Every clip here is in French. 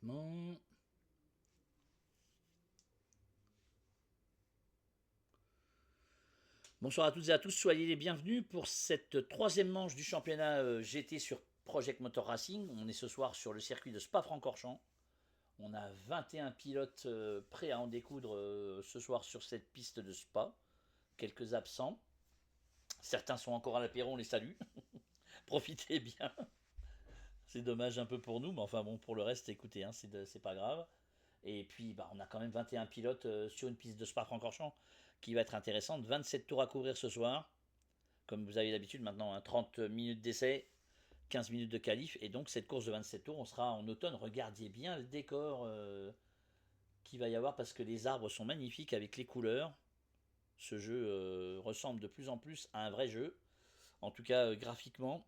immédiatement. Bonsoir à toutes et à tous, soyez les bienvenus pour cette troisième manche du championnat GT sur Project Motor Racing. On est ce soir sur le circuit de Spa-Francorchamps. On a 21 pilotes prêts à en découdre ce soir sur cette piste de Spa. Quelques absents. Certains sont encore à l'apéro, on les salue. Profitez bien. C'est dommage un peu pour nous, mais enfin bon, pour le reste, écoutez, hein, c'est pas grave. Et puis, on a quand même 21 pilotes sur une piste de Spa-Francorchamps qui va être intéressante. 27 tours à couvrir ce soir. Comme vous avez l'habitude maintenant, hein, 30 minutes d'essai, 15 minutes de qualif. Et donc, cette course de 27 tours, on sera en automne. Regardez bien le décor qu'il va y avoir parce que les arbres sont magnifiques avec les couleurs. Ce jeu ressemble de plus en plus à un vrai jeu. En tout cas, graphiquement,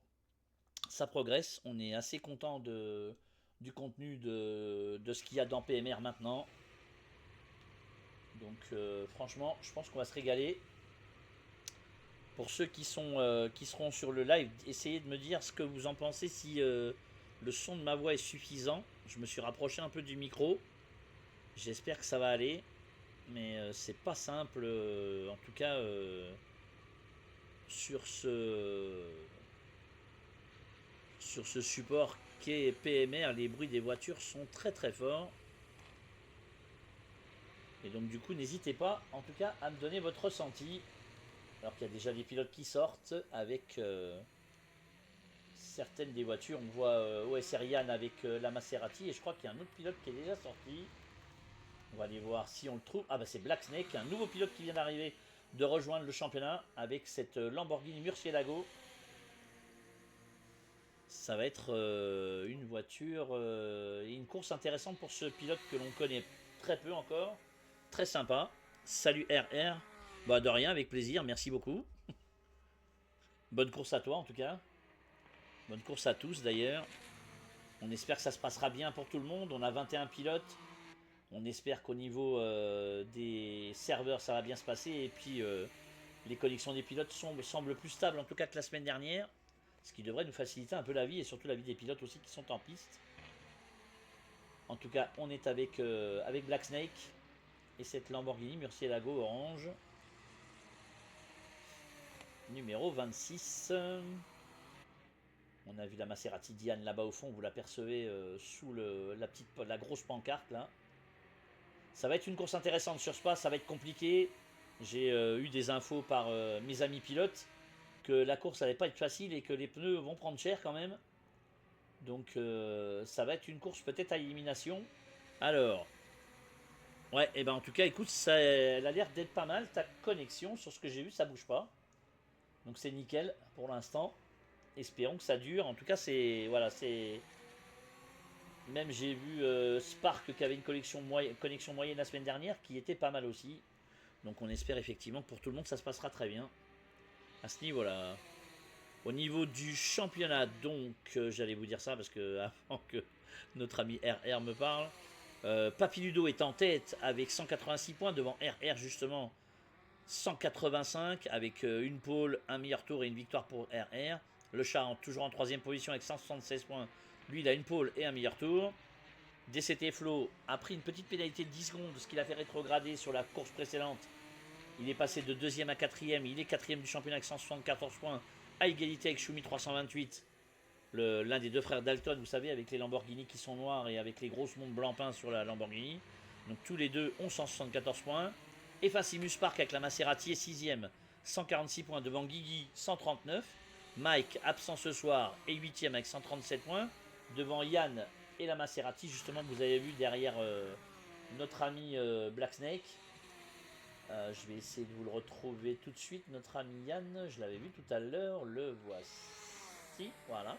ça progresse. On est assez content du contenu de ce qu'il y a dans PMR maintenant. Donc franchement, je pense qu'on va se régaler. Pour ceux qui seront sur le live, essayez de me dire ce que vous en pensez, si le son de ma voix est suffisant. Je me suis rapproché un peu du micro. J'espère que ça va aller. Mais c'est pas simple, en tout cas, sur ce support qu'est PMR, les bruits des voitures sont très très forts. Et donc du coup, n'hésitez pas, en tout cas, à me donner votre ressenti. Alors qu'il y a déjà des pilotes qui sortent avec certaines des voitures. On voit OSR Yann avec la Maserati et je crois qu'il y a un autre pilote qui est déjà sorti. On va aller voir si on le trouve. Ah bah c'est Black Snake, un nouveau pilote qui vient d'arriver de rejoindre le championnat avec cette Lamborghini Murcielago. Ça va être une voiture et une course intéressante pour ce pilote que l'on connaît très peu encore. Très sympa. Salut RR. Bah de rien, avec plaisir, merci beaucoup. Bonne course à toi en tout cas. Bonne course à tous d'ailleurs. On espère que ça se passera bien pour tout le monde. On a 21 pilotes. On espère qu'au niveau des serveurs ça va bien se passer. Et puis les connexions des pilotes semblent plus stables en tout cas que la semaine dernière. Ce qui devrait nous faciliter un peu la vie et surtout la vie des pilotes aussi qui sont en piste. En tout cas, on est avec Black Snake et cette Lamborghini Murcielago orange. Numéro 26. On a vu la Maserati Diane là-bas au fond, vous l'apercevez sous la grosse pancarte là. Ça va être une course intéressante sur Spa, ça va être compliqué. J'ai eu des infos par mes amis pilotes que la course n'allait pas être facile et que les pneus vont prendre cher quand même. Donc ça va être une course peut-être à élimination. Alors, ouais, et ben en tout cas, écoute, elle a l'air d'être pas mal. Ta connexion, sur ce que j'ai vu, ça bouge pas. Donc c'est nickel pour l'instant. Espérons que ça dure. En tout cas, c'est voilà, c'est même j'ai vu Spark qui avait une connexion moyenne la semaine dernière qui était pas mal aussi. Donc on espère effectivement que pour tout le monde ça se passera très bien à ce niveau-là. Au niveau du championnat, donc j'allais vous dire ça parce que avant que notre ami RR me parle, Papiludo est en tête avec 186 points devant RR justement 185 avec une pole, un meilleur tour et une victoire pour RR. Le chat toujours en troisième position avec 176 points. Lui, il a une pole et un meilleur tour. DCT Flo a pris une petite pénalité de 10 secondes, ce qui l'a fait rétrograder sur la course précédente. Il est passé de deuxième à quatrième. Il est quatrième du championnat avec 174 points, à égalité avec Shumi 328. L'un des deux frères Dalton, vous savez, avec les Lamborghini qui sont noirs et avec les grosses montres blanc peint sur la Lamborghini. Donc tous les deux ont 174 points. Effacimus Park avec la Maserati est 6ème, 146 points devant Guigui, 139. Mike, absent ce soir, est 8ème avec 137 points. Devant Yann et la Maserati, justement, que vous avez vu derrière notre ami Black Snake. Je vais essayer de vous le retrouver tout de suite, notre ami Yann. Je l'avais vu tout à l'heure, le voici. Voilà.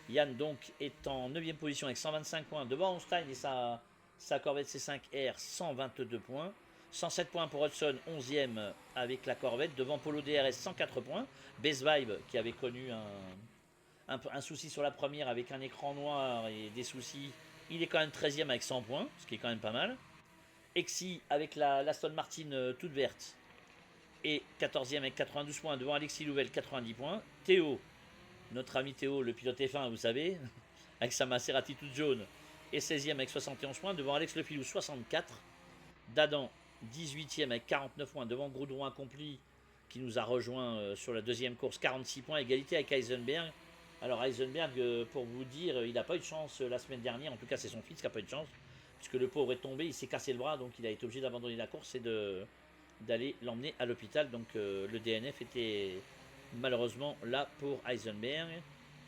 Yann donc est en 9ème position avec 125 points devant Onstein et sa Corvette C5R 122 points. 107 points pour Hudson, 11ème avec la Corvette, devant Polo DRS 104 points. Best Vibe qui avait connu un souci sur la première avec un écran noir et des soucis, il est quand même 13ème avec 100 points, ce qui est quand même pas mal. Exi avec l'Aston Martin toute verte et 14ème avec 92 points devant Alexis Louvel 90 points. Théo, notre ami Théo, le pilote F1, vous savez, avec sa Maserati toute jaune, est 16e avec 71 points, devant Alex Le Filou 64. Dadan 18e avec 49 points, devant Goudron Accompli qui nous a rejoint sur la deuxième course, 46 points, égalité avec Heisenberg. Alors Heisenberg, pour vous dire, il n'a pas eu de chance la semaine dernière, en tout cas c'est son fils qui n'a pas eu de chance, puisque le pauvre est tombé, il s'est cassé le bras, donc il a été obligé d'abandonner la course et d'aller l'emmener à l'hôpital. Donc le DNF était malheureusement là pour Heisenberg.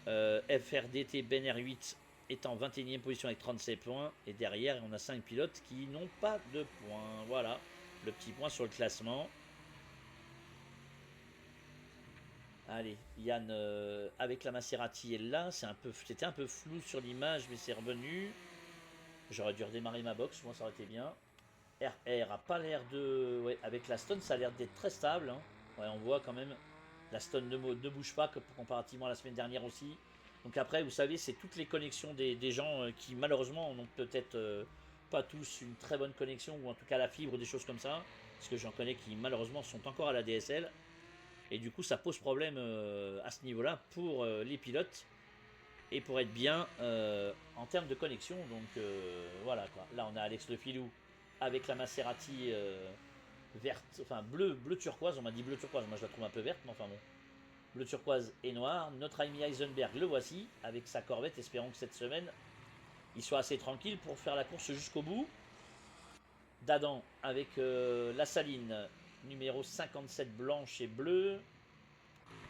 FRDT Ben R8 est en 21e position avec 37 points, et derrière on a 5 pilotes qui n'ont pas de points. Voilà, le petit point sur le classement. Allez, Yann avec la Maserati est là, c'était un peu flou sur l'image, mais c'est revenu. J'aurais dû redémarrer ma box, moi ça aurait été bien. RR a pas l'air de... Ouais, avec la Stone ça a l'air d'être très stable, hein. Ouais, on voit quand même, la Stone ne bouge pas comparativement à la semaine dernière aussi. Donc après, vous savez, c'est toutes les connexions des gens qui malheureusement n'ont peut-être pas tous une très bonne connexion, ou en tout cas la fibre, des choses comme ça. Parce que j'en connais qui malheureusement sont encore à la DSL. Et du coup, ça pose problème à ce niveau-là pour les pilotes et pour être bien en termes de connexion. Donc voilà quoi. Là, on a Alex Le Filou avec la Maserati verte, enfin bleu turquoise. On m'a dit bleu turquoise, moi je la trouve un peu verte, mais enfin bon. Bleu turquoise et noir. Notre ami Heisenberg, le voici avec sa Corvette. Espérons que cette semaine, il soit assez tranquille pour faire la course jusqu'au bout. Dadan avec la Saline numéro 57 blanche et bleue.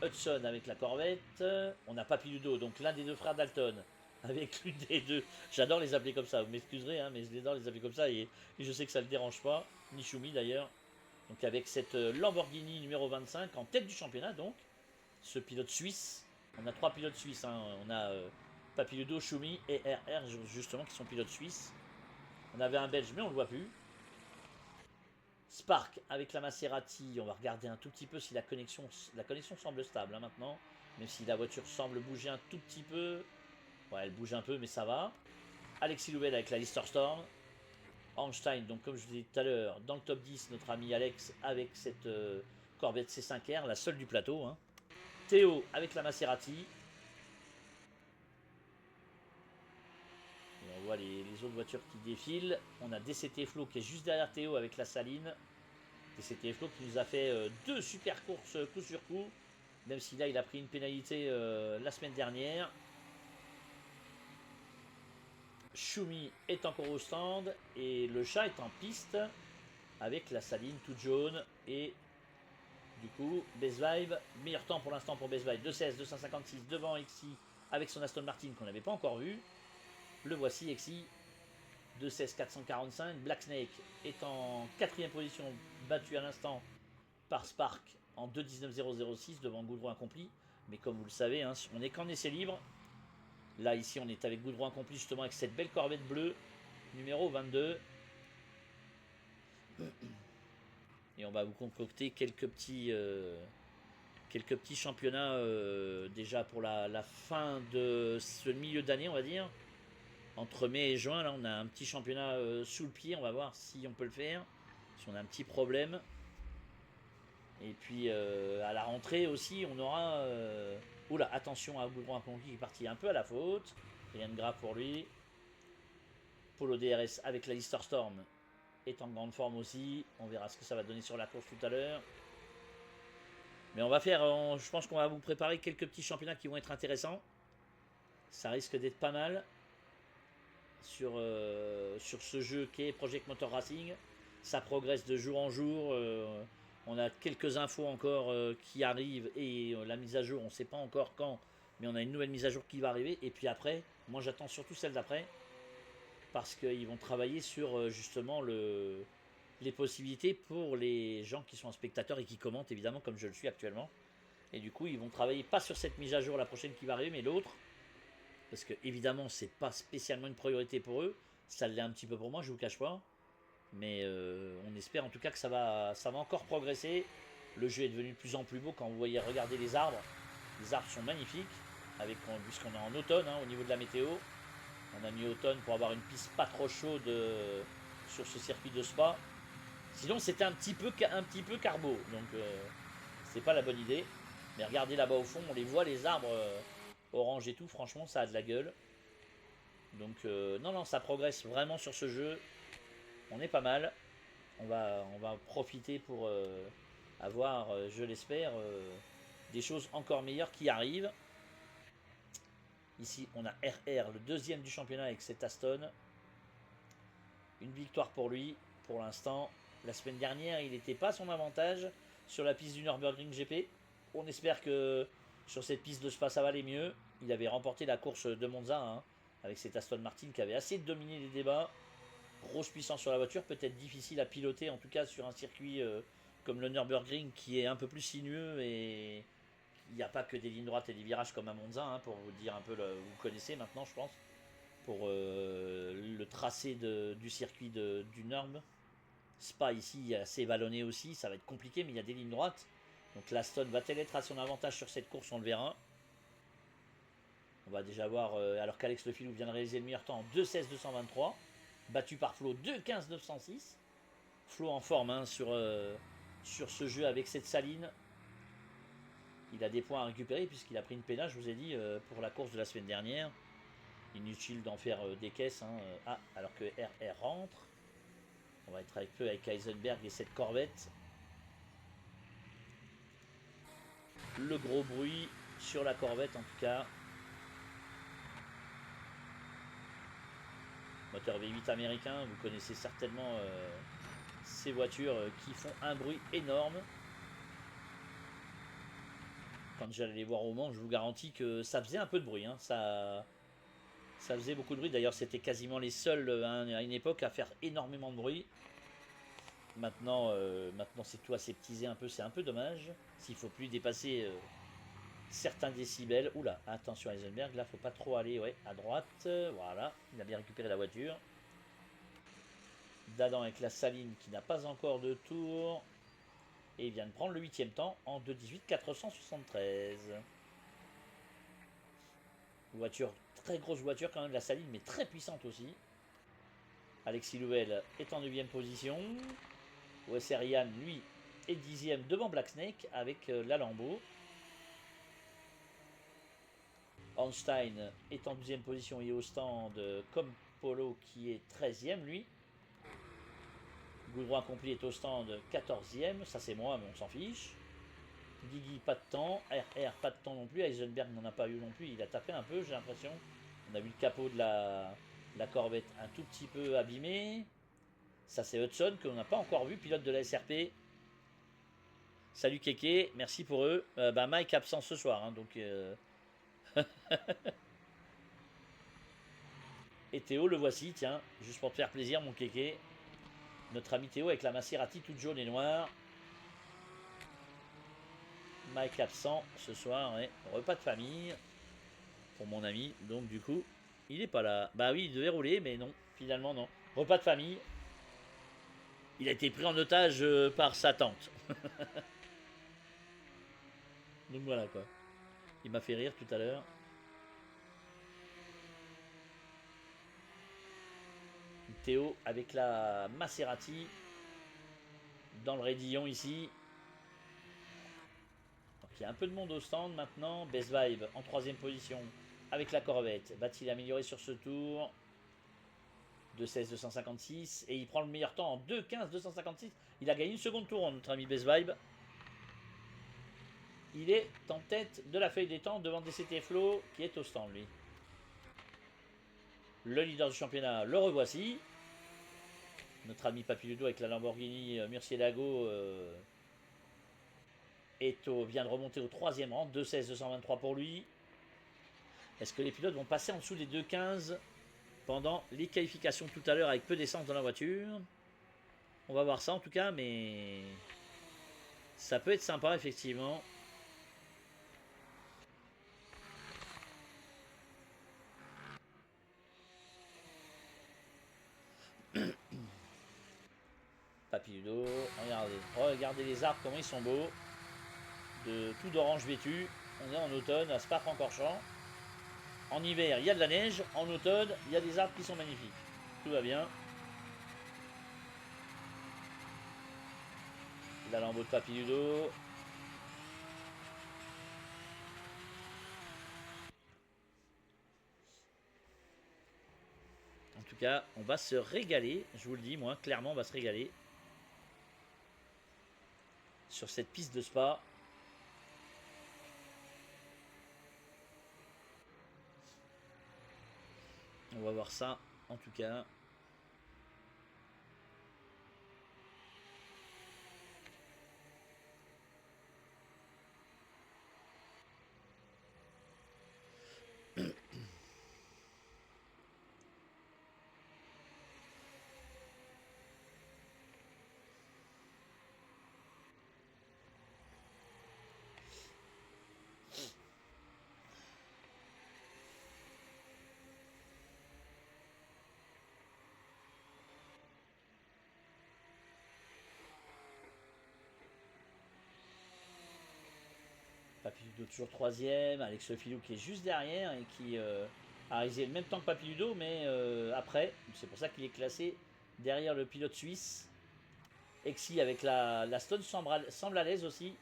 Hudson avec la Corvette. On a Papiludo, donc l'un des deux frères Dalton, avec l'une des deux. J'adore les appeler comme ça, vous m'excuserez, hein, mais j'adore les appeler comme ça, et je sais que ça ne le dérange pas, ni Choumi d'ailleurs. Donc avec cette Lamborghini numéro 25 en tête du championnat, donc ce pilote suisse. On a 3 pilotes suisses, hein. On a Papiludo, Choumi et RR justement qui sont pilotes suisses. On avait un Belge mais on ne le voit plus. Spark avec la Maserati, on va regarder un tout petit peu si la connexion semble stable, hein, maintenant, même si la voiture semble bouger un tout petit peu. Ouais, elle bouge un peu, mais ça va. Alexis Louvel avec la Lister Storm. Ornstein, donc comme je vous disais tout à l'heure, dans le top 10, notre ami Alex avec cette Corvette C5R, la seule du plateau, hein. Théo avec la Maserati. Et on voit les autres voitures qui défilent. On a DCT Flo qui est juste derrière Théo avec la Saline. DCT Flo qui nous a fait 2 super courses coup sur coup. Même si là il a pris une pénalité la semaine dernière. Choumi est encore au stand. Et le chat est en piste avec la Saline toute jaune. Et du coup, Best Vibe, meilleur temps pour l'instant pour Best Vibe. 2.16, 256 devant Exy avec son Aston Martin qu'on n'avait pas encore vu. Le voici Exy. 2.16 445. Black Snake est en 4ème position, battu à l'instant par Spark en 2.19 006 devant Goudron Accompli. Mais comme vous le savez, hein, on n'est qu'en essai libre. Là, ici, on est avec Goudron Accompli justement avec cette belle Corvette bleue, numéro 22. Et on va vous concocter quelques petits championnats déjà pour la fin de ce milieu d'année, on va dire. Entre mai et juin, là, on a un petit championnat sous le pied. On va voir si on peut le faire. Si on a un petit problème. Et puis, à la rentrée aussi, on aura... Oula, attention à Goudron Accompli qui est parti un peu à la faute. Rien de grave pour lui. Polo DRS avec la Lister Storm est en grande forme aussi. On verra ce que ça va donner sur la course tout à l'heure. Mais on va faire... je pense qu'on va vous préparer quelques petits championnats qui vont être intéressants. Ça risque d'être pas mal. Sur ce jeu qui est Project Motor Racing. Ça progresse de jour en jour. On a quelques infos encore qui arrivent et la mise à jour, on ne sait pas encore quand, mais on a une nouvelle mise à jour qui va arriver. Et puis après, moi j'attends surtout celle d'après parce qu'ils vont travailler sur justement les possibilités pour les gens qui sont spectateurs et qui commentent évidemment comme je le suis actuellement. Et du coup, ils vont travailler pas sur cette mise à jour la prochaine qui va arriver, mais l'autre. Parce que évidemment c'est pas spécialement une priorité pour eux, ça l'est un petit peu pour moi, je vous cache pas, mais on espère en tout cas que ça va encore progresser. Le jeu est devenu de plus en plus beau quand vous voyez, regardez les arbres sont magnifiques, puisqu'on est en automne, hein, au niveau de la météo, on a mis automne pour avoir une piste pas trop chaude sur ce circuit de Spa, sinon c'était un petit peu carbo, donc c'est pas la bonne idée, mais regardez là-bas au fond, on les voit les arbres orange et tout, franchement ça a de la gueule. Donc non, non, ça progresse vraiment sur ce jeu. On est pas mal. On va profiter pour avoir, je l'espère, des choses encore meilleures qui arrivent. Ici, on a RR, le deuxième du championnat avec cet Aston. Une victoire pour lui, pour l'instant. La semaine dernière, il n'était pas à son avantage sur la piste du Nürburgring GP. On espère que sur cette piste de Spa, ça va aller mieux. Il avait remporté la course de Monza hein, avec cet Aston Martin qui avait assez dominé les débats. Grosse puissance sur la voiture, peut-être difficile à piloter, en tout cas sur un circuit comme le Nürburgring qui est un peu plus sinueux et il n'y a pas que des lignes droites et des virages comme à Monza, hein, pour vous dire un peu, vous connaissez maintenant je pense, pour le tracé du circuit du Nürb. Spa ici assez vallonné aussi, ça va être compliqué mais il y a des lignes droites. Donc l'Aston va-t-elle être à son avantage sur cette course, on le verra. On va déjà voir, alors qu'Alex Lefilou vient de réaliser le meilleur temps en 2,16,223, battu par Flo 2,15,906. Flo en forme hein, sur ce jeu avec cette saline. Il a des points à récupérer puisqu'il a pris une pénale, je vous ai dit, pour la course de la semaine dernière. Inutile d'en faire des caisses. Hein. Ah, alors que RR rentre. On va être un peu avec Heisenberg et cette Corvette. Le gros bruit sur la Corvette en tout cas. Moteur V8 américain, vous connaissez certainement ces voitures qui font un bruit énorme. Quand j'allais les voir au Mans, je vous garantis que ça faisait un peu de bruit. Hein. Ça faisait beaucoup de bruit. D'ailleurs, c'était quasiment les seuls à une époque à faire énormément de bruit. Maintenant c'est tout aseptisé un peu, c'est un peu dommage. S'il faut plus dépasser certains décibels. Oula, attention Heisenberg, là faut pas trop aller ouais, à droite. Voilà, il a bien récupéré la voiture. Dadan avec la Saline qui n'a pas encore de tour. Et il vient de prendre le 8ème temps en 2,18,473. Voiture, très grosse voiture quand même, la Saline, mais très puissante aussi. Alexis Louvel est en 9ème position. Wesserian, lui, est 10ème devant Black Snake avec la Lambo. Ornstein est en 12ème position et au stand comme Polo qui est 13ème lui. Goudron accompli est au stand 14ème, ça c'est moi mais on s'en fiche. Guigui pas de temps, RR pas de temps non plus, Heisenberg n'en a pas eu non plus, il a tapé un peu j'ai l'impression. On a vu le capot de la Corvette un tout petit peu abîmé. Ça c'est Hudson que l'on n'a pas encore vu, pilote de la SRP. Salut Kéké, merci pour eux. Mike absent ce soir, hein, donc... Et Théo le voici, tiens, juste pour te faire plaisir mon Kéké. Notre ami Théo avec la Maserati toute jaune et noire. Mike absent ce soir, ouais. Repas de famille pour mon ami, donc du coup, il est pas là. Bah oui, il devait rouler, mais non, finalement non. Repas de famille. Il a été pris en otage par sa tante. Donc voilà quoi. Il m'a fait rire tout à l'heure. Théo avec la Maserati dans le raidillon ici. Donc il y a un peu de monde au stand maintenant. Best Vibe en 3ème position avec la Corvette. Va-t-il améliorer sur ce tour? 2,16,256 et il prend le meilleur temps en 2,15,256. Il a gagné une seconde tour, notre ami Best Vibe. Il est en tête de la feuille des temps devant DCT Flow qui est au stand lui. Le leader du championnat, le revoici. Notre ami Papiludo avec la Lamborghini Murcielago vient de remonter au 3ème rang, 2,16,223 pour lui. Est-ce que les pilotes vont passer en dessous des 2,15 pendant les qualifications tout à l'heure avec peu d'essence dans la voiture? On va voir ça en tout cas, mais ça peut être sympa effectivement. Papiludo, regardez les arbres comment ils sont beaux. Tout d'orange vêtu. On est en automne à Spa-Francorchamps. En hiver, il y a de la neige. En automne, il y a des arbres qui sont magnifiques. Tout va bien. La Lambo de Papiludo. cas, on va se régaler. Je vous le dis, moi, clairement, on va se régaler. Sur cette piste de Spa. On va voir ça, en tout cas. Papiludo toujours troisième, Alex Filou qui est juste derrière et qui a réalisé le même temps que Papiludo, mais après, c'est pour ça qu'il est classé derrière le pilote suisse. Exi avec la Stone semble à l'aise aussi,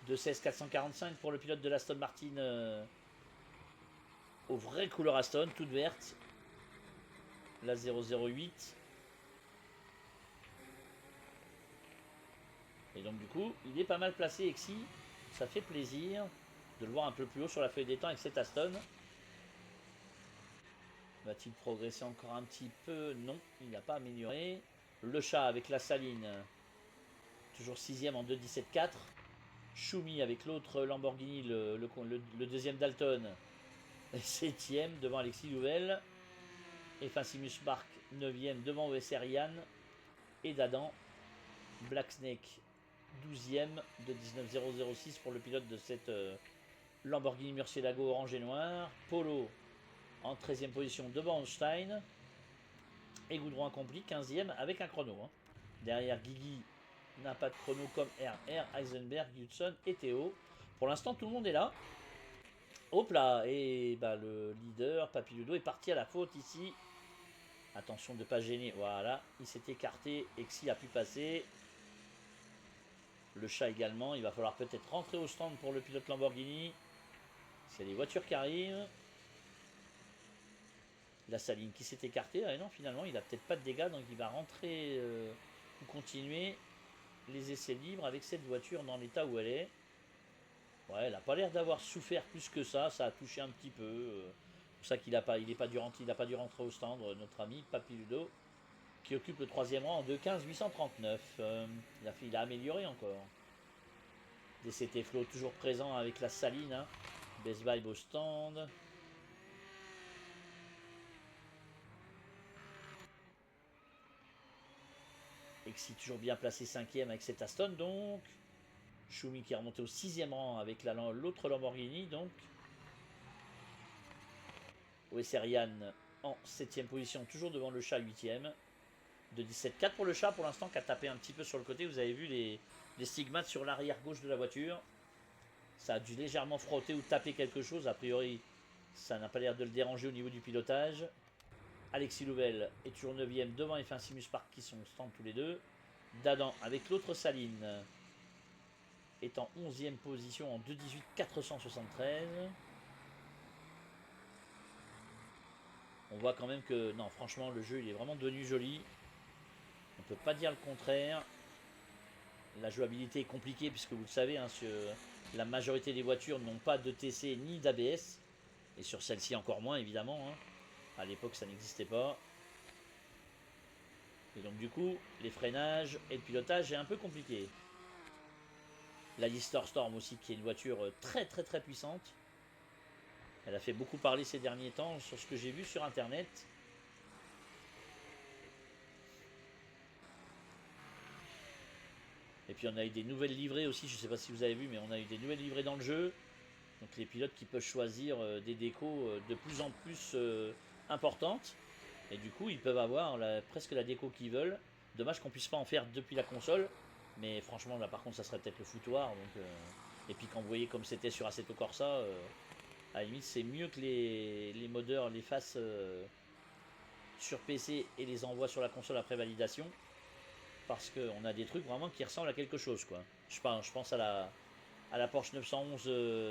de 16 445 pour le pilote de l'Aston Martin aux vraies couleurs Aston, toute verte. La 008. Et donc du coup, il est pas mal placé Exi. Ça fait plaisir de le voir un peu plus haut sur la feuille des temps avec cette Aston. Va-t-il progresser encore un petit peu? Non, il n'a pas amélioré. Le chat avec la Saline, toujours 6ème en 2.17.4. Schumi avec l'autre Lamborghini, le deuxième Dalton, 7ème devant Alexis Louvel. Et Facimus Mark 9ème devant Wesserian. Et Dadan, Black Snake 12ème de 19.006 pour le pilote de cette Lamborghini Murcielago orange et noir. Polo en 13ème position devant Holstein. Et Goudron accompli 15ème avec un chrono. Derrière Guigui n'a pas de chrono comme RR, Heisenberg, Hudson et Théo. Pour l'instant tout le monde est là. Hop là, et bah, le leader Papiludo est parti à la faute ici. Attention de ne pas gêner, voilà, il s'est écarté, Exi a pu passer. Le chat également, il va falloir peut-être rentrer au stand pour le pilote Lamborghini. C'est les voitures qui arrivent. La Saline qui s'est écartée, ah non finalement il n'a peut-être pas de dégâts, donc il va rentrer ou continuer les essais libres avec cette voiture dans l'état où elle est. Ouais, elle n'a pas l'air d'avoir souffert plus que ça a touché un petit peu. C'est pour ça qu'il n'a pas, pas dû rentrer au stand, notre ami Papiludo, qui occupe le troisième rang en 2.15 839. Il a amélioré encore. DCT Flow toujours présent avec la Saline. Hein. Best Vibe au stand. Exi toujours bien placé 5ème avec cette Aston donc. Schumi qui est remonté au 6ème rang avec l'autre Lamborghini donc. Wesserian en 7ème position, toujours devant le chat 8ème. De 17.4 pour le chat pour l'instant qui a tapé un petit peu sur le côté. Vous avez vu les stigmates sur l'arrière gauche de la voiture. Ça a dû légèrement frotter ou taper quelque chose. A priori, ça n'a pas l'air de le déranger au niveau du pilotage. Alexis Louvel est toujours 9ème devant F1 Simus Park qui sont au stand tous les deux. Dadan avec l'autre Saline est en 11ème position en 2.18 473. On voit quand même que, non franchement le jeu il est vraiment devenu joli. On ne peut pas dire le contraire. La jouabilité est compliquée puisque vous le savez, hein, la majorité des voitures n'ont pas de TC ni d'ABS. Et sur celle-ci encore moins évidemment. Hein. À l'époque ça n'existait pas. Et donc du coup, les freinages et le pilotage est un peu compliqué. La Lister Storm aussi qui est une voiture très très très puissante. Elle a fait beaucoup parler ces derniers temps sur ce que j'ai vu sur internet. Et puis on a eu des nouvelles livrées aussi, je ne sais pas si vous avez vu, mais on a eu des nouvelles livrées dans le jeu. Donc les pilotes qui peuvent choisir des décos de plus en plus importantes. Et du coup ils peuvent avoir presque la déco qu'ils veulent. Dommage qu'on puisse pas en faire depuis la console. Mais franchement là par contre ça serait peut-être le foutoir. Donc, et puis quand vous voyez comme c'était sur Assetto Corsa, à la limite c'est mieux que les modeurs les fassent sur PC et les envoient sur la console après validation. Parce qu'on a des trucs vraiment qui ressemblent à quelque chose quoi. Je pense à la Porsche 911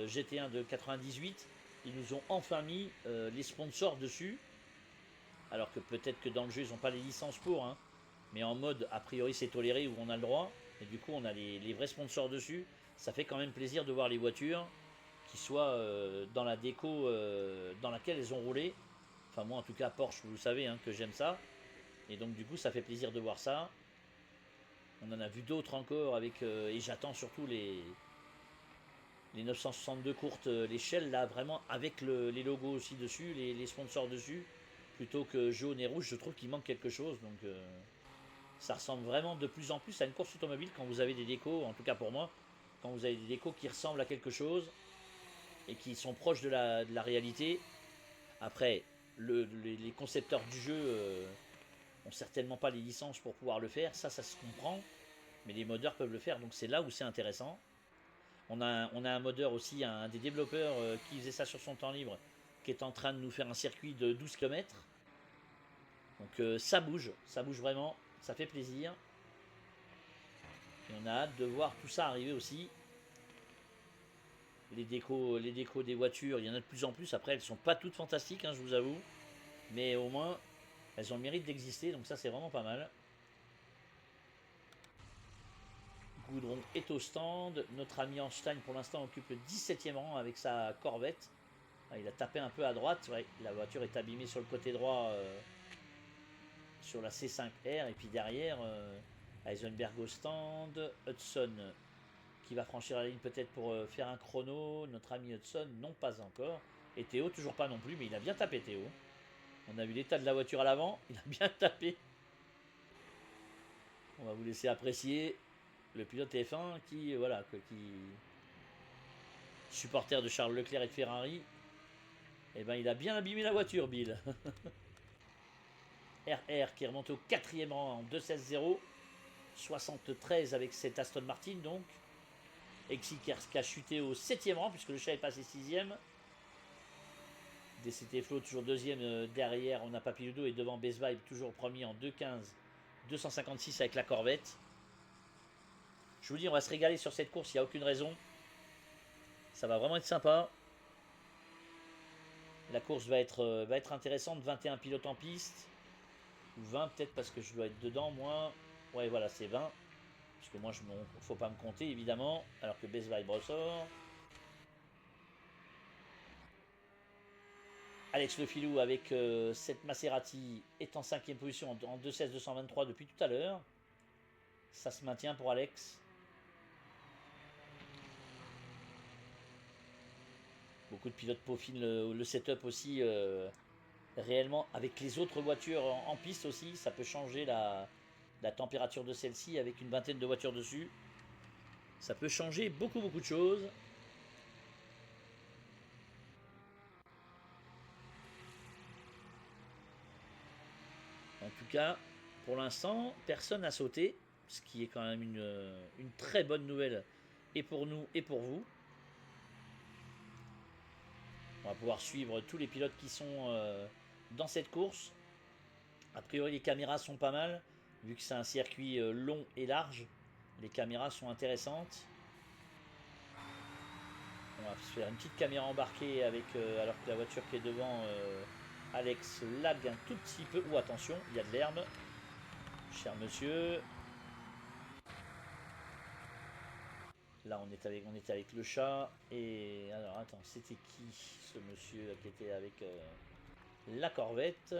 GT1 de 98. Ils nous ont enfin mis les sponsors dessus. Alors que peut-être que dans le jeu, ils n'ont pas les licences pour. Hein. Mais en mode, a priori, c'est toléré, où on a le droit. Et du coup, on a les vrais sponsors dessus. Ça fait quand même plaisir de voir les voitures qui soient dans la déco dans laquelle elles ont roulé. Enfin, moi, en tout cas, Porsche, vous le savez, hein, que j'aime ça. Et donc, du coup, ça fait plaisir de voir ça. On en a vu d'autres encore avec. Et j'attends surtout les 962 courtes, les shells là, vraiment avec les logos aussi dessus, les sponsors dessus, plutôt que jaune et rouge. Je trouve qu'il manque quelque chose. Donc, ça ressemble vraiment de plus en plus à une course automobile quand vous avez des décos, en tout cas pour moi, quand vous avez des décos qui ressemblent à quelque chose et qui sont proches de la réalité. Après, les concepteurs du jeu ont certainement pas les licences pour pouvoir le faire, ça se comprend, mais les modeurs peuvent le faire, donc c'est là où c'est intéressant. On a un modeur aussi, un des développeurs qui faisait ça sur son temps libre, qui est en train de nous faire un circuit de 12 km. Donc ça bouge vraiment, ça fait plaisir. Et on a hâte de voir tout ça arriver aussi. Les décos des voitures, il y en a de plus en plus. Après, elles sont pas toutes fantastiques, hein, je vous avoue. Mais au moins, elles ont le mérite d'exister, donc ça c'est vraiment pas mal. Goudron est au stand. Notre ami Einstein pour l'instant occupe le 17e rang avec sa Corvette. Ah, il a tapé un peu à droite. Ouais, la voiture est abîmée sur le côté droit sur la C5R. Et puis derrière, Heisenberg au stand. Hudson qui va franchir la ligne peut-être pour faire un chrono. Notre ami Hudson, non pas encore. Et Théo, toujours pas non plus, mais il a bien tapé Théo. On a vu l'état de la voiture à l'avant. Il a bien tapé. On va vous laisser apprécier le pilote F1 qui, voilà, qui supporter de Charles Leclerc et de Ferrari. Et ben il a bien abîmé la voiture, Bill. RR qui remonte au 4e rang en 2.16.0. 73 avec cette Aston Martin donc. Exi qui a chuté au 7e rang puisque le chat est passé 6e. DCT Flow toujours 2e derrière. On a Papiludo et devant Best Vibe toujours premier en 2.15. 256 avec la Corvette. Je vous dis, on va se régaler sur cette course, il n'y a aucune raison. Ça va vraiment être sympa. La course va être intéressante. 21 pilotes en piste. Ou 20 peut-être parce que je dois être dedans, moi. Ouais, voilà, c'est 20. Parce que moi, faut pas me compter, évidemment. Alors que Best Vibe ressort. Alex Le Filou avec cette Maserati est en 5e position en 2.16.223 depuis tout à l'heure. Ça se maintient pour Alex. Beaucoup de pilotes peaufinent le setup aussi réellement avec les autres voitures en piste aussi. Ça peut changer la température de celle-ci avec une vingtaine de voitures dessus. Ça peut changer beaucoup de choses. En tout cas, pour l'instant, personne n'a sauté, ce qui est quand même une très bonne nouvelle et pour nous et pour vous. On va pouvoir suivre tous les pilotes qui sont dans cette course. A priori, les caméras sont pas mal, vu que c'est un circuit long et large. Les caméras sont intéressantes. On va se faire une petite caméra embarquée avec, alors que la voiture qui est devant Alex lag un tout petit peu. Oh attention, il y a de l'herbe. Cher monsieur. Là on est avec le chat. Et alors attends, c'était qui ce monsieur qui était avec la Corvette?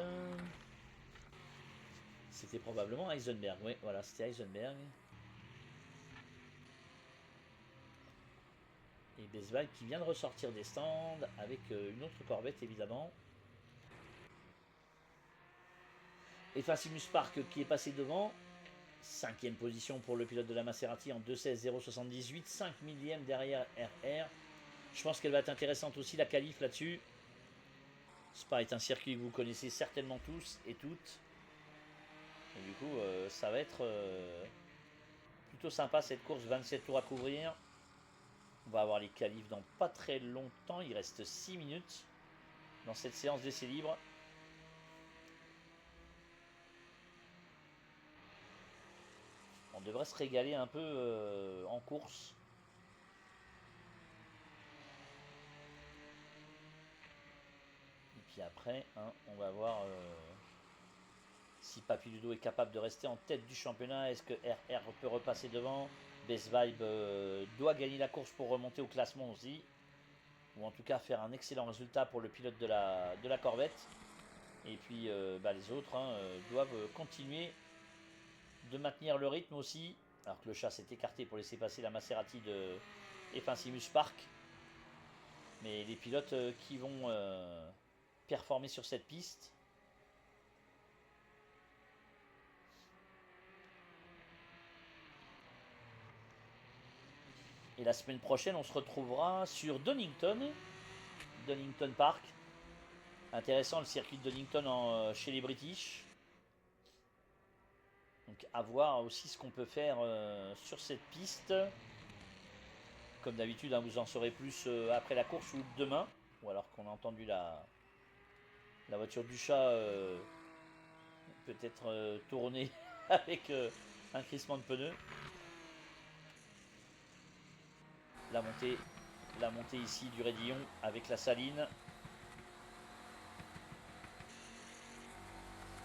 C'était probablement Heisenberg. Oui, voilà, c'était Heisenberg. Et Besval qui vient de ressortir des stands avec une autre Corvette évidemment. Et Facimus Park qui est passé devant. 5e position pour le pilote de la Maserati en 2.16.078. 5 millième derrière RR. Je pense qu'elle va être intéressante aussi la qualif là-dessus. Spa est un circuit que vous connaissez certainement tous et toutes. Et du coup, ça va être plutôt sympa cette course. 27 tours à couvrir. On va avoir les qualifs dans pas très longtemps. Il reste 6 minutes dans cette séance d'essai libre. On devrait se régaler un peu en course. Et puis après, hein, on va voir si Papy Ludo est capable de rester en tête du championnat. Est-ce que RR peut repasser devant? Best Vibe doit gagner la course pour remonter au classement aussi. Ou en tout cas faire un excellent résultat pour le pilote de la Corvette. Et puis les autres doivent continuer de maintenir le rythme aussi. Alors que le chat s'est écarté pour laisser passer la Maserati de Effinsimus Park. Mais les pilotes qui vont performer sur cette piste. Et la semaine prochaine, on se retrouvera sur Donington Park. Intéressant le circuit de Donington chez les British. Donc à voir aussi ce qu'on peut faire sur cette piste. Comme d'habitude, vous en saurez plus après la course ou demain. Ou alors qu'on a entendu la voiture du chat peut-être tourner avec un crissement de pneus. La montée ici du Raidillon avec la Saline.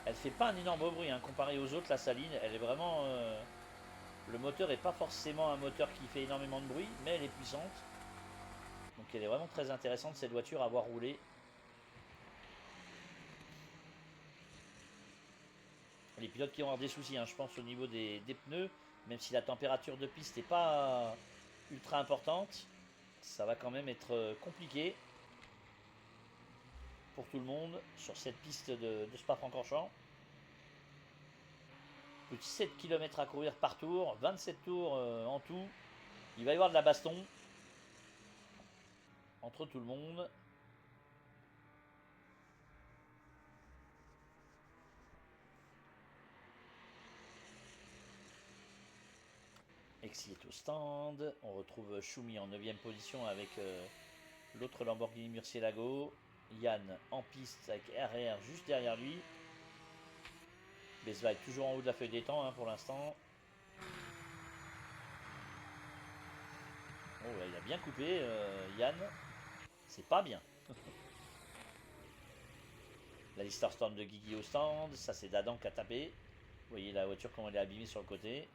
Elle fait pas un énorme bruit comparé aux autres, la Saline. Elle est vraiment... le moteur n'est pas forcément un moteur qui fait énormément de bruit, mais elle est puissante. Donc elle est vraiment très intéressante cette voiture à voir rouler. Les pilotes qui vont avoir des soucis, je pense, au niveau des pneus, même si la température de piste n'est pas ultra importante, ça va quand même être compliqué pour tout le monde sur cette piste de Spa-Francorchamps. Plus de 7 km à courir par tour, 27 tours en tout. Il va y avoir de la baston entre tout le monde. Exi est au stand. On retrouve Choumi en 9ème position avec l'autre Lamborghini Murcielago. Yann en piste avec RR juste derrière lui. Besva est toujours en haut de la feuille des temps pour l'instant. Oh là, il a bien coupé Yann. C'est pas bien. La Lister Storm de Guigui au stand. Ça c'est Dadan qui a tapé. Vous voyez la voiture comment elle est abîmée sur le côté.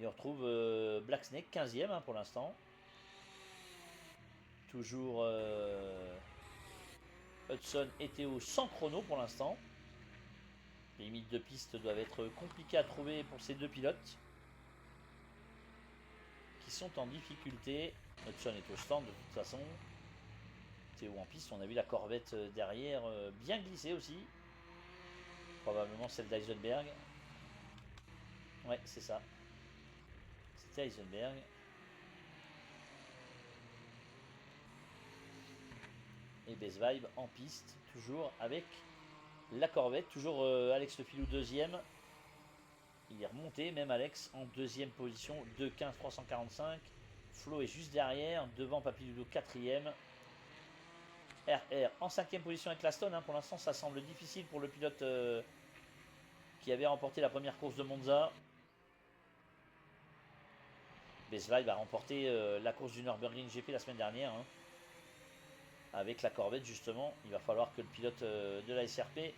Et on retrouve Black Snake 15ème pour l'instant. Toujours Hudson et Théo sans chrono pour l'instant. Les limites de piste doivent être compliquées à trouver pour ces deux pilotes qui sont en difficulté. Hudson est au stand de toute façon. Théo en piste, on a vu la Corvette derrière bien glissée aussi. Probablement celle d'Eisenberg. Ouais, c'est ça. C'était Eisenberg. Et Best Vibe en piste, toujours avec la Corvette. Toujours Alex Le Filou deuxième. Il est remonté, même Alex en deuxième position, 2,15 345. Flo est juste derrière, devant Papy Ludo quatrième. RR en cinquième position avec la Stone. Pour l'instant, ça semble difficile pour le pilote qui avait remporté la première course de Monza. Best Vibe a remporté la course du Nürburgring GP la semaine dernière. Avec la Corvette justement, il va falloir que le pilote de la SRP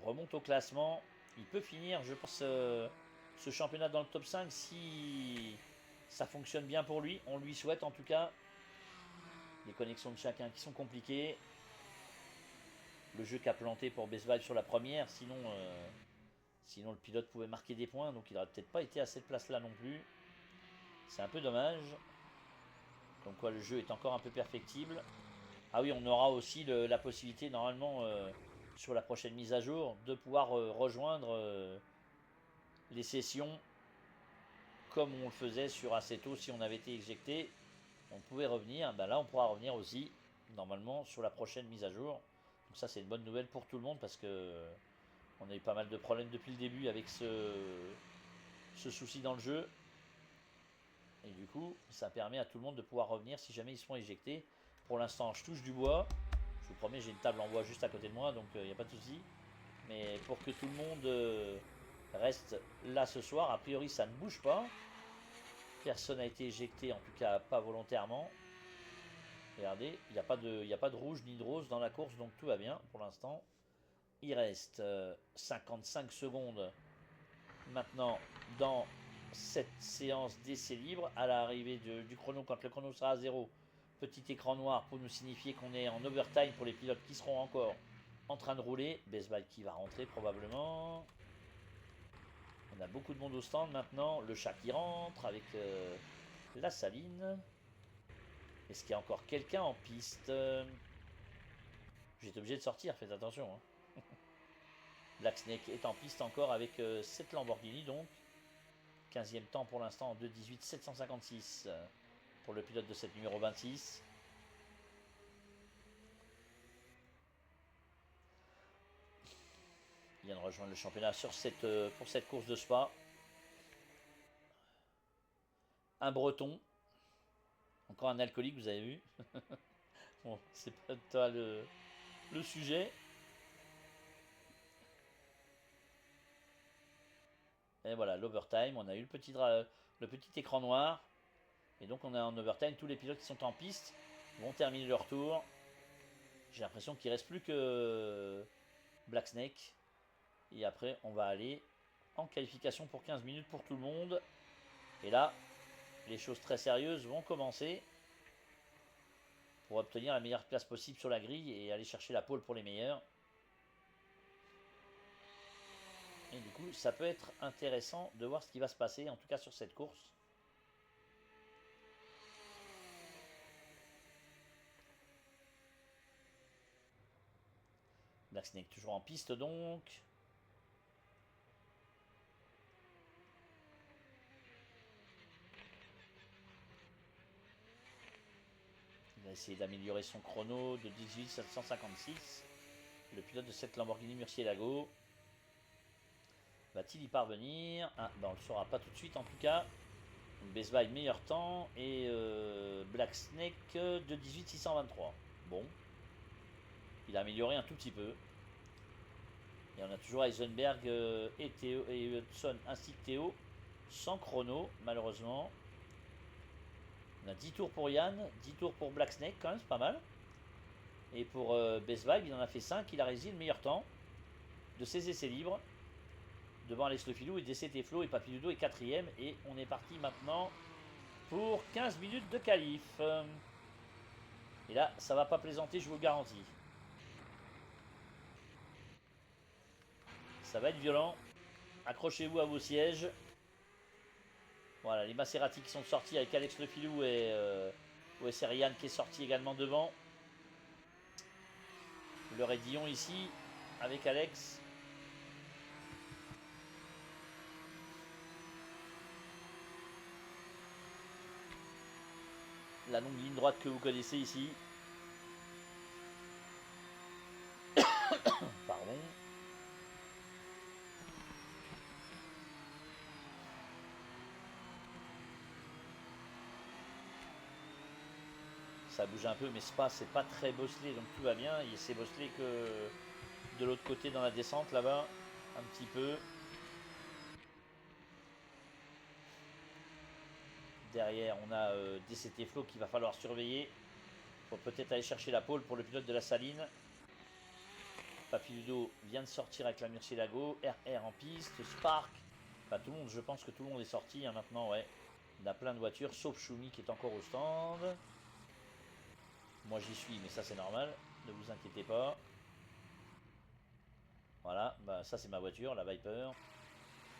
remonte au classement. Il peut finir, je pense, ce championnat dans le top 5 si ça fonctionne bien pour lui. On lui souhaite en tout cas. Les connexions de chacun qui sont compliquées. Le jeu qui a planté pour Best Vibe sur la première, sinon le pilote pouvait marquer des points, donc il n'aurait peut-être pas été à cette place là non plus. C'est un peu dommage. Comme quoi le jeu est encore un peu perfectible. Ah oui, on aura aussi la possibilité normalement sur la prochaine mise à jour de pouvoir rejoindre les sessions comme on le faisait sur Assetto si on avait été éjecté. On pouvait revenir, là on pourra revenir aussi normalement sur la prochaine mise à jour. Donc ça c'est une bonne nouvelle pour tout le monde parce que on a eu pas mal de problèmes depuis le début avec ce souci dans le jeu. Et du coup ça permet à tout le monde de pouvoir revenir si jamais ils sont éjectés. Pour l'instant je touche du bois. Je vous promets j'ai une table en bois juste à côté de moi donc il n'y a pas de souci. Mais pour que tout le monde reste là ce soir, a priori ça ne bouge pas. Personne n'a été éjecté, en tout cas pas volontairement. Regardez, il n'y a pas de rouge ni de rose dans la course, donc tout va bien pour l'instant. Il reste 55 secondes maintenant dans cette séance d'essai libre. À l'arrivée du chrono, quand le chrono sera à 0, petit écran noir pour nous signifier qu'on est en overtime pour les pilotes qui seront encore en train de rouler. Best Bike qui va rentrer probablement. On a beaucoup de monde au stand maintenant. Le chat qui rentre avec la saline. Est-ce qu'il y a encore quelqu'un en piste? J'étais obligé de sortir, faites attention. Hein. Black Snake est en piste encore avec cette Lamborghini donc. 15e temps pour l'instant en 2.18 756 pour le pilote de cette numéro 26. Il vient de rejoindre le championnat sur pour cette course de Spa. Un breton. Encore un alcoolique, vous avez vu. Bon, c'est pas toi le sujet. Et voilà, l'overtime. On a eu le petit écran noir. Et donc on est en overtime. Tous les pilotes qui sont en piste vont terminer leur tour. J'ai l'impression qu'il ne reste plus que Black Snake. Et après, on va aller en qualification pour 15 minutes pour tout le monde. Et là, les choses très sérieuses vont commencer pour obtenir la meilleure place possible sur la grille et aller chercher la pole pour les meilleurs. Et du coup, ça peut être intéressant de voir ce qui va se passer, en tout cas sur cette course. Black Snake toujours en piste donc. Il va essayer d'améliorer son chrono de 18 756. Le pilote de cette Lamborghini Murcielago. Va-t-il y parvenir? On ne le saura pas tout de suite en tout cas. Best Buy meilleur temps et Black Snake de 18 623. Bon. Il a amélioré un tout petit peu. Et on a toujours Heisenberg et Théo et Hudson ainsi que Théo sans chrono malheureusement. On a 10 tours pour Yann, 10 tours pour Black Snake quand même, c'est pas mal. Et pour Best Vibe, il en a fait 5, il a réalisé le meilleur temps de ses essais libres. Devant Alex Lefilou et DCT Flo et Papiludo est 4ème. Et on est parti maintenant pour 15 minutes de qualif. Et là, ça va pas plaisanter, je vous le garantis. Ça va être violent. Accrochez-vous à vos sièges. Voilà, les Maserati qui sont sortis avec Alex Lefilou et OSR qui est sorti également devant. Le Raidillon ici avec Alex. La longue ligne droite que vous connaissez ici. Pardon. Ça bouge un peu, mais Spa, c'est pas très bosselé, donc tout va bien. Il s'est bosselé que de l'autre côté dans la descente, là-bas, un petit peu. Derrière, on a DCT Flo qu'il va falloir surveiller pour peut-être aller chercher la pole pour le pilote de la Saline. Papiludo vient de sortir avec la Murcielago. RR en piste, Spark. Enfin, tout le monde, je pense que tout le monde est sorti hein, maintenant, ouais. On a plein de voitures, sauf Shumi qui est encore au stand. Moi j'y suis, mais ça c'est normal, ne vous inquiétez pas. Voilà, bah, ça c'est ma voiture, la Viper.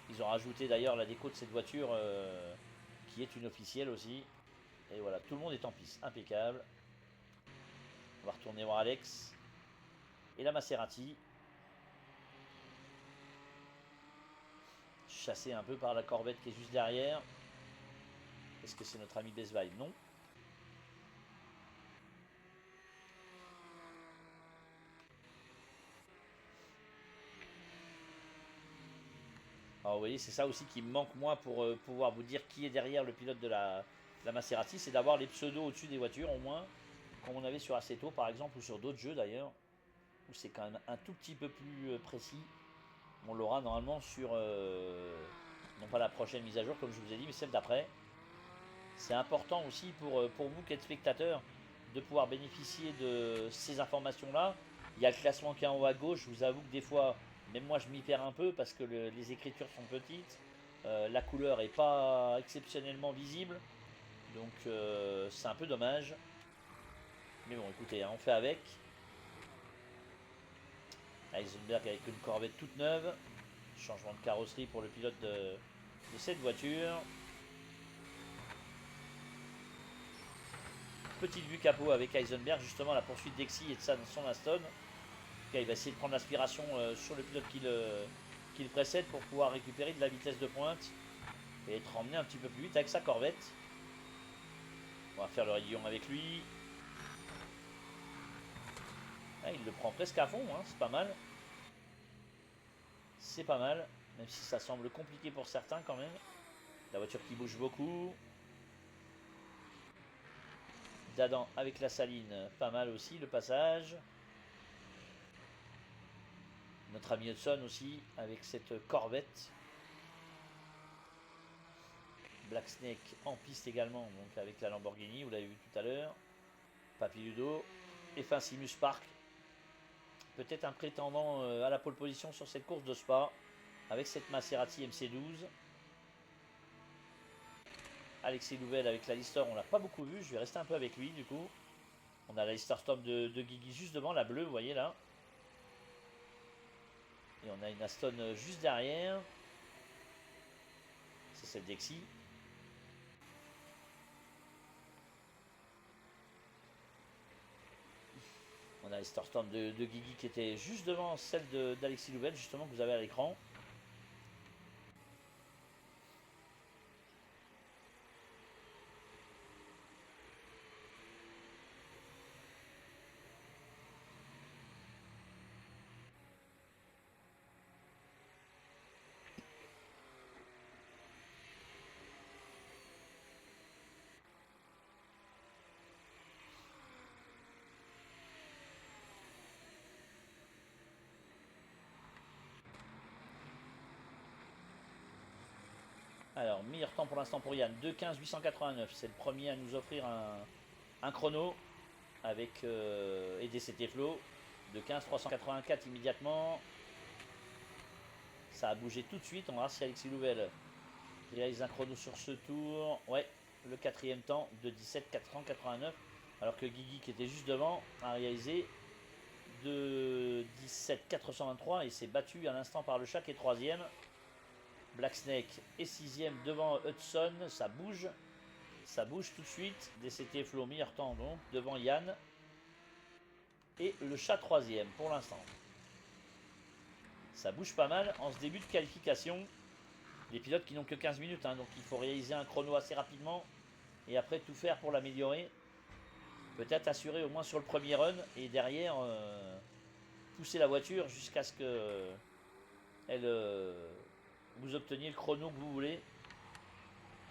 Ils ont rajouté d'ailleurs la déco de cette voiture qui est une officielle aussi. Et voilà, tout le monde est en piste, impeccable. On va retourner voir Alex. Et la Maserati. Chassé un peu par la Corvette qui est juste derrière. Est-ce que c'est notre ami Best Vibe? Non. Alors vous voyez, c'est ça aussi qui me manque moi pour pouvoir vous dire qui est derrière le pilote de la Maserati, c'est d'avoir les pseudos au-dessus des voitures au moins, comme on avait sur Assetto par exemple, ou sur d'autres jeux d'ailleurs, où c'est quand même un tout petit peu plus précis. On l'aura normalement sur, non pas la prochaine mise à jour comme je vous ai dit, mais celle d'après. C'est important aussi pour vous qui êtes spectateur de pouvoir bénéficier de ces informations-là. Il y a le classement qui est en haut à gauche. Je vous avoue que des fois, même moi, je m'y perds un peu parce que les écritures sont petites. La couleur est pas exceptionnellement visible. Donc c'est un peu dommage. Mais bon, écoutez, hein, on fait avec. Heisenberg avec une Corvette toute neuve. Changement de carrosserie pour le pilote de cette voiture. Petite vue capot avec Heisenberg, justement la poursuite d'Exy et de son Aston. Il va essayer de prendre l'aspiration sur le pilote qui le précède pour pouvoir récupérer de la vitesse de pointe et être emmené un petit peu plus vite avec sa Corvette. On va faire le rayon avec lui. Ah, il le prend presque à fond, hein, c'est pas mal. C'est pas mal, même si ça semble compliqué pour certains quand même. La voiture qui bouge beaucoup. Dadan avec la Saline, pas mal aussi le passage. Notre ami Hudson aussi avec cette Corvette. Black Snake en piste également, donc avec la Lamborghini, vous l'avez vu tout à l'heure. Papy Ludo et Finsimus Park. Peut-être un prétendant à la pole position sur cette course de Spa avec cette Maserati MC12. Alexis Louvel avec la Lister, on l'a pas beaucoup vu, je vais rester un peu avec lui du coup. On a la Lister Storm de Guigui juste devant, la bleue, vous voyez là. Et on a une Aston juste derrière. C'est celle d'Exy. On a la Lister Storm de Guigui qui était juste devant celle d'Alexis Louvel, justement, que vous avez à l'écran. Alors, meilleur temps pour l'instant pour Yann, 2:15.889. C'est le premier à nous offrir un chrono avec EDCT Flow. 2:15.384 immédiatement. Ça a bougé tout de suite. On va voir si Alexis Louvel réalise un chrono sur ce tour. Ouais, le quatrième temps de 17.489. Alors que Guigui, qui était juste devant, a réalisé de 17.423 et s'est battu à l'instant par le chat qui est troisième. Black Snake est sixième devant Hudson, ça bouge tout de suite. DCT Flo meilleur temps donc devant Yann et le chat troisième pour l'instant. Ça bouge pas mal en ce début de qualification. Les pilotes qui n'ont que 15 minutes, hein, donc il faut réaliser un chrono assez rapidement et après tout faire pour l'améliorer. Peut-être assurer au moins sur le premier run et derrière pousser la voiture jusqu'à ce que elle vous obteniez le chrono que vous voulez.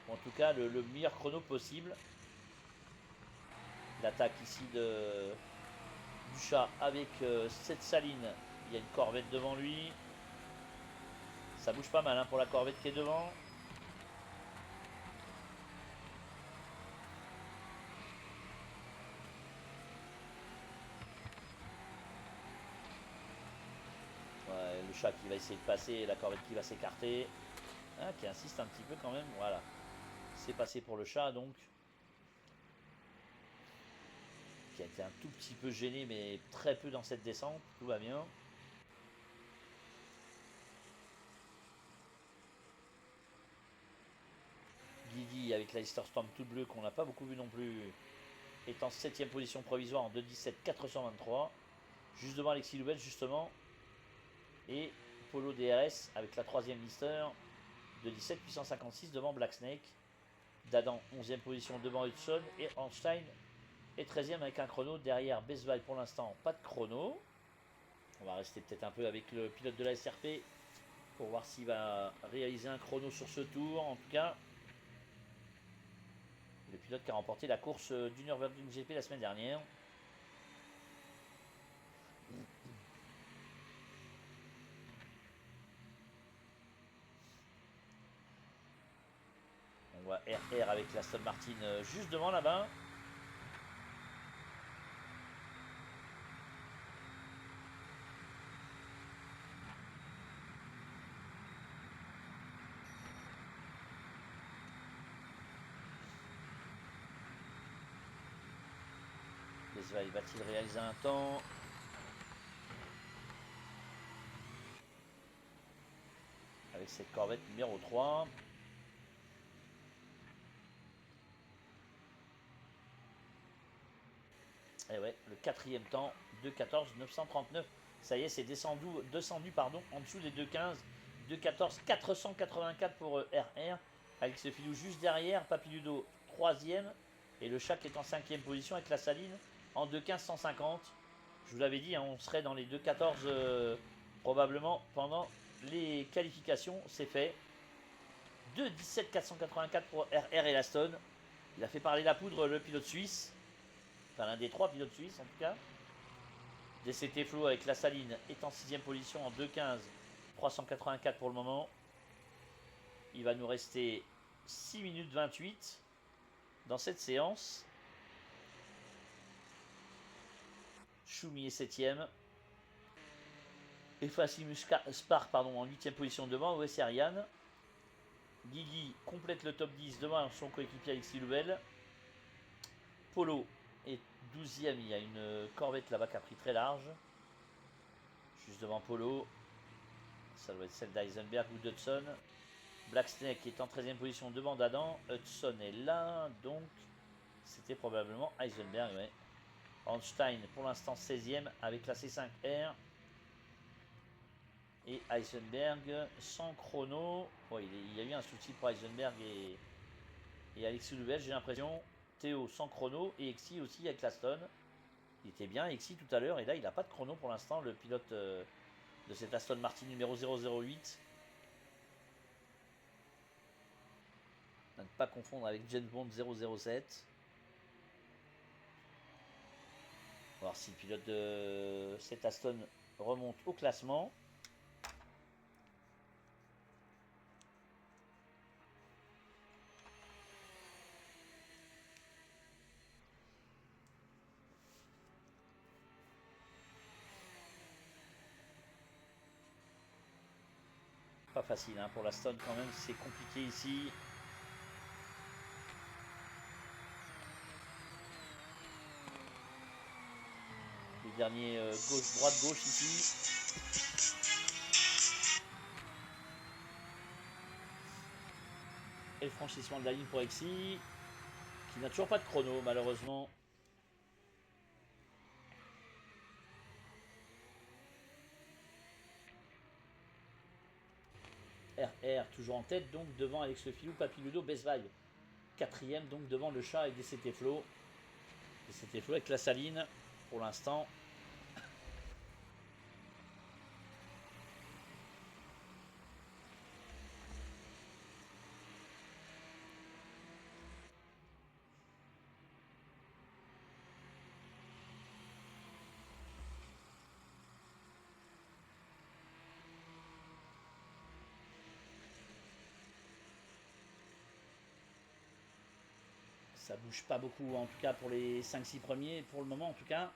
En tout cas, le meilleur chrono possible. L'attaque ici du chat avec cette Saline. Il y a une Corvette devant lui. Ça bouge pas mal hein, pour la Corvette qui est devant. Ouais, le chat qui va essayer de passer, la Corvette qui va s'écarter. Ah, qui insiste un petit peu quand même. Voilà. C'est passé pour le chat donc. Qui a été un tout petit peu gêné, mais très peu dans cette descente. Tout va bien. Guigui avec la Lister Storm toute bleue qu'on n'a pas beaucoup vu non plus est en 7ème position provisoire en 2:17.423. Juste devant Alexis Louvel justement. Et Polo DRS avec la 3ème Lister de 17.856 devant Black Snake. Dadan 11ème position devant Hudson et Einstein est 13ème avec un chrono. Derrière Besval pour l'instant pas de chrono. On va rester peut-être un peu avec le pilote de la SRP pour voir s'il va réaliser un chrono sur ce tour. En tout cas, le pilote qui a remporté la course du Nürburgring GP la semaine dernière. On voit RR avec la Aston Martin juste devant là-bas. Besvaille va-t-il réaliser un temps? Avec cette Corvette numéro 3. Et ouais, le quatrième temps, 2,14 939. Ça y est, c'est descendu en dessous des 2,15. 2,14 484 pour RR. Avec ce filou juste derrière, Papiludo 3ème. Et le chat qui est en 5ème position avec la Saline en 2,15 150. Je vous l'avais dit, hein, on serait dans les 2,14 probablement pendant les qualifications. C'est fait. 2,17 484 pour RR et Laston. Il a fait parler la poudre, le pilote suisse. Enfin, l'un des 3 pilotes suisses en tout cas. DCT Flow avec la Saline est en 6ème position en 2,15 384 pour le moment. Il va nous rester 6 minutes 28 dans cette séance. Choumi est 7ème. Et Facimus Spark en 8ème position devant. OS Ariane. Guigui complète le top 10 devant son coéquipier Alexis Louvel. Polo est 12ème. Il y a une Corvette là-bas qui a pris très large. Juste devant Polo. Ça doit être celle d'Eisenberg ou d'Hudson. Black Snake est en 13ème position devant Dadan. Hudson est là. Donc c'était probablement Eisenberg. Ouais. Hornstein pour l'instant 16ème avec la C5R. Et Eisenberg sans chrono. Ouais, il y a eu un souci pour Eisenberg et Alexis Louvel, j'ai l'impression. Théo sans chrono et Exi aussi avec l'Aston. Il était bien Exi tout à l'heure et là il n'a pas de chrono pour l'instant, le pilote de cet Aston Martin numéro 008. À ne pas confondre avec James Bond 007. On va voir si le pilote de cet Aston remonte au classement. Pas facile hein, pour l'Aston quand même, c'est compliqué ici. Les derniers droite-gauche ici. Et le franchissement de la ligne pour Exi, qui n'a toujours pas de chrono malheureusement. RR toujours en tête, donc devant Alex Le Filou, Papiludo, Besvaille. 4ème, donc devant le chat avec DCT Flow. DCT Flow avec la Saline pour l'instant. Ça bouge pas beaucoup, en tout cas pour les 5-6 premiers, pour le moment en tout cas.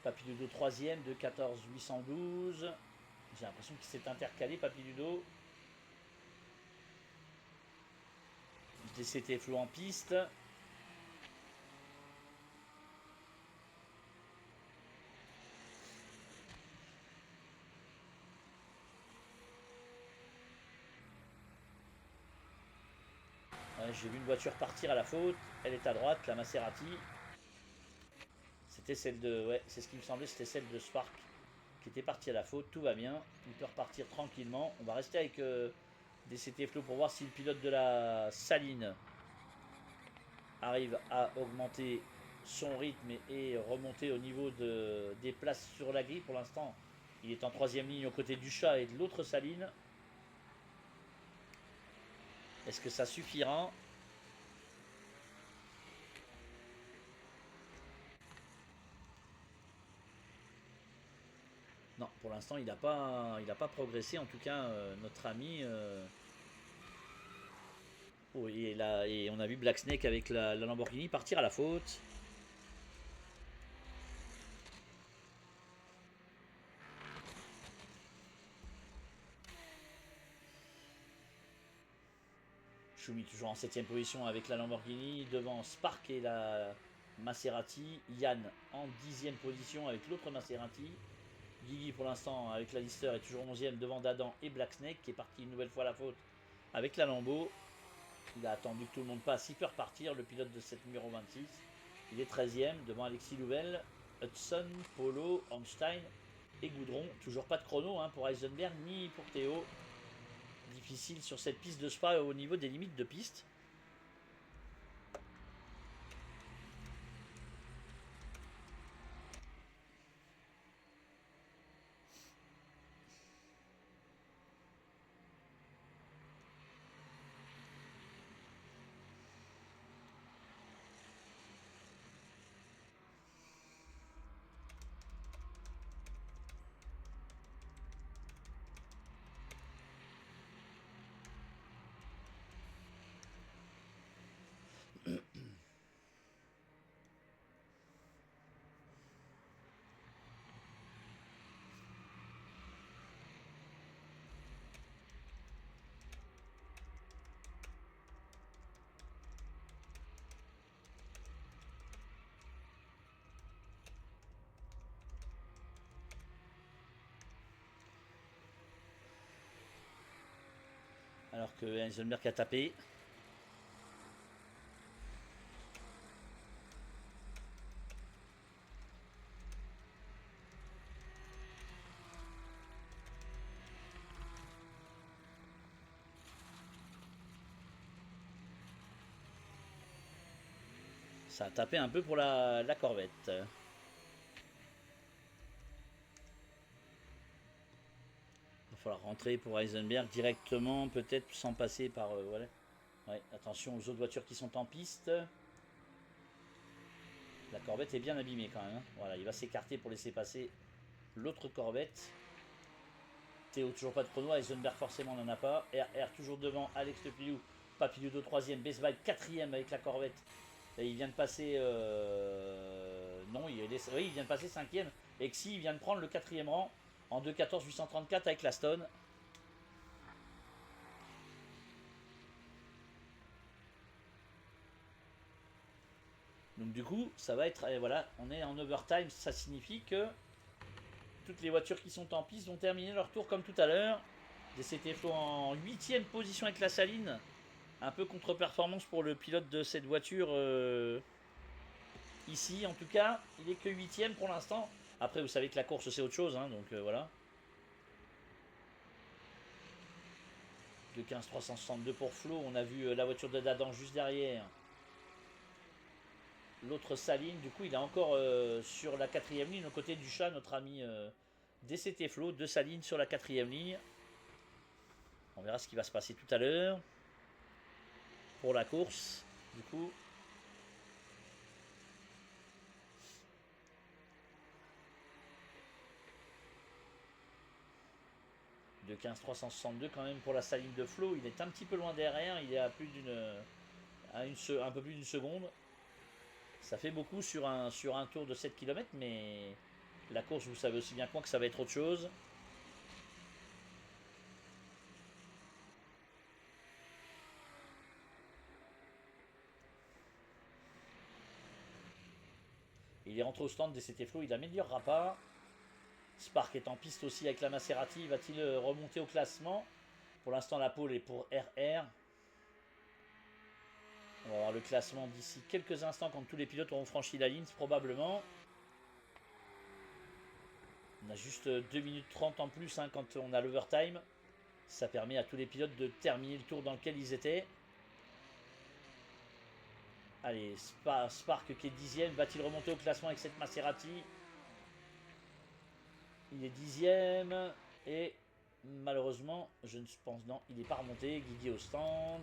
Papiludo 3ème de 14 812. J'ai l'impression qu'il s'est intercalé, Papiludo. DCT Flow en piste. Ouais, j'ai vu une voiture partir à la faute. Elle est à droite, la Maserati. C'était celle de... Ouais, c'est ce qui me semblait, c'était celle de Spark qui était partie à la faute. Tout va bien. Il peut repartir tranquillement. On va rester avec DCT Flow pour voir si le pilote de la Saline arrive à augmenter son rythme et remonter au niveau des places sur la grille. Pour l'instant, il est en 3ème ligne aux côtés du chat et de l'autre Saline. Est-ce que ça suffira? Non, pour l'instant, il n'a pas progressé. En tout cas, notre ami. Oh, et on a vu Black Snake avec la Lamborghini partir à la faute. Choumi toujours en 7ème position avec la Lamborghini devant Spark et la Maserati, Yann en 10e position avec l'autre Maserati. Guigui pour l'instant avec la Lister est toujours 11e devant Dadan et Black Snake qui est parti une nouvelle fois à la faute avec la Lambeau. Il a attendu que tout le monde passe, il peut repartir, le pilote de cette numéro 26. Il est 13e devant Alexis Louvel, Hudson, Polo, Einstein et Goudron. Toujours pas de chrono pour Heisenberg ni pour Théo. Difficile sur cette piste de Spa au niveau des limites de piste. Alors que Heisenberg a tapé. Ça a tapé un peu pour la Corvette. Il va falloir rentrer pour Heisenberg directement, peut-être sans passer par... voilà. Ouais, attention aux autres voitures qui sont en piste. La Corvette est bien abîmée quand même. Voilà, il va s'écarter pour laisser passer l'autre Corvette. Théo toujours pas de chrono, Heisenberg forcément n'en a pas. RR toujours devant, Alex Lepiliou, Papilludo 3ème, Best Vibe 4ème avec la Corvette. Et il vient de passer... Non, oui, il vient de passer 5ème. Exi, il vient de prendre le 4ème rang en 2.14 834 avec la Stone. Donc du coup, ça va être... voilà, on est en overtime, ça signifie que toutes les voitures qui sont en piste vont terminer leur tour comme tout à l'heure. DCT Flo en 8ème position avec la Saline. Un peu contre-performance pour le pilote de cette voiture ici. En tout cas, il est que 8ème pour l'instant. Après, vous savez que la course, c'est autre chose. Donc voilà. De 15 362 pour Flo. On a vu la voiture de Dadan juste derrière. L'autre Saline, du coup, il est encore sur la 4ème ligne, au côté du chat, notre ami DCT Flo, de Saline sur la 4ème ligne. On verra ce qui va se passer tout à l'heure pour la course, du coup. De 15 362 quand même pour la Saline de Flo. Il est un petit peu loin derrière, il est à plus d'une... un peu plus d'une seconde. Ça fait beaucoup sur un tour de 7 km, mais la course, vous savez aussi bien que moi que ça va être autre chose. Il est rentré au stand DCT Flo, il n'améliorera pas. Spark est en piste aussi avec la Maserati, va-t-il remonter au classement? Pour l'instant, la pole est pour RR. On va voir le classement d'ici quelques instants quand tous les pilotes auront franchi la ligne, probablement. On a juste 2 minutes 30 en plus quand on a l'overtime. Ça permet à tous les pilotes de terminer le tour dans lequel ils étaient. Allez, Spark qui est 10ème, va-t-il remonter au classement avec cette Maserati? Il est 10ème et malheureusement, je ne pense non, il n'est pas remonté. Guigui au stand.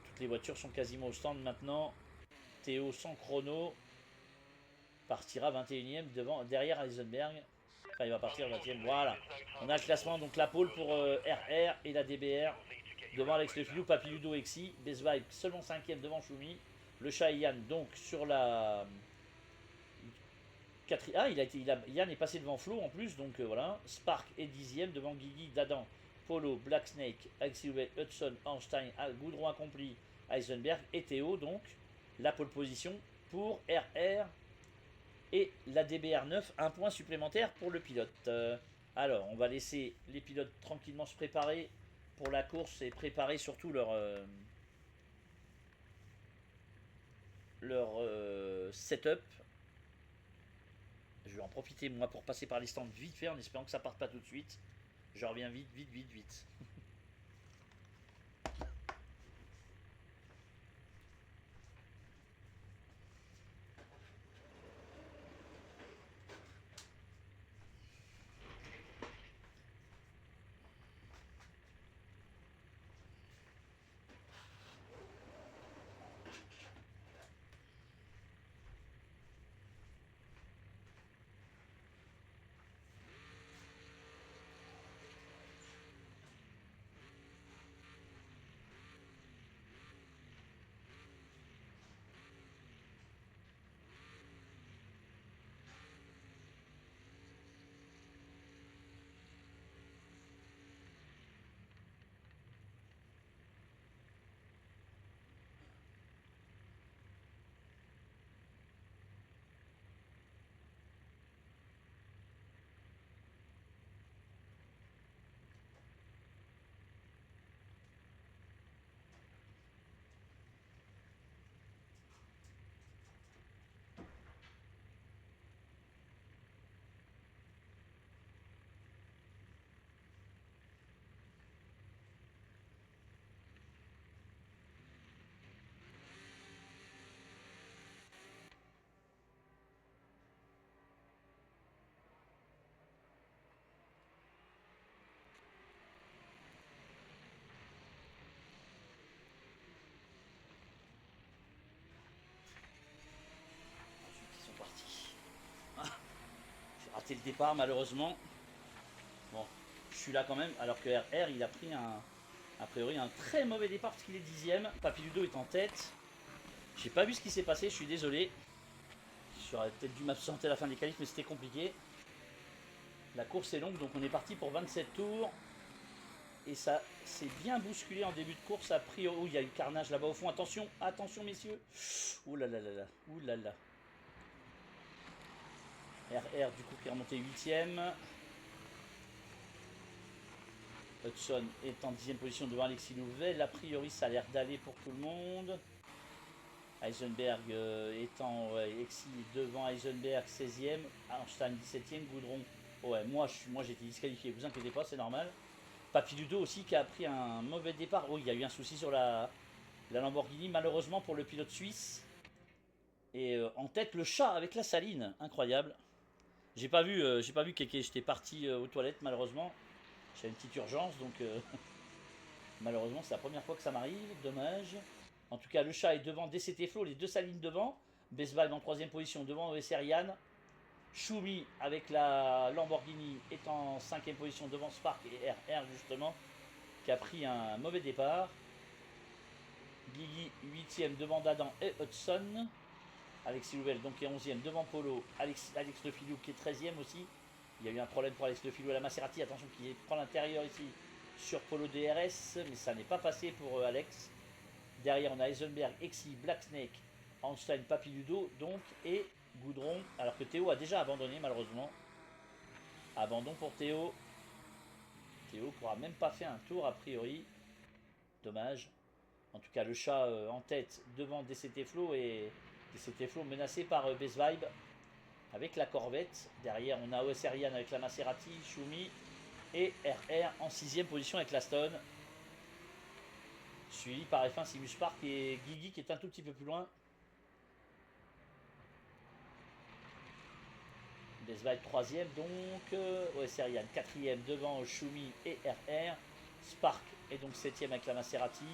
Toutes les voitures sont quasiment au stand maintenant. Théo sans chrono partira 21ème derrière Heisenberg. Enfin, il va partir 20ème. Voilà. On a le classement, donc la pole pour RR et la DBR. Devant Alex Lepiliou, Papilludo Exi. Best Vibe seulement 5ème devant Choumi. Le chat et Yann donc sur la... Ah, Yann est passé devant Flo en plus, donc voilà. Spark est 10ème devant Guigui, Dadan, Polo, Black Snake, Alexis Hudson, Einstein, Goudron accompli, Heisenberg et Théo, donc la pole position pour RR et la DBR9, un point supplémentaire pour le pilote. Alors, on va laisser les pilotes tranquillement se préparer pour la course et préparer surtout leur setup. Je vais en profiter moi pour passer par les stands vite fait en espérant que ça parte pas tout de suite. Je reviens vite, vite, vite, vite. Ensuite, ils sont partis. Ah, j'ai raté le départ malheureusement. Bon, je suis là quand même, alors que RR il a pris a priori un très mauvais départ parce qu'il est 10ème. Papiludo est en tête. J'ai pas vu ce qui s'est passé, je suis désolé. J'aurais peut-être dû m'absenter à la fin des qualifs, mais c'était compliqué. La course est longue, donc on est parti pour 27 tours. Et ça s'est bien bousculé en début de course. A priori, oh, il y a eu carnage là-bas au fond. Attention, attention messieurs. Ouh là là là là. Ouh là là. RR du coup qui est remonté 8ème. Hudson est en 10ème position devant Alexis Louvel. A priori, ça a l'air d'aller pour tout le monde. Heisenberg étant Exi devant Heisenberg 16ème. Einstein 17ème. Goudron. Ouais, moi j'ai été disqualifié. Vous inquiétez pas, c'est normal. Papiludo aussi qui a pris un mauvais départ. Oh, il y a eu un souci sur la Lamborghini, malheureusement pour le pilote suisse. Et en tête, le chat avec la saline. Incroyable. J'ai pas vu Kéké. J'étais parti aux toilettes, malheureusement. J'ai une petite urgence, donc malheureusement, c'est la première fois que ça m'arrive. Dommage. En tout cas, le chat est devant DCT Flow, les deux salines devant. Besval en 3ème position devant OSR Yann. Choumi avec la Lamborghini est en 5ème position devant Spark et RR justement, qui a pris un mauvais départ. Guigui 8ème devant Dadan et Hudson. Alexis Louvel donc est 11ème devant Polo. Alex Le Filou qui est 13ème aussi. Il y a eu un problème pour Alex Le Filou à la Maserati. Attention qu'il prend l'intérieur ici sur Polo DRS, mais ça n'est pas passé pour Alex. Derrière on a Heisenberg, Exi, Black Snake, Einstein, Papiludo donc et Goudron, alors que Théo a déjà abandonné malheureusement. Abandon pour Théo. Théo pourra même pas fait un tour a priori. Dommage. En tout cas le chat en tête devant DCT Flow et DCT Flow menacé par Best Vibe avec la Corvette. Derrière on a OSR Yann avec la Maserati, Choumi et RR en 6ème position avec la Stone. Suivi par F1 Simus Park et Guigui qui est un tout petit peu plus loin. Besval 3ème donc, OSR Yann 4ème devant Choumi et RR. Spark est donc 7ème avec la Maserati.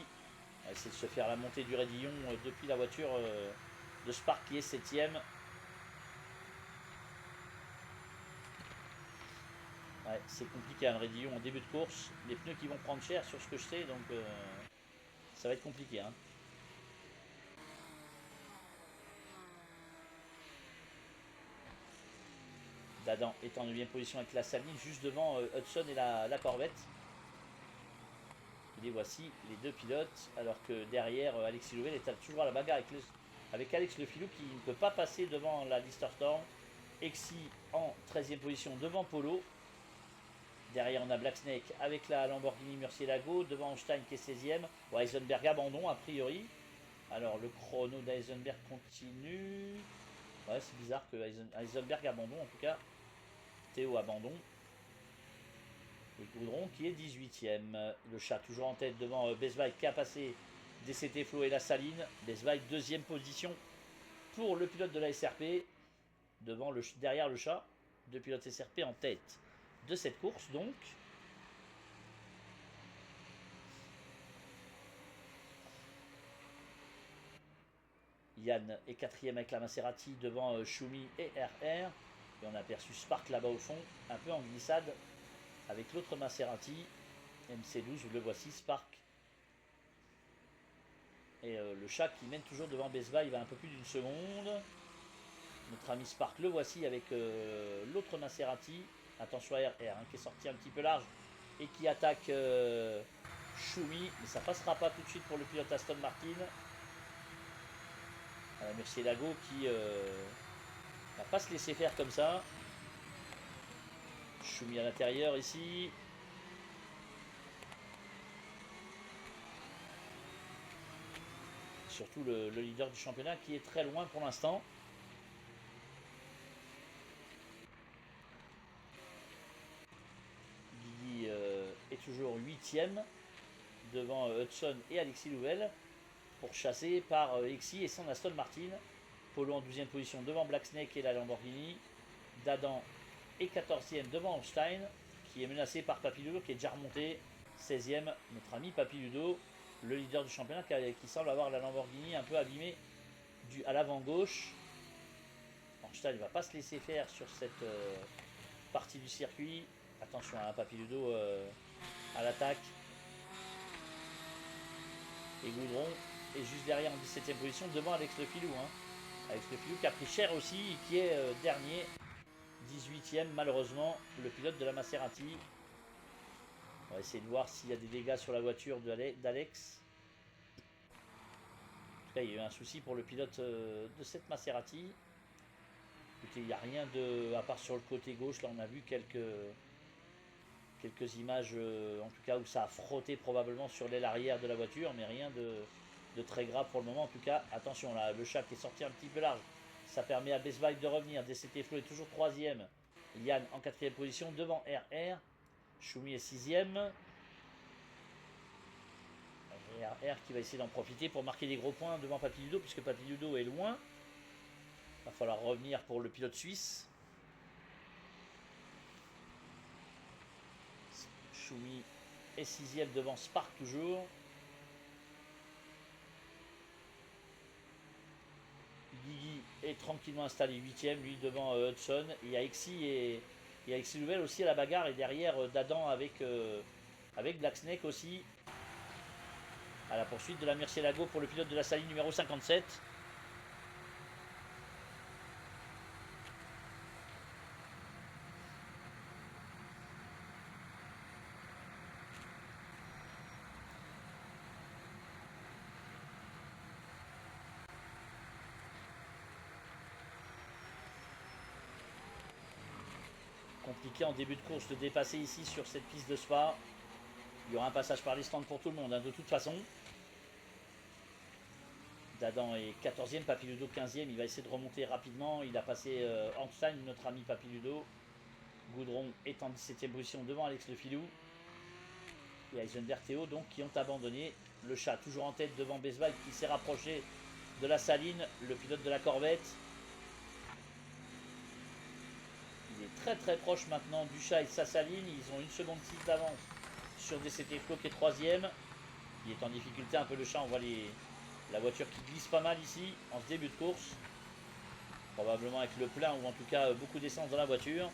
On va essayer de se faire la montée du raidillon depuis la voiture de Spark qui est 7ème. Ouais, c'est compliqué un raidillon en début de course. Les pneus qui vont prendre cher sur ce que je sais, donc ça va être compliqué. Hein. Dadan est en 9ème position avec la Saline, juste devant Hudson et la Corvette. Et les voici, les deux pilotes, alors que derrière, Alexis Louvel est toujours à la bagarre avec Alex Le Filou qui ne peut pas passer devant la Lister Storm. Exi en 13e position devant Polo. Derrière, on a Black Snake avec la Lamborghini Murcielago. Devant Einstein qui est 16e. Bon, Heisenberg abandon a priori. Alors, le chrono d'Heisenberg continue. Ouais, c'est bizarre que Heisenberg abandon en tout cas. Théo abandon. Et Goudron qui est 18e. Le chat toujours en tête devant Best Bike qui a passé DCT Flo et la Saline. Best Bike 2e position pour le pilote de la SRP. Derrière le chat. Deux pilotes SRP en tête de cette course donc. Yann est 4e avec la Maserati devant Shumi et RR. Et on a aperçu Spark là-bas au fond, un peu en glissade avec l'autre Maserati. MC12, le voici, Spark. Et le chat qui mène toujours devant Besba, il va un peu plus d'une seconde. Notre ami Spark, le voici avec l'autre Maserati. Attention à RR hein, qui est sorti un petit peu large et qui attaque Shumi. Mais ça passera pas tout de suite pour le pilote Aston Martin. Murcielago qui va pas se laisser faire comme ça. Shumi à l'intérieur ici. Surtout le leader du championnat qui est très loin pour l'instant. Guigui est toujours 8e devant Hudson et Alexis Louvel, pourchassé par Exi et son Aston Martin. Polo en 12e position devant Black Snake et la Lamborghini. Dadan est 14e devant Einstein qui est menacé par Papy Ludo qui est déjà remonté. 16e, notre ami Papy Ludo, le leader du championnat qui semble avoir la Lamborghini un peu abîmée à l'avant gauche. Einstein ne va pas se laisser faire sur cette partie du circuit. Attention à Papy Ludo à l'attaque. Et Goudron est juste derrière en 17e position devant Alex Le Filou. Hein. Alex Le Filou qui a pris cher aussi et qui est dernier, 18e malheureusement, le pilote de la Maserati. On va essayer de voir s'il y a des dégâts sur la voiture d'Alex. En tout cas, il y a eu un souci pour le pilote de cette Maserati. Écoutez, il n'y a rien à part sur le côté gauche. Là, on a vu quelques images, en tout cas, où ça a frotté probablement sur l'aile arrière de la voiture, mais rien de très grave pour le moment. En tout cas, attention, là, le chat qui est sorti un petit peu large. Ça permet à Best Bike de revenir. DCT Flo est toujours 3e. Yann en 4e position devant RR. Shumi est 6e. Et RR qui va essayer d'en profiter pour marquer des gros points devant Papy Ludo, puisque Papy Ludo est loin. Il va falloir revenir pour le pilote suisse. Shumi est 6e devant Spark toujours. Guigui est tranquillement installé 8e, lui devant Hudson. Il y a Exi et Exi Louvel aussi à la bagarre. Et derrière Dadan avec Black Snake aussi. À la poursuite de la Murcielago pour le pilote de la Saline numéro 57. Compliqué en début de course de dépasser ici sur cette piste de Spa. Il y aura un passage par les stands pour tout le monde, hein, de toute façon. Dadan est 14e, Papy Ludo 15e. Il va essayer de remonter rapidement. Il a passé Einstein, notre ami Papy Ludo. Goudron est en 17e position devant Alex Le Filou. Et Heisenberg Théo, donc, qui ont abandonné. Le chat toujours en tête devant Besval qui s'est rapproché de la Saline, le pilote de la Corvette. Il est très très proche maintenant du chat et de sa Saline. Ils ont 1 seconde 6 d'avance sur DCT Flo qui est 3e. Il est en difficulté un peu le chat. On voit la voiture qui glisse pas mal ici en ce début de course. Probablement avec le plein ou en tout cas beaucoup d'essence dans la voiture.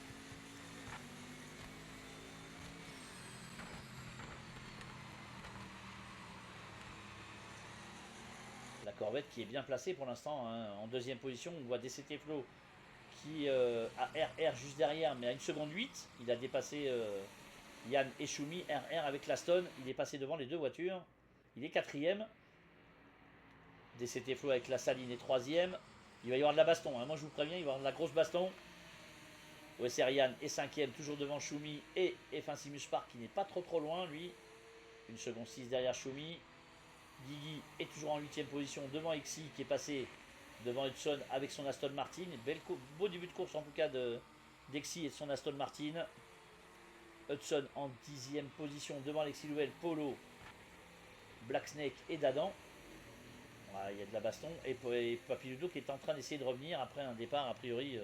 La Corvette qui est bien placée pour l'instant, hein. En 2e position. On voit DCT Flo qui a RR juste derrière, mais à 1 seconde 8. Il a dépassé Yann et Shumi. RR avec l'Aston. Il est passé devant les deux voitures. Il est 4e. DCT Flow avec la Saline est 3ème. Il va y avoir de la baston, hein. Moi je vous préviens, il va y avoir de la grosse baston. OSR Yann est 5ème, toujours devant Choumi et F1 Simus Park qui n'est pas trop loin lui. Une seconde 6 derrière Choumi. Guigui est toujours en 8ème position devant Exi qui est passé devant Hudson avec son Aston Martin. Beau début de course en tout cas d'Exi et de son Aston Martin. Hudson en 10ème position devant Alexis Louvel, Polo, Black Snake et Dadan. Voilà, il y a de la baston. Et Papiludo qui est en train d'essayer de revenir après un départ a priori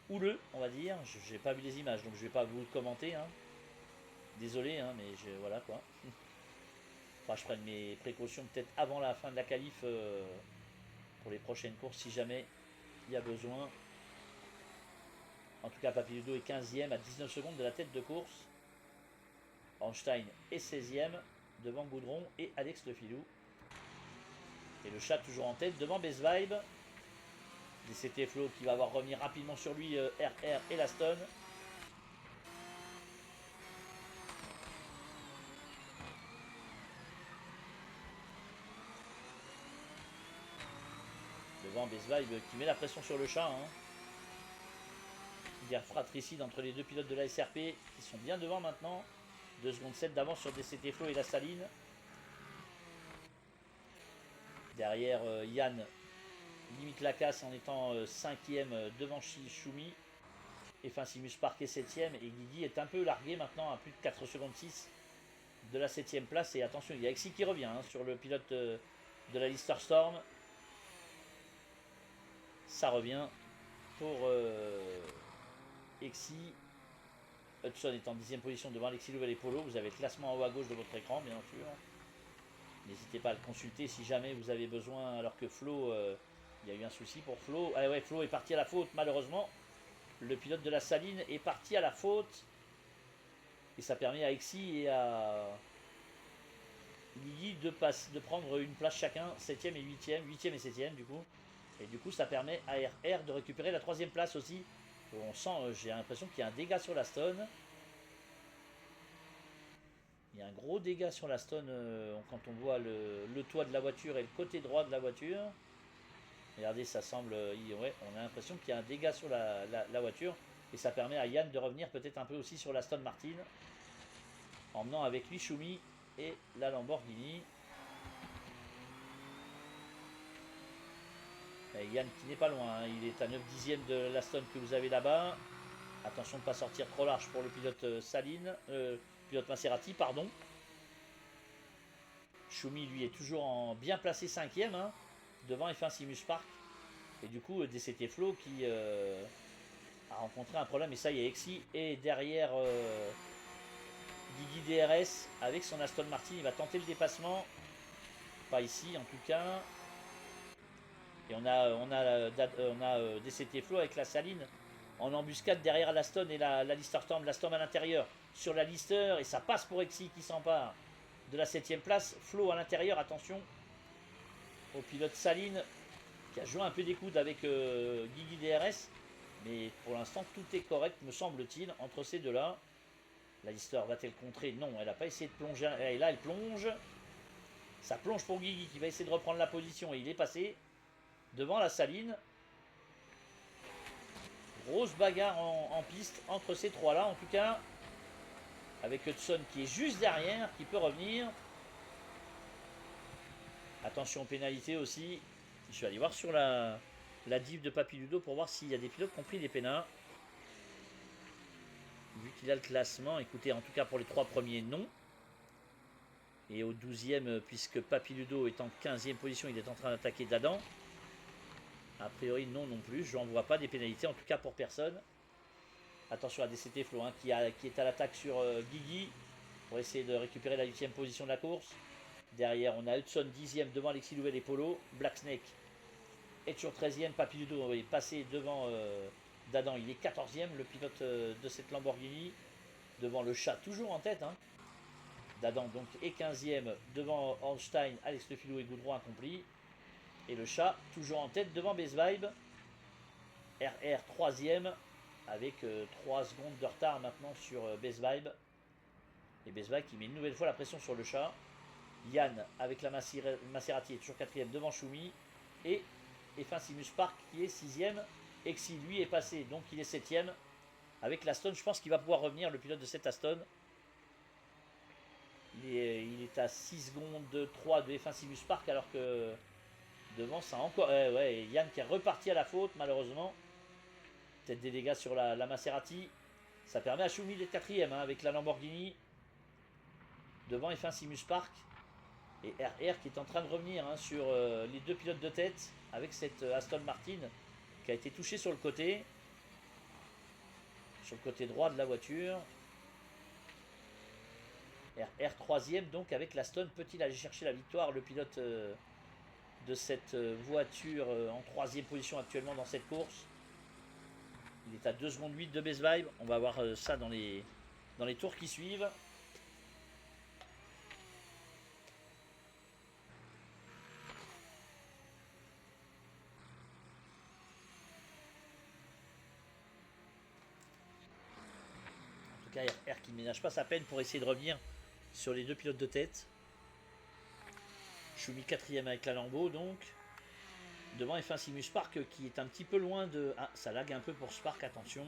houleux, on va dire. Je n'ai pas vu les images donc je ne vais pas vous le commenter. Hein. Désolé, hein, mais voilà quoi. Enfin, je prenne mes précautions peut-être avant la fin de la qualif pour les prochaines courses si jamais il y a besoin. En tout cas, Papiludo est 15ème à 19 secondes de la tête de course. Einstein est 16ème devant Goudron et Alex Le Filou. Et le chat toujours en tête devant Best Vibe. DCT Flo qui va avoir revenir rapidement sur lui RR et l'Aston. Devant Best Vibe qui met la pression sur le chat. Hein. Guerre fratricide entre les deux pilotes de la SRP qui sont bien devant maintenant. 2 secondes 7 d'avance sur DCT Flo et la Saline. Derrière Yann limite la casse en étant 5ème devant Choumi. F1 Simus Park est 7ème et Guigui est un peu largué maintenant à plus de 4 secondes 6 de la 7ème place. Et attention, il y a Exi qui revient hein, sur le pilote de la Lister Storm. Ça revient pour Exi. Hudson est en 10ème position devant Alexis Louvel et Polo. Vous avez le classement en haut à gauche de votre écran, bien sûr. N'hésitez pas à le consulter si jamais vous avez besoin. Alors que Flo, il y a eu un souci pour Flo. Ah ouais, Flo est parti à la faute, malheureusement. Le pilote de la Saline est parti à la faute. Et ça permet à Exi et à Guigui de prendre une place chacun, 7ème et 8ème, 8ème et 7ème du coup. Et du coup, ça permet à RR de récupérer la 3ème place aussi. On sent, j'ai l'impression qu'il y a un dégât sur la Stone. Il y a un gros dégât sur la Stone quand on voit le toit de la voiture et le côté droit de la voiture. Regardez, ça semble... ouais, on a l'impression qu'il y a un dégât sur la voiture. Et ça permet à Yann de revenir peut-être un peu aussi sur la Aston Martin. Emmenant avec lui Choumi et la Lamborghini. Et Yann qui n'est pas loin, hein, il est à 9/10 de l'Aston que vous avez là-bas. Attention de ne pas sortir trop large pour le pilote Saline, pilote Maserati, pardon. Choumi lui est toujours en bien placé 5ème, hein, devant F1 Simus Park. Et du coup, DCT Flo qui a rencontré un problème. Et ça, il y a Exi. Et derrière Guigui DRS avec son Aston Martin, il va tenter le dépassement. Pas ici en tout cas. Et on a DCT Flo avec la Saline en embuscade derrière l'Aston et la Lister Storm. La Storm à l'intérieur sur la Lister. Et ça passe pour Exi qui s'empare de la 7ème place. Flo à l'intérieur, attention au pilote Saline qui a joué un peu des coudes avec Guigui DRS. Mais pour l'instant, tout est correct, me semble-t-il, entre ces deux-là. La Lister va-t-elle contrer? Non, elle n'a pas essayé de plonger. Et là, elle plonge. Ça plonge pour Guigui qui va essayer de reprendre la position. Et il est passé devant la Saline. Grosse bagarre en piste entre ces trois-là, en tout cas. Avec Hudson qui est juste derrière, qui peut revenir. Attention, pénalité aussi. Je vais aller voir sur la div de Papiludo pour voir s'il y a des pilotes qui ont pris des pénals. Vu qu'il a le classement, écoutez, en tout cas pour les 3 premiers, non. Et au 12e, puisque Papiludo est en 15e position, il est en train d'attaquer Dadan. A priori, non plus. Je n'en vois pas des pénalités, en tout cas pour personne. Attention à DCT Flo, hein, qui est à l'attaque sur Guigui pour essayer de récupérer la 8e position de la course. Derrière, on a Hudson 10e devant Alexis Louvel et Polo. Black Snake est toujours 13e. Papiludo est passé devant Dadan. Il est 14e, le pilote de cette Lamborghini. Devant le chat, toujours en tête. Hein. Dadan donc est 15e devant Einstein, Alex Le Filou et Goudron accompli. Et le chat, toujours en tête devant Best Vibe. RR 3e avec 3 secondes de retard maintenant sur Best Vibe. Et Best Vibe qui met une nouvelle fois la pression sur le chat. Yann avec la Maserati est toujours quatrième devant Schumi. Et Simus Park qui est sixième. Exi lui est passé, donc il est septième. Avec l'Aston, je pense qu'il va pouvoir revenir, le pilote de cette Aston. Il est à 6 secondes de 3 de F1 Simus Park, alors que devant ça encore. Ouais, Yann qui est reparti à la faute, malheureusement. Peut-être des dégâts sur la Maserati. Ça permet à Schumi d'être quatrième avec la Lamborghini. Devant F1 Simus Park. Et RR qui est en train de revenir sur les deux pilotes de tête avec cette Aston Martin qui a été touchée sur le côté droit de la voiture. RR troisième donc avec l'Aston. Peut-il aller chercher la victoire, le pilote de cette voiture en troisième position actuellement dans cette course? Il est à 2 secondes 8 de Best Vibe. On va voir ça dans les tours qui suivent. RR qui ne ménage pas sa peine pour essayer de revenir sur les deux pilotes de tête. Schumi quatrième avec la Lambo donc. Devant F1 Simus Park qui est un petit peu loin de... Ah, ça lag un peu pour Spark, attention.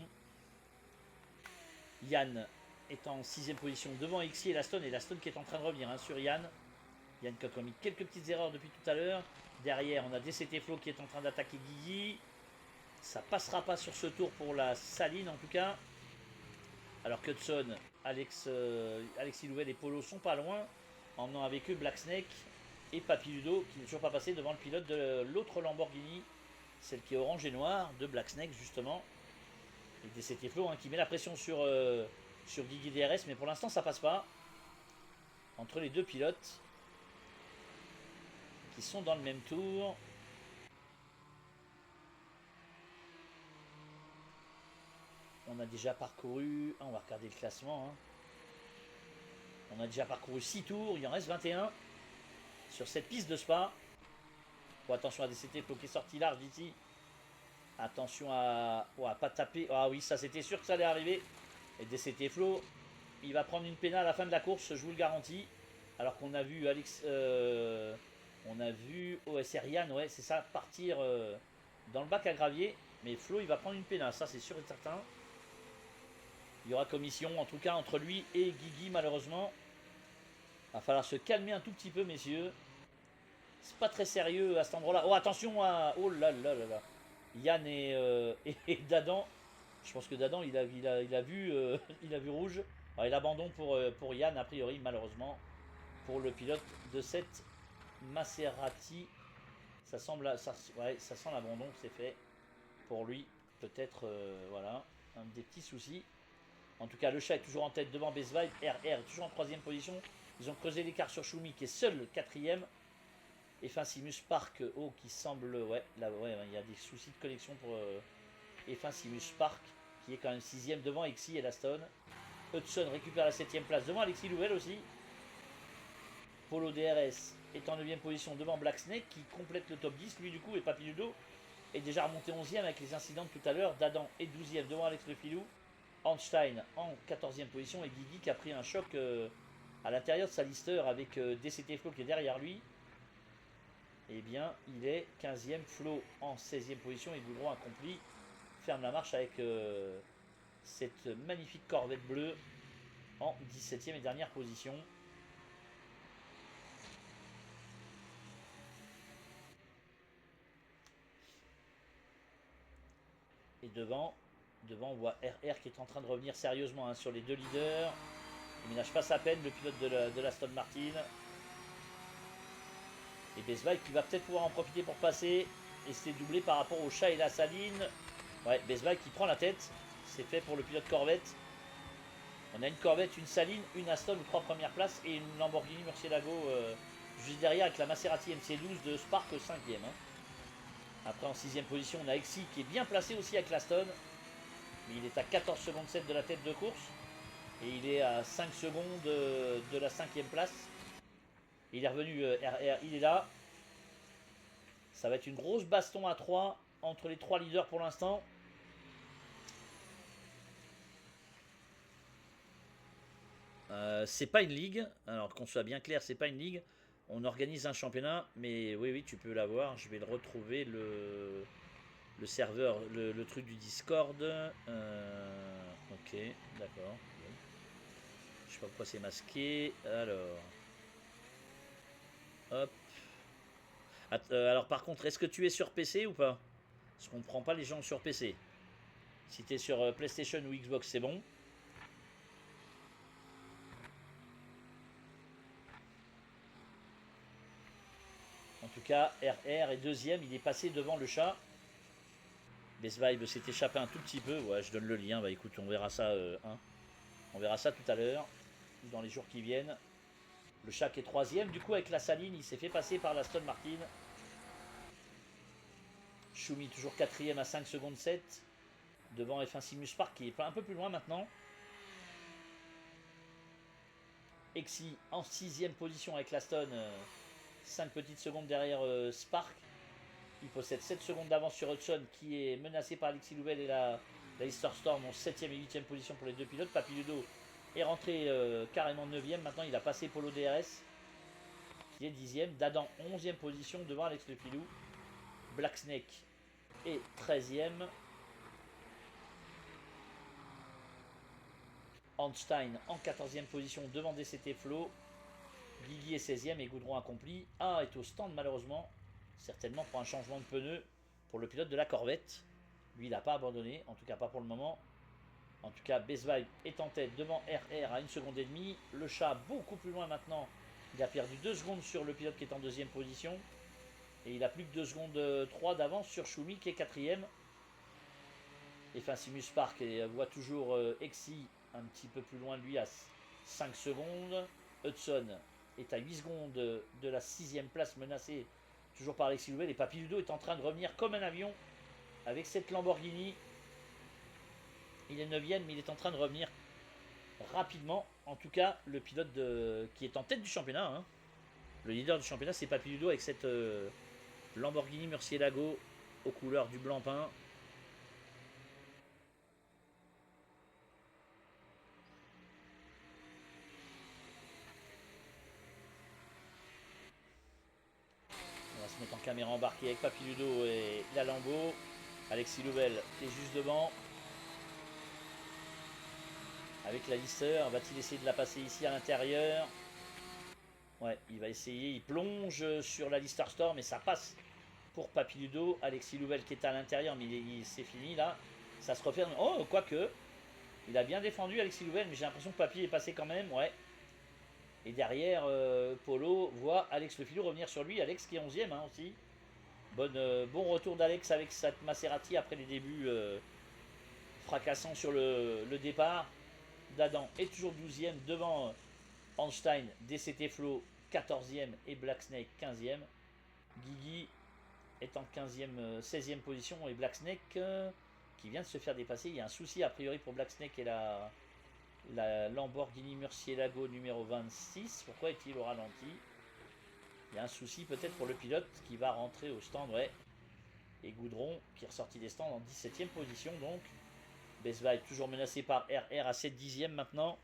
Yann est en sixième position devant Xi et l'Aston qui est en train de revenir sur Yann. Yann qui a commis quelques petites erreurs depuis tout à l'heure. Derrière, on a DCT Flo qui est en train d'attaquer Guigui. Ça passera pas sur ce tour pour la Saline en tout cas. Alors que Hudson, Alexis Louvel et Polo sont pas loin, emmenant avec eux Black Snake et Papy Ludo qui n'est toujours pas passé devant le pilote de l'autre Lamborghini, celle qui est orange et noire, de Black Snake justement. Et DCT Flo qui met la pression sur Guigui DRS, mais pour l'instant ça passe pas. Entre les deux pilotes qui sont dans le même tour. On a déjà parcouru... on va regarder le classement. On a déjà parcouru 6 tours, il en reste 21 sur cette piste de Spa. Bon, attention à DCT Flo qui est sorti large d'ici. Attention à pas taper. Ah oui, ça c'était sûr que ça allait arriver. Et DCT Flo, il va prendre une pénale à la fin de la course, je vous le garantis. Alors qu'on a vu on a vu OSR Yann, ouais, c'est ça, partir dans le bac à gravier. Mais Flo, il va prendre une pénale, ça c'est sûr et certain. Il y aura commission, en tout cas, entre lui et Guigui, malheureusement. Il va falloir se calmer un tout petit peu, messieurs. C'est pas très sérieux à cet endroit-là. Oh, attention à... Oh là là là là. Yann et Dadan. Je pense que Dadan, il a vu, il a vu rouge. Alors, il abandonne pour Yann, a priori, malheureusement. Pour le pilote de cette Maserati. Ça sent l'abandon, c'est fait. Pour lui, peut-être, voilà, des petits soucis. En tout cas, le chat est toujours en tête devant Best Vibe. RR toujours en troisième position. Ils ont creusé l'écart sur Schumi qui est seul quatrième. F1 Simus Park qui semble... Ouais, là, ouais, il y a des soucis de connexion pour F1 Simus Park qui est quand même sixième devant Exi et l'Aston. Hudson récupère la septième place devant Alexis Louvel aussi. Polo DRS est en 9ème position devant Black Snake qui complète le top 10. Lui du coup et Papy Ludo est déjà remonté 11ème avec les incidents de tout à l'heure. Dadan est 12ème devant Alex Le Filou. Einstein en 14e position et Guigui qui a pris un choc à l'intérieur de sa lister avec DCT Flo qui est derrière lui. Et bien il est 15e, Flo en 16e position et Boudron accompli ferme la marche avec cette magnifique Corvette bleue en 17e et dernière position. Et devant on voit RR qui est en train de revenir sérieusement sur les deux leaders. Il ménage pas sa peine, le pilote de l'Aston Martin. Et Best Vibe qui va peut-être pouvoir en profiter pour passer. Et c'est doublé par rapport au chat et la Saline. Ouais, Best Vibe qui prend la tête. C'est fait pour le pilote Corvette. On a une Corvette, une Saline, une Aston aux 3 premières places. Et une Lamborghini Murcielago juste derrière avec la Maserati MC12 de Spark 5ème. Après en 6ème position, on a Exi qui est bien placé aussi avec l'Aston. Mais il est à 14 secondes 7 de la tête de course. Et il est à 5 secondes de la 5ème place. Il est revenu, RR, il est là. Ça va être une grosse baston à 3 entre les 3 leaders pour l'instant. C'est pas une ligue. Alors qu'on soit bien clair, c'est pas une ligue. On organise un championnat, mais oui, oui, tu peux l'avoir. Je vais le retrouver, le serveur, le truc du Discord. Ok, d'accord. Bon. Je sais pas pourquoi c'est masqué. Alors, hop. Alors par contre, est-ce que tu es sur PC ou pas? Parce qu'on ne prend pas les gens sur PC. Si tu es sur PlayStation ou Xbox, c'est bon. En tout cas, RR est deuxième. Il est passé devant le chat. Best Vibe s'est échappé un tout petit peu. Ouais, je donne le lien. Bah écoute, on verra ça. On verra ça tout à l'heure. Dans les jours qui viennent. Le chat qui est troisième. Du coup, avec la Saline, il s'est fait passer par l'Aston Martin. Schumi toujours quatrième à 5 secondes 7. Devant F1 Simus Park qui est un peu plus loin maintenant. Exi en sixième position avec l'Aston. 5 petites secondes derrière Spark. Il possède 7 secondes d'avance sur Hudson qui est menacé par Alexis Louvel et la Easter Storm en 7ème et 8ème position pour les deux pilotes. Papilludo est rentré carrément 9ème. Maintenant il a passé Polo DRS qui est 10ème. Dadan 11ème position devant Alex Le Filou. Black Snake est 13ème. Hornstein en 14ème position devant DCT Flo. Guigui est 16ème et Goudron accompli. A est au stand malheureusement. Certainement pour un changement de pneu pour le pilote de la Corvette. Lui il n'a pas abandonné, en tout cas pas pour le moment. En tout cas, Best Vibe est en tête devant RR à 1 seconde et demie. Le chat beaucoup plus loin maintenant. Il a perdu 2 secondes sur le pilote qui est en deuxième position. Et il a plus que 2 secondes 3 d'avance sur Schumi qui est quatrième. Et Simus Park voit toujours Exi un petit peu plus loin de lui à 5 secondes. Hudson est à 8 secondes de la 6ème place menacée toujours par Alexis Louvel. Et Papilludo est en train de revenir comme un avion avec cette Lamborghini. Il est 9ème, mais il est en train de revenir rapidement. En tout cas, le pilote qui est en tête du championnat, hein. Le leader du championnat, c'est Papilludo avec cette Lamborghini Murcielago aux couleurs du blanc-pain. On va se mettre en caméra embarquée avec Papilludo et la Lambo. Alexis Louvel qui est juste devant. Avec la Lister, va-t-il essayer de la passer ici à l'intérieur? Ouais, il va essayer, il plonge sur la Lister Storm mais ça passe pour Papilludo. Alexis Louvel qui est à l'intérieur, mais c'est fini là. Ça se referme. Oh, quoique, il a bien défendu Alexis Louvel, mais j'ai l'impression que Papy est passé quand même, ouais. Et derrière, Polo voit Alex Le Filou revenir sur lui. Alex qui est 11ème hein, aussi. Bon retour d'Alex avec cette Maserati après les débuts fracassants sur le départ. Dadan est toujours 12ème devant Einstein, DCT Flo 14ème et Black Snake 15ème. Guigui est en 15e, 16e position et Black Snake qui vient de se faire dépasser. Il y a un souci a priori pour Black Snake et la Lamborghini Murcielago numéro 26. Pourquoi est-il au ralenti? Il y a un souci peut-être pour le pilote qui va rentrer au stand, ouais. Et Goudron qui est ressorti des stands en 17e position donc. Best Vibe toujours menacé par RR à 7 dixièmes maintenant.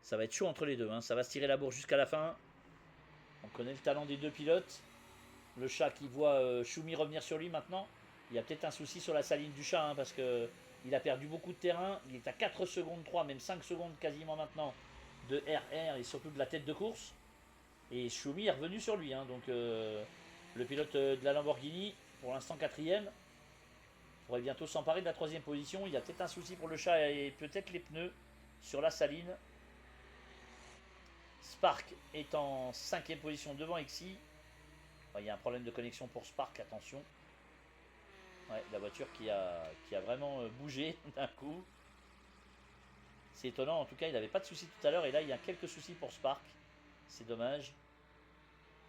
Ça va être chaud entre les deux, hein. Ça va se tirer la bourre jusqu'à la fin. On connaît le talent des deux pilotes. Le chat qui voit Schumi revenir sur lui maintenant. Il y a peut-être un souci sur la saline du chat, hein, parce que il a perdu beaucoup de terrain. Il est à 4 secondes 3, même 5 secondes quasiment maintenant de RR et surtout de la tête de course. Et Schumi est revenu sur lui, hein, donc le pilote de la Lamborghini, pour l'instant quatrième, pourrait bientôt s'emparer de la troisième position. Il y a peut-être un souci pour le chat et peut-être les pneus sur la saline. Spark est en 5ème position devant Exi. Il y a un problème de connexion pour Spark, attention. Ouais, la voiture qui a vraiment bougé d'un coup. C'est étonnant, en tout cas, il n'avait pas de soucis tout à l'heure. Et là, il y a quelques soucis pour Spark. C'est dommage.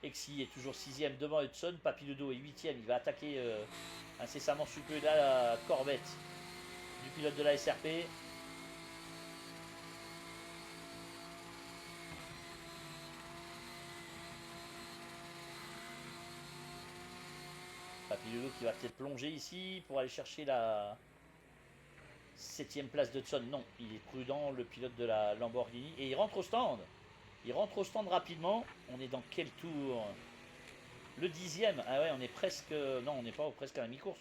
Exi est toujours 6ème devant Hudson. Papilludo est 8ème. Il va attaquer incessamment sous peu là la Corvette du pilote de la SRP. Papilolo qui va peut-être plonger ici pour aller chercher la 7ème place de Hudson. Non, il est prudent, le pilote de la Lamborghini. Et il rentre au stand. Il rentre au stand rapidement. On est dans quel tour? Le 10e. Ah ouais, on est presque... Non, on n'est pas presque à la mi-course.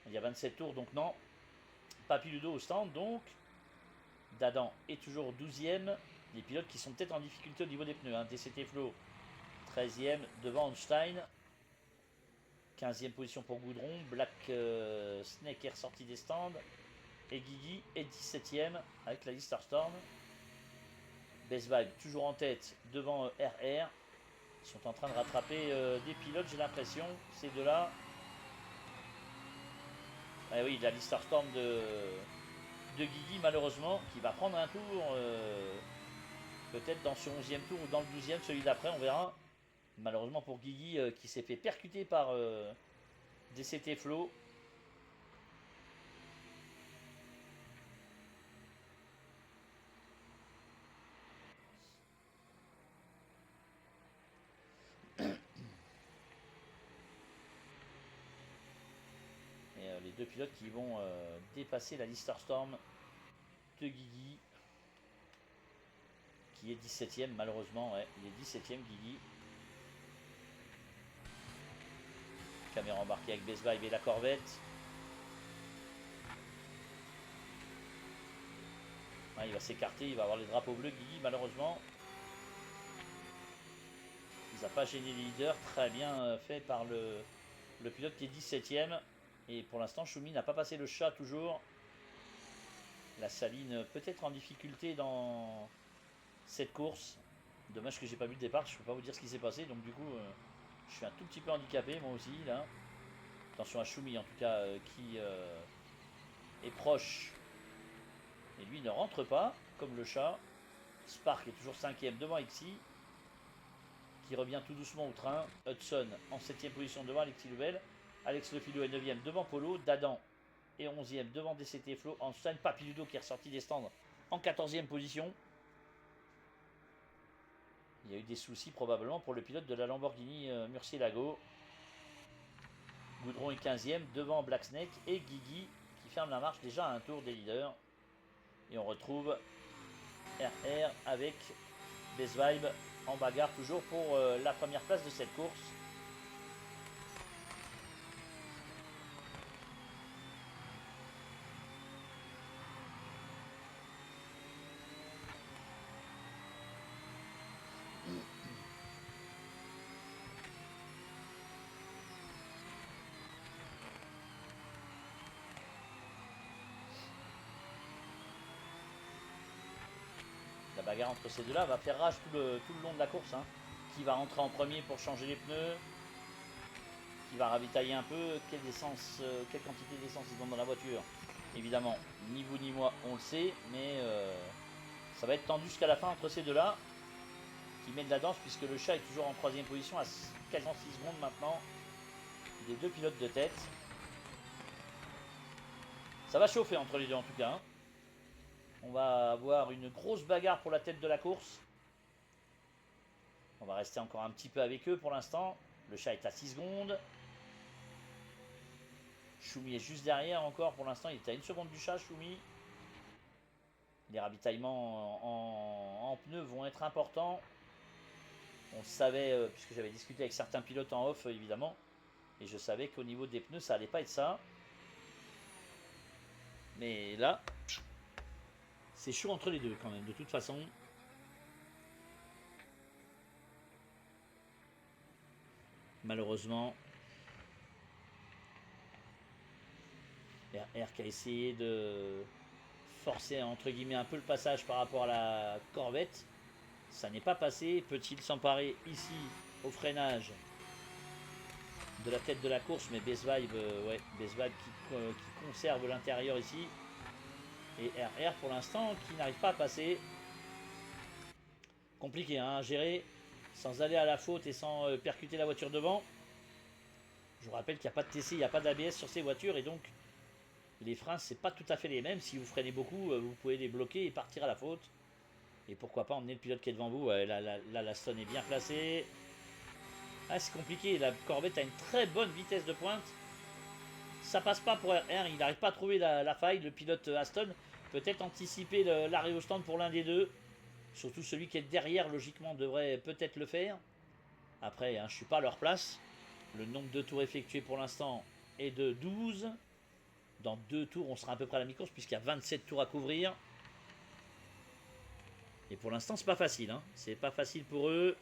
Il y a 27 tours, donc non. Papiludo au stand, donc. Dadan est toujours 12e. Les pilotes qui sont peut-être en difficulté au niveau des pneus. Hein. DCT Flo, 13e, devant Einstein. 15e position pour Goudron. Black Snake est ressorti des stands. Et Guigui est 17e avec la Lister Storm. Best Vibe toujours en tête devant RR. Ils sont en train de rattraper des pilotes, j'ai l'impression. Ces deux-là. Ah oui, la Lister Storm de Guigui, malheureusement, qui va prendre un tour. Peut-être dans ce 11e tour ou dans le 12e, celui d'après, on verra. Malheureusement pour Guigui, qui s'est fait percuter par DCT Flo. Les deux pilotes qui vont dépasser la Lister Storm de Guigui, qui est 17ème malheureusement. Ouais, il est 17ème Guigui. Caméra embarquée avec Best Vibe et la Corvette. Ouais, il va s'écarter, il va avoir les drapeaux bleus Guigui malheureusement. Il n'a pas gêné les leaders, très bien fait par le pilote qui est 17ème. Et pour l'instant, Choumi n'a pas passé le chat toujours. La Saline peut-être en difficulté dans cette course. Dommage que j'ai pas vu le départ, je peux pas vous dire ce qui s'est passé. Donc du coup, je suis un tout petit peu handicapé moi aussi là. Attention à Choumi en tout cas qui est proche. Et lui ne rentre pas comme le chat. Spark est toujours 5ème devant Exy, qui revient tout doucement au train. Hudson en 7ème position devant Alexis Louvel. Alex Lefilo est 9ème devant Polo. Dadan est 11ème devant DCT Flo. Einstein, Papiludo qui est ressorti des stands en 14ème position. Il y a eu des soucis probablement pour le pilote de la Lamborghini Murcielago. Goudron est 15ème devant Black Snake et Guigui qui ferme la marche déjà à un tour des leaders. Et on retrouve RR avec Best Vibe en bagarre toujours pour la première place de cette course. La bagarre entre ces deux-là va faire rage tout le long de la course. Hein. Qui va rentrer en premier pour changer les pneus? Qui va ravitailler un peu? Quelle essence, quelle quantité d'essence ils ont dans la voiture? Évidemment, ni vous ni moi on le sait, mais ça va être tendu jusqu'à la fin entre ces deux-là. Qui met de la danse puisque le chat est toujours en 3ème position à quasiment 6 secondes maintenant des deux pilotes de tête. Ça va chauffer entre les deux en tout cas. Hein. On va avoir une grosse bagarre pour la tête de la course. On va rester encore un petit peu avec eux pour l'instant. Le chat est à 6 secondes. Choumi est juste derrière encore pour l'instant. Il est à 1 seconde du chat, Choumi. Les ravitaillements en pneus vont être importants. On le savait, puisque j'avais discuté avec certains pilotes en off, évidemment. Et je savais qu'au niveau des pneus, ça allait pas être ça. Mais là, c'est chaud entre les deux quand même, de toute façon. Malheureusement. RR qui a essayé de forcer entre guillemets un peu le passage par rapport à la Corvette. Ça n'est pas passé. Peut-il s'emparer ici au freinage de la tête de la course? Mais Best Vibe, ouais, Best Vibe qui conserve l'intérieur ici. Et RR pour l'instant qui n'arrive pas à passer. Compliqué hein, à gérer sans aller à la faute et sans percuter la voiture devant. Je vous rappelle qu'il n'y a pas de TC, il n'y a pas d'ABS sur ces voitures et donc les freins c'est pas tout à fait les mêmes. Si vous freinez beaucoup, vous pouvez les bloquer et partir à la faute. Et pourquoi pas emmener le pilote qui est devant vous. Là, la Stone est bien placée. Ah, c'est compliqué. La Corvette a une très bonne vitesse de pointe. ça passe pas pour RR, il n'arrive pas à trouver la faille. Le pilote Aston peut-être anticiper l'arrêt au stand pour l'un des deux. Surtout celui qui est derrière, logiquement, devrait peut-être le faire. Après, hein, je ne suis pas à leur place. Le nombre de tours effectués pour l'instant est de 12. Dans 2 tours, on sera à peu près à la mi-course, puisqu'il y a 27 tours à couvrir. Et pour l'instant, c'est pas facile. Hein. C'est pas facile pour eux.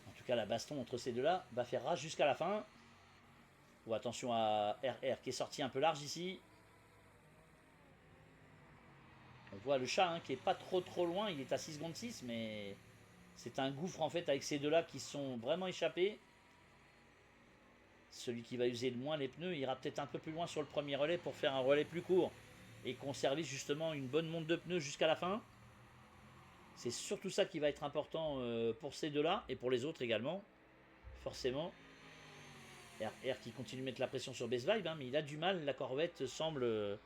En tout cas, la baston entre ces deux-là va faire rage jusqu'à la fin. Ou attention à RR qui est sorti un peu large ici. On voit le chat hein, qui est pas trop loin. Il est à 6 secondes 6, mais c'est un gouffre en fait avec ces deux-là qui sont vraiment échappés. Celui qui va user le moins les pneus ira peut-être un peu plus loin sur le premier relais pour faire un relais plus court et conserver justement une bonne monte de pneus jusqu'à la fin. C'est surtout ça qui va être important pour ces deux-là et pour les autres également, forcément. RR qui continue de mettre la pression sur Best Vibe, hein, mais il a du mal. La Corvette semble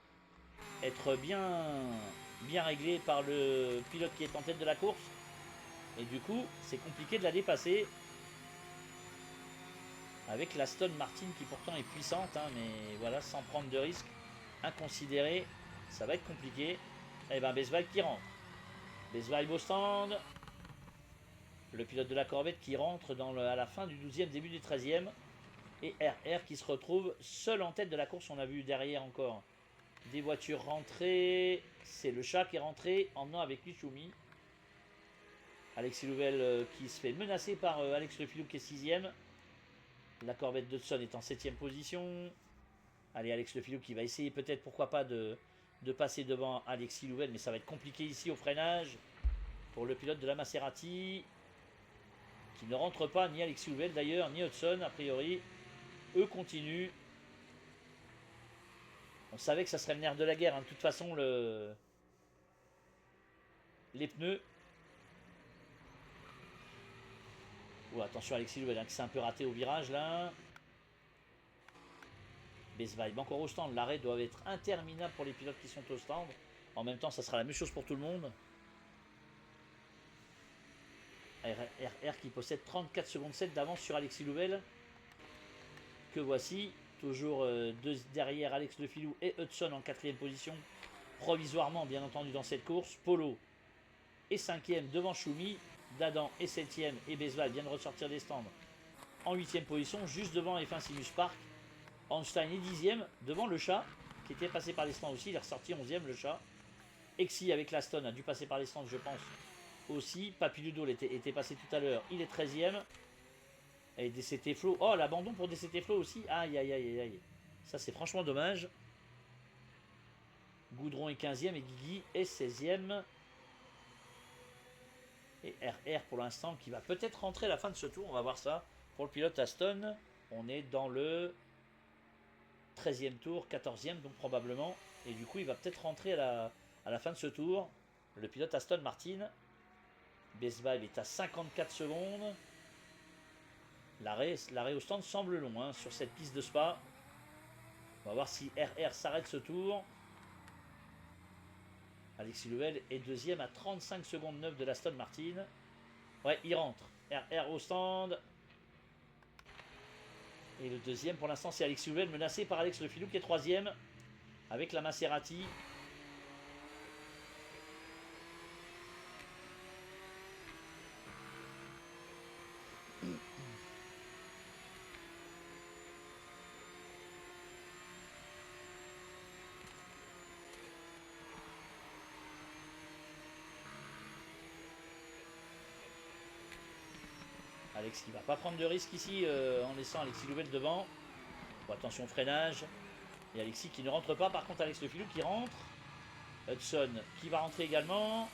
être bien réglée par le pilote qui est en tête de la course. Et du coup, c'est compliqué de la dépasser. Avec l'Aston Martin qui pourtant est puissante, hein, mais voilà, sans prendre de risques inconsidérés, ça va être compliqué. Et bien Best Vibe qui rentre. Best Vibe au stand. Le pilote de la Corvette qui rentre à la fin du 12e, début du 13e. Et RR qui se retrouve seul en tête de la course. On a vu derrière encore des voitures rentrées. C'est le chat qui est rentré, emmenant avec lui Choumi. Alexis Louvel qui se fait menacer par Alex Le Filou qui est 6e. La Corvette d'Hudson est en 7e position. Allez, Alex Le Filou qui va essayer peut-être, pourquoi pas, de passer devant Alexis Louvel. Mais ça va être compliqué ici au freinage pour le pilote de la Maserati. Qui ne rentre pas, ni Alexis Louvel d'ailleurs, ni Hudson a priori. Eux continuent. On savait que ça serait le nerf de la guerre. Hein. De toute façon, les pneus. Oh, attention Alexis Louvel hein, qui s'est un peu raté au virage là. Best Vibe encore au stand. L'arrêt doit être interminable pour les pilotes qui sont au stand. En même temps, ça sera la même chose pour tout le monde. RR qui possède 34 secondes 7 d'avance sur Alexis Louvel. Que voici. Toujours derrière Alex Le Filou et Hudson en 4e position. Provisoirement, bien entendu, dans cette course. Polo est 5e devant Choumi. Dadan est 7e et Besval vient de ressortir des stands en 8e position, juste devant F1 Sinus Park. Einstein est 10e devant le chat qui était passé par les stands aussi. Il est ressorti 11e le chat. Exi avec l'Aston a dû passer par les stands, je pense aussi. Papiludo était passé tout à l'heure. Il est 13e. Et DCT Flow. Oh, l'abandon pour DCT Flow aussi. Aïe, aïe, aïe, aïe. Ça, c'est franchement dommage. Goudron est 15e et Guigui est 16e. Et RR pour l'instant qui va peut-être rentrer à la fin de ce tour. On va voir ça. Pour le pilote Aston, on est dans le 13e tour, 14e donc probablement. Et du coup, il va peut-être rentrer à la fin de ce tour. Le pilote Aston Martin. Best Vibe est à 54 secondes. L'arrêt au stand semble long hein, sur cette piste de Spa. On va voir si RR s'arrête ce tour. Alexis Louvel est 2e à 35 secondes 9 de l'Aston Martin. Ouais, il rentre. RR au stand. Et le deuxième pour l'instant c'est Alexis Louvel menacé par Alex Le Filou qui est 3e avec la Maserati. Alex qui va pas prendre de risque ici en laissant Alexis Louvel devant. Bon, attention au freinage. Et Alexis qui ne rentre pas. Par contre Alex Le Filou qui rentre. Hudson qui va rentrer également.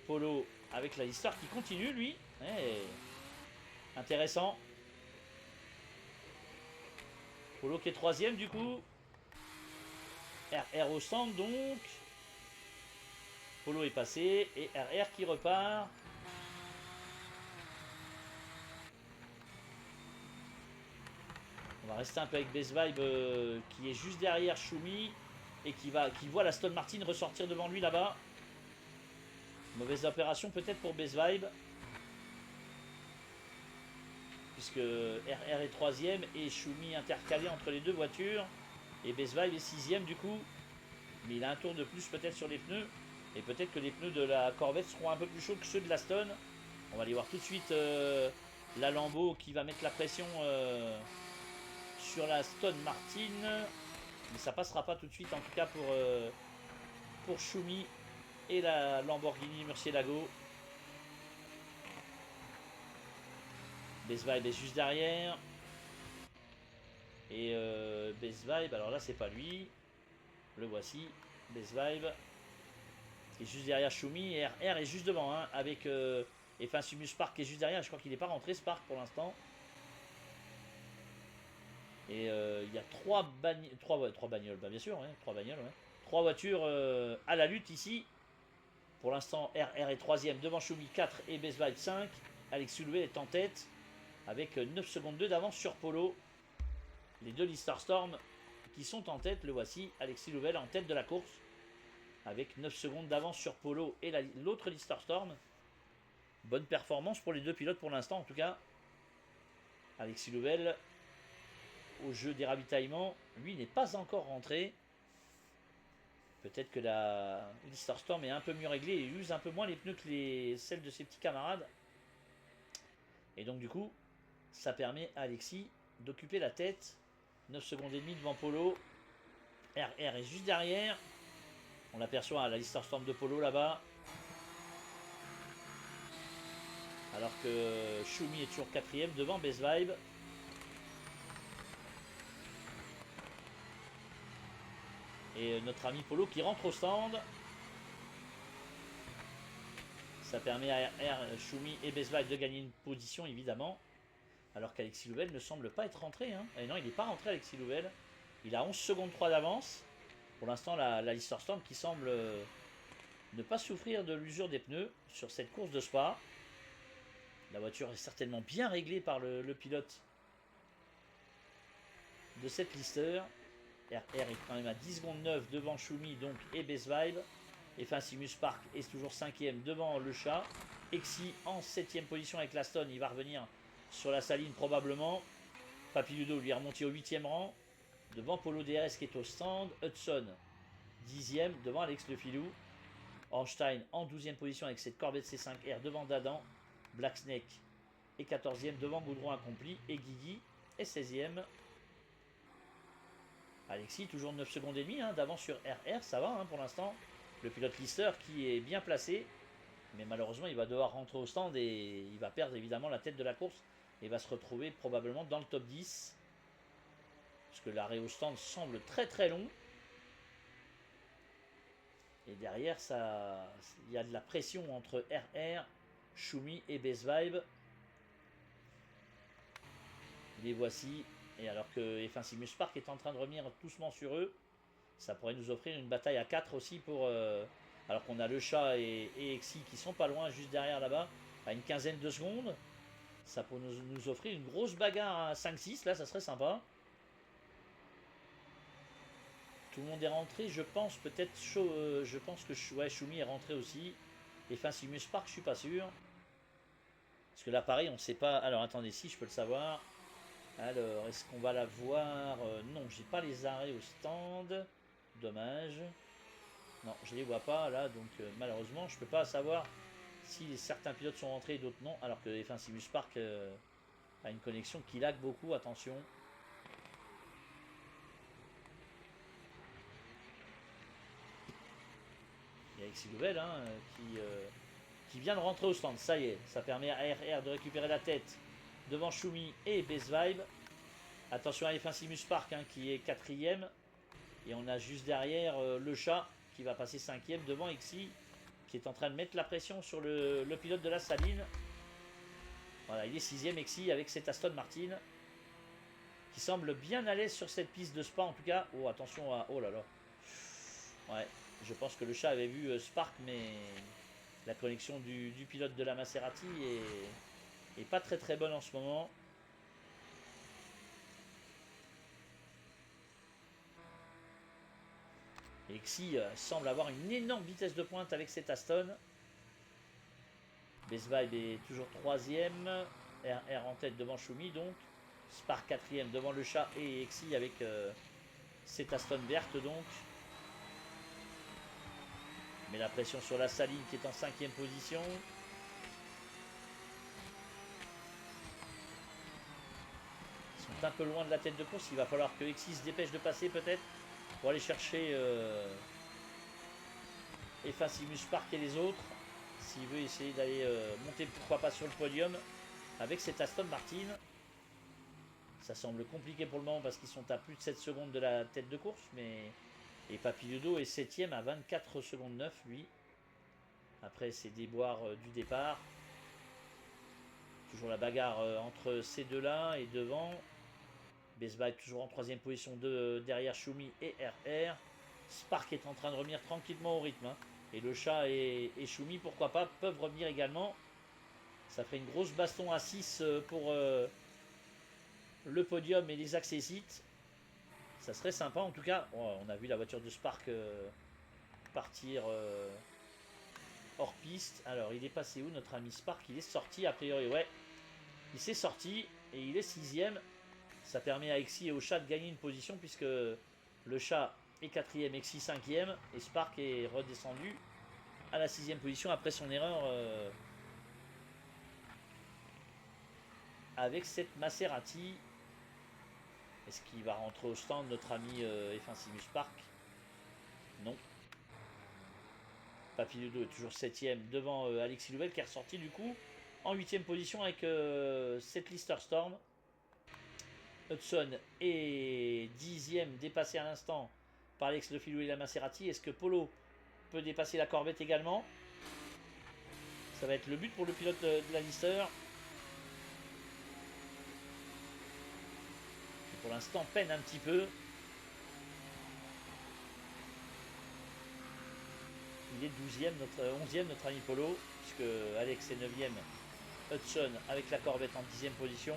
Polo avec la histoire qui continue lui. Intéressant. Polo qui est 3e du coup. RR au stand donc. Polo est passé et RR qui repart. va rester un peu avec Best Vibe qui est juste derrière Shumi et qui voit la Aston Martin ressortir devant lui là-bas. Mauvaise opération peut-être pour Best Vibe. Puisque RR est 3ème et Shumi intercalé entre les deux voitures. Et Best Vibe est 6ème du coup. Mais il a un tour de plus peut-être sur les pneus. Et peut-être que les pneus de la Corvette seront un peu plus chauds que ceux de l'Aston. On va aller voir tout de suite la Lambo qui va mettre la pression sur la Aston Martin. Mais ça passera pas tout de suite en tout cas pour Shumi et la Lamborghini Murcielago. Best Vibe est juste derrière. Et Best Vibe, alors là c'est pas lui. Le voici. Best Vibe est juste derrière Shumi. Et RR est juste devant hein, avec Simus Spark qui est juste derrière. Je crois qu'il n'est pas rentré Spark pour l'instant. Et il y a trois bagnoles, bah bien sûr, ouais, 3 bagnoles, ouais. 3 voitures à la lutte ici. Pour l'instant, RR est 3ème devant Shumi 4 et Best Vibe 5. Alex Louvel est en tête avec 9 secondes 2 d'avance sur Polo. Les deux Lister Storm qui sont en tête, le voici, Alexis Louvel en tête de la course avec 9 secondes d'avance sur Polo et l'autre Lister Storm. Bonne performance pour les deux pilotes pour l'instant en tout cas. Alexis Louvel au jeu des ravitaillements, lui n'est pas encore rentré. Peut-être que la Lister Storm est un peu mieux réglée et use un peu moins les pneus que celles de ses petits camarades. Et donc du coup, ça permet à Alexis d'occuper la tête. 9 secondes et demie devant Polo. RR est juste derrière. On aperçoit à la Lister Storm de Polo là-bas. Alors que Shumi est toujours 4ème devant Best Vibe. Et notre ami Polo qui rentre au stand. Ça permet à RR, Shumi et Best Vibe de gagner une position évidemment. Alors qu'Alexis Louvel ne semble pas être rentré. Hein. Et non, il n'est pas rentré Alexis Louvel. Il a 11 secondes 3 d'avance. Pour l'instant, la Lister Storm qui semble ne pas souffrir de l'usure des pneus sur cette course de Spa. La voiture est certainement bien réglée par le pilote de cette Lister. RR est quand même à 10 secondes 9 devant Shumi donc, et Best Vibe. Et Simus Park est toujours 5ème devant le chat. Exi en 7ème position avec l'Aston. Il va revenir sur la saline probablement. Papiludo lui est remonté au 8ème rang. Devant Polo DRS qui est au stand. Hudson 10ème devant Alex Le Filou. Ornstein en 12ème position avec cette Corvette C5R devant Dadan. Black Snake est 14ème devant Goudron Accompli. Et Guigui est 16ème. Alexis toujours 9 secondes et demie hein, d'avance sur RR, ça va hein, pour l'instant. Le pilote Lister qui est bien placé. Mais malheureusement il va devoir rentrer au stand et il va perdre évidemment la tête de la course. Et va se retrouver probablement dans le top 10. Parce que l'arrêt au stand semble très très long. Et derrière, il y a de la pression entre RR, Shumi et Best Vibe. Les voici. Et alors que Simus Park est en train de revenir doucement sur eux, ça pourrait nous offrir une bataille à 4 aussi pour... alors qu'on a le chat et Exi qui sont pas loin, juste derrière là-bas, à une quinzaine de secondes. Ça pourrait nous offrir une grosse bagarre à 5-6, là, ça serait sympa. Tout le monde est rentré, je pense peut-être je pense que ouais, Shumi est rentré aussi. Et Simus Park, je suis pas sûr. Parce que là pareil, on ne sait pas. Alors attendez, si je peux le savoir. Alors, est-ce qu'on va la voir non, j'ai pas les arrêts au stand. Dommage. Non, je les vois pas là, donc malheureusement, je peux pas savoir si certains pilotes sont rentrés et d'autres non. Alors que Simus Park a une connexion qui lag beaucoup, attention. Et Alexis Louvel hein, qui vient de rentrer au stand. Ça y est, ça permet à RR de récupérer la tête devant Shumi et Best Vibe. Attention à Simus Park hein, qui est 4ème. Et on a juste derrière le chat qui va passer 5ème devant Exi qui est en train de mettre la pression sur le pilote de la saline. Voilà, il est 6ème Exi avec cette Aston Martin qui semble bien à l'aise sur cette piste de Spa en tout cas. Oh attention à... Oh là là. Ouais, je pense que le chat avait vu Spark mais la connexion du pilote de la Maserati est pas très très bonne en ce moment. Et Xi semble avoir une énorme vitesse de pointe avec cette Aston. Best Vibe est toujours 3ème. RR en tête devant Shumi donc. Spark 4ème devant le chat et Xi avec cette Aston verte donc. Mais la pression sur la Saline qui est en 5ème position. Ils sont un peu loin de la tête de course. Il va falloir que Xi se dépêche de passer peut-être pour aller chercher Effacimus Spark et les autres. S'il veut essayer d'aller monter pourquoi pas sur le podium avec cette Aston Martin. Ça semble compliqué pour le moment parce qu'ils sont à plus de 7 secondes de la tête de course. Mais et Papillodo est 7ème à 24 secondes 9 lui. Après ces déboires du départ. Toujours la bagarre entre ces deux-là et devant. Besba est toujours en 3ème position derrière Shumi et RR. Spark est en train de revenir tranquillement au rythme. Hein. Et le chat et Shumi, pourquoi pas, peuvent revenir également. Ça ferait une grosse baston à 6 pour le podium et les accessites. Ça serait sympa en tout cas. Oh, on a vu la voiture de Spark partir hors piste. Alors il est passé où notre ami Spark? Il est sorti a priori, ouais. Il s'est sorti et il est 6ème. Ça permet à Xi et au chat de gagner une position puisque le chat est 4ème, Xi 5ème et Spark est redescendu à la 6ème position après son erreur avec cette Maserati. Est-ce qu'il va rentrer au stand notre ami Effinsimus Spark? Non. Papillodo est toujours 7ème devant Alexis Louvel qui est ressorti du coup en 8ème position avec cette Lister Storm. Hudson est 10ème, dépassé à l'instant par Alex Le Filou et la Maserati. Est-ce que Polo peut dépasser la Corvette également? Ça va être le but pour le pilote de la Lister. Qui pour l'instant peine un petit peu. Il est 12ème, 11ème notre ami Polo, puisque Alex est 9ème. Hudson avec la Corvette en 10ème position.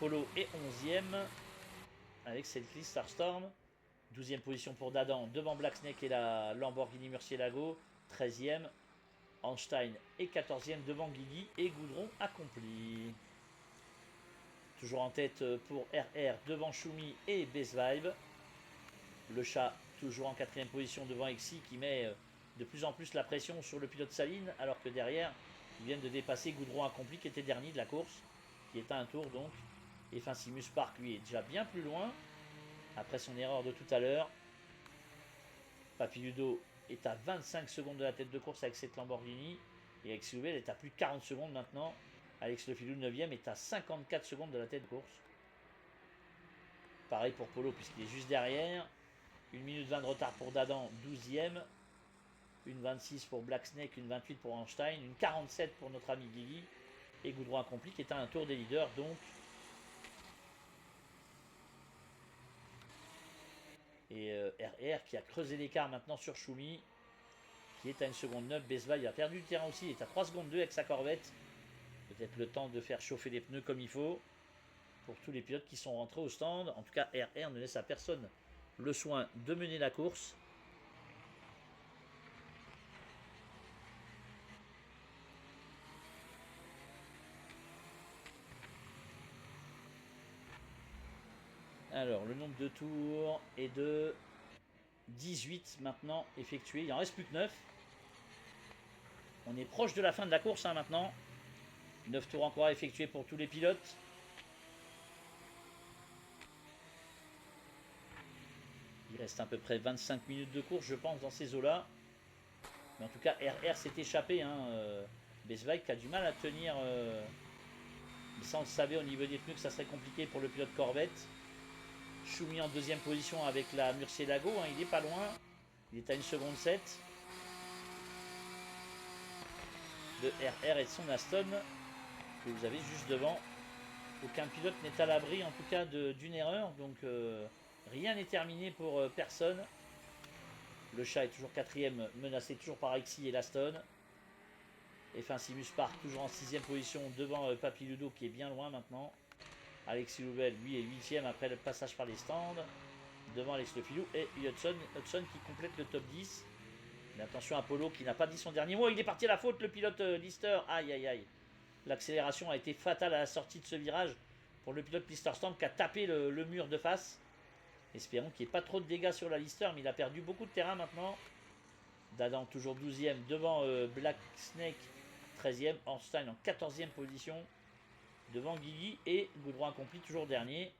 Polo est 11ème avec cette liste Starstorm. 12ème position pour Dadan devant Black Snake et la Lamborghini Murcielago. 13ème. Einstein est 14ème devant Guigui et Goudron accompli. Toujours en tête pour RR devant Shumi et Best Vibe. Le chat toujours en 4ème position devant Xi qui met de plus en plus la pression sur le pilote Saline alors que derrière ils viennent de dépasser Goudron accompli qui était dernier de la course, qui est à un tour donc. Et Finsimus Park lui est déjà bien plus loin après son erreur de tout à l'heure. Papilludo est à 25 secondes de la tête de course avec cette Lamborghini et Alex Louvel est à plus de 40 secondes maintenant. Alex Le Filou 9ème est à 54 secondes de la tête de course. Pareil pour Polo puisqu'il est juste derrière. 1 minute 20 de retard pour Dadan, 12ème. Une 26 pour Black Snake, une 28 pour Einstein, une 47 pour notre ami Guigui. Et Goudron accompli qui est à un tour des leaders donc. Et RR qui a creusé l'écart maintenant sur Shumi, qui est à 1 seconde 9. Besva il a perdu du terrain aussi, il est à 3 secondes 2 avec sa Corvette. Peut-être le temps de faire chauffer les pneus comme il faut pour tous les pilotes qui sont rentrés au stand. En tout cas, RR ne laisse à personne le soin de mener la course. Alors, le nombre de tours est de 18 maintenant effectués. Il en reste plus que 9. On est proche de la fin de la course maintenant. 9 tours encore à effectuer pour tous les pilotes. Il reste à peu près 25 minutes de course, je pense, dans ces eaux-là. Mais en tout cas, RR s'est échappé. Besvaik qui a du mal à tenir. Mais ça, on le savait au niveau des pneus que ça serait compliqué pour le pilote Corvette. Shumi en 2ème position avec la Murcielago. Il n'est pas loin. Il est à 1 seconde 7. De RR et de son Aston. Que vous avez juste devant. Aucun pilote n'est à l'abri, en tout cas, d'une erreur. Donc, rien n'est terminé pour personne. Le chat est toujours 4ème, menacé toujours par Xi et l'Aston. Et Finsimus Park toujours en 6ème position devant Papilludo qui est bien loin maintenant. Alexis Louvel, lui, est 8ème après le passage par les stands. devant Alex Le Filou et Hudson qui complète le top 10. Mais attention à Polo qui n'a pas dit son dernier mot. Il est parti à la faute, le pilote Lister. Aïe aïe aïe. L'accélération a été fatale à la sortie de ce virage pour le pilote Lister Storm qui a tapé le mur de face. Espérons qu'il n'y ait pas trop de dégâts sur la Lister, mais il a perdu beaucoup de terrain maintenant. Dadan toujours 12e devant Black Snake 13e. Ornstein en 14e position devant Guigui et Goudron accompli toujours dernier.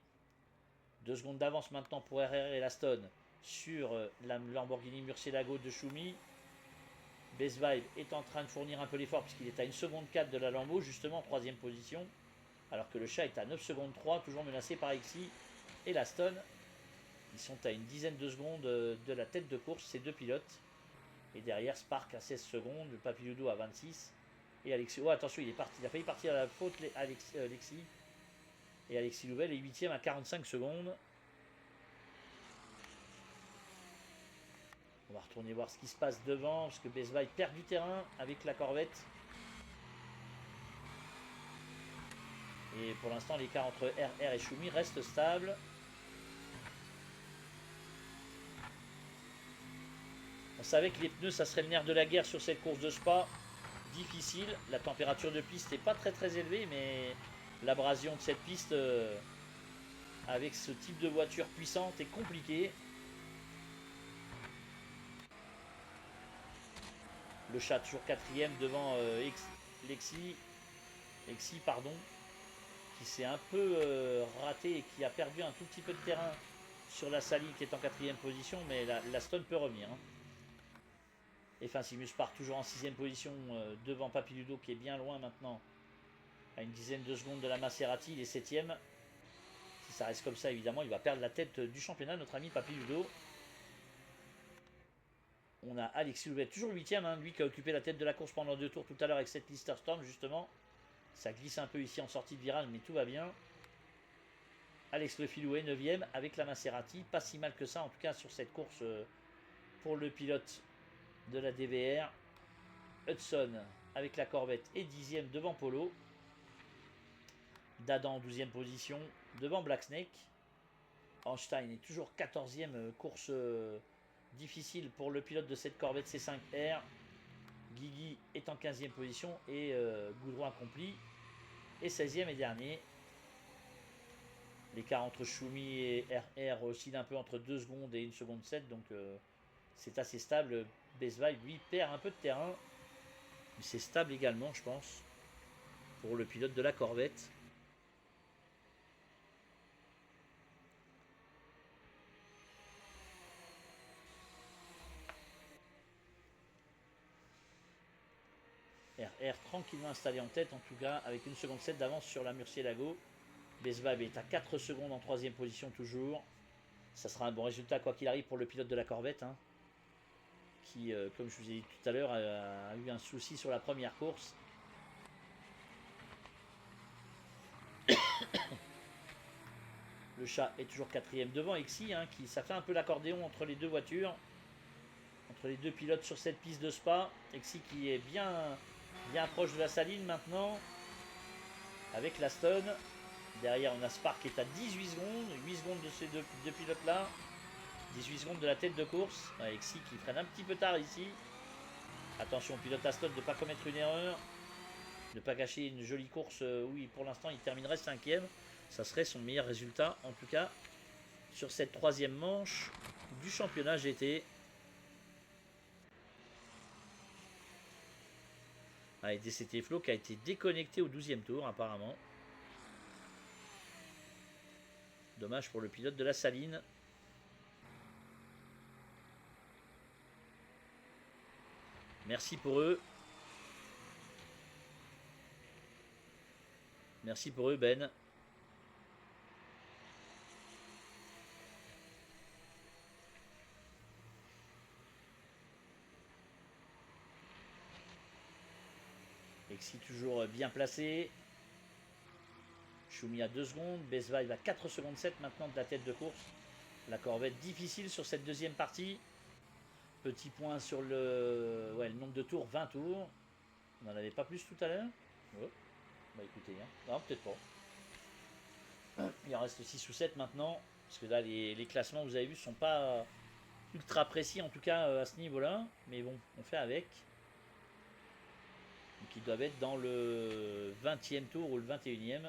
2 secondes d'avance maintenant pour RR et Laston sur la Lamborghini Murcielago de Schumi. Best Vibe est en train de fournir un peu l'effort puisqu'il est à 1 seconde 4 de la Lambo, justement en 3e position. Alors que le chat est à 9 secondes 3, toujours menacé par Exy et Laston. Ils sont à une dizaine de secondes de la tête de course, ces deux pilotes. Et derrière, Spark à 16 secondes, Papiludo à 26. Et Alexis, oh attention, il a failli partir à la faute, Alexis. Et Alexis Louvel est 8e à 45 secondes. On va retourner voir ce qui se passe devant, parce que Bezvai perd du terrain avec la Corvette. Et pour l'instant, l'écart entre RR et Schumi reste stable. On savait que les pneus, ça serait le nerf de la guerre sur cette course de Spa. Difficile. La température de piste n'est pas très élevée, mais l'abrasion de cette piste avec ce type de voiture puissante est compliquée. Le chat toujours 4e devant Lexi, qui s'est un peu raté et qui a perdu un tout petit peu de terrain sur la Saline qui est en 4e position, mais la Stone peut revenir. Hein. Et Fincimus part toujours en 6e position devant Papiludo qui est bien loin maintenant, à une dizaine de secondes de la Maserati, il est 7e. Si ça reste comme ça, évidemment, il va perdre la tête du championnat, notre ami Papiludo. On a Alexis Louvet, toujours 8e, hein, lui qui a occupé la tête de la course pendant 2 tours tout à l'heure avec cette Lister Storm, justement. Ça glisse un peu ici en sortie de virage, mais tout va bien. Alex Le Filou est 9e avec la Maserati. Pas si mal que ça, en tout cas, sur cette course pour le pilote de la DVR. Hudson avec la Corvette est 10e devant Polo. Dadan en 12e position devant Black Snake. Einstein est toujours 14e, course difficile pour le pilote de cette Corvette C5R. Guigui est en 15e position et Goudron accompli est 16e et dernier. L'écart entre Schumi et RR oscille un peu entre 2 secondes et 1 seconde 7, donc c'est assez stable. Bezvai lui perd un peu de terrain, mais c'est stable également, je pense, pour le pilote de la Corvette. RR tranquillement installé en tête, en tout cas, avec 1 seconde 7 d'avance sur la Murcielago. Bezvab est à 4 secondes en 3e position toujours. Ça sera un bon résultat quoi qu'il arrive pour le pilote de la Corvette, hein, qui, comme je vous ai dit tout à l'heure, a eu un souci sur la première course. Le chat est toujours 4e devant Exy, hein, qui ça fait un peu l'accordéon entre les deux voitures, entre les deux pilotes sur cette piste de Spa. Exy qui est bien proche de la Saline maintenant, avec la Stone. Derrière, on a Spark qui est à 18 secondes, 8 secondes de ces deux pilotes-là, 18 secondes de la tête de course. Exy qui freine un petit peu tard ici. Attention, pilote Aston de ne pas commettre une erreur, de ne pas gâcher une jolie course. Oui, pour l'instant, il terminerait 5e. Ça serait son meilleur résultat, en tout cas, sur cette 3e manche du championnat GT. Avec DCT Flo qui a été déconnecté au 12e tour, apparemment. Dommage pour le pilote de la Saline. Merci pour eux. Merci pour eux, Ben. Exy toujours bien placé. Schumi à 2 secondes. Bezvai va 4 secondes 7 maintenant de la tête de course. La Corvette difficile sur cette deuxième partie. Petit point sur le nombre de tours, 20 tours. On n'en avait pas plus tout à l'heure. Ouais. Bah écoutez, hein. Non, peut-être pas. Il en reste 6 ou 7 maintenant. Parce que là, les classements, vous avez vu, sont pas ultra précis, en tout cas à ce niveau-là. Mais bon, on fait avec. Donc ils doivent être dans le 20e tour ou le 21e.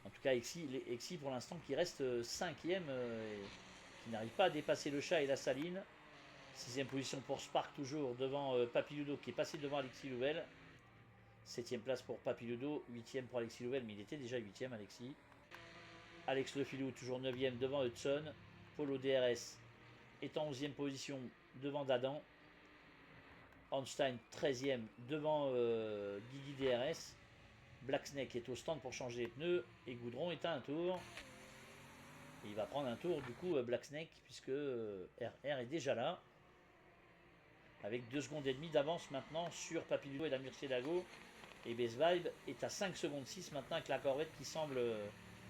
En tout cas, Exi pour l'instant qui reste 5e, qui n'arrive pas à dépasser le chat et la saline. 6e position pour Spark toujours devant Papiludo qui est passé devant Alexis Louvel. 7e place pour Papiludo, 8e pour Alexis Louvel, mais il était déjà 8e Alexis. Alex Lefilou toujours 9e devant Hudson. Polo DRS est en 11e position devant Dadan. Einstein 13e devant Guigui DRS. Black Snake est au stand pour changer les pneus et Goudron est à un tour. Et il va prendre un tour du coup Black Snake puisque RR est déjà là. Avec 2 secondes et demie d'avance maintenant sur Papiludo et la Murcielago. Et Best Vibe est à 5 secondes 6 maintenant avec la Corvette qui semble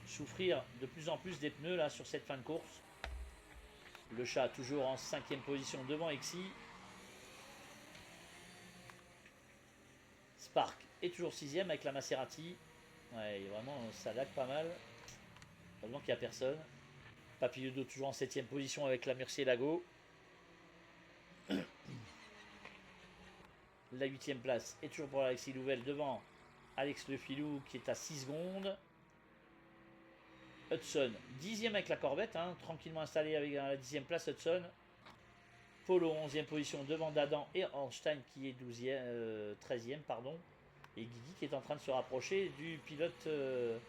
souffrir de plus en plus des pneus là sur cette fin de course. Le chat toujours en 5e position devant Exi. Spark est toujours 6e avec la Maserati. Ouais, vraiment ça lag pas mal. Heureusement qu'il n'y a personne. Papiludo toujours en 7e position avec la Murcielago. La 8e place est toujours pour Alexis Louvel devant Alex Lefilou qui est à 6 secondes. Hudson 10e avec la Corvette, hein, tranquillement installé avec la 10e place Hudson. Polo 11e position devant Dadan et Einstein qui est 13e pardon. Et Guigui qui est en train de se rapprocher du pilote de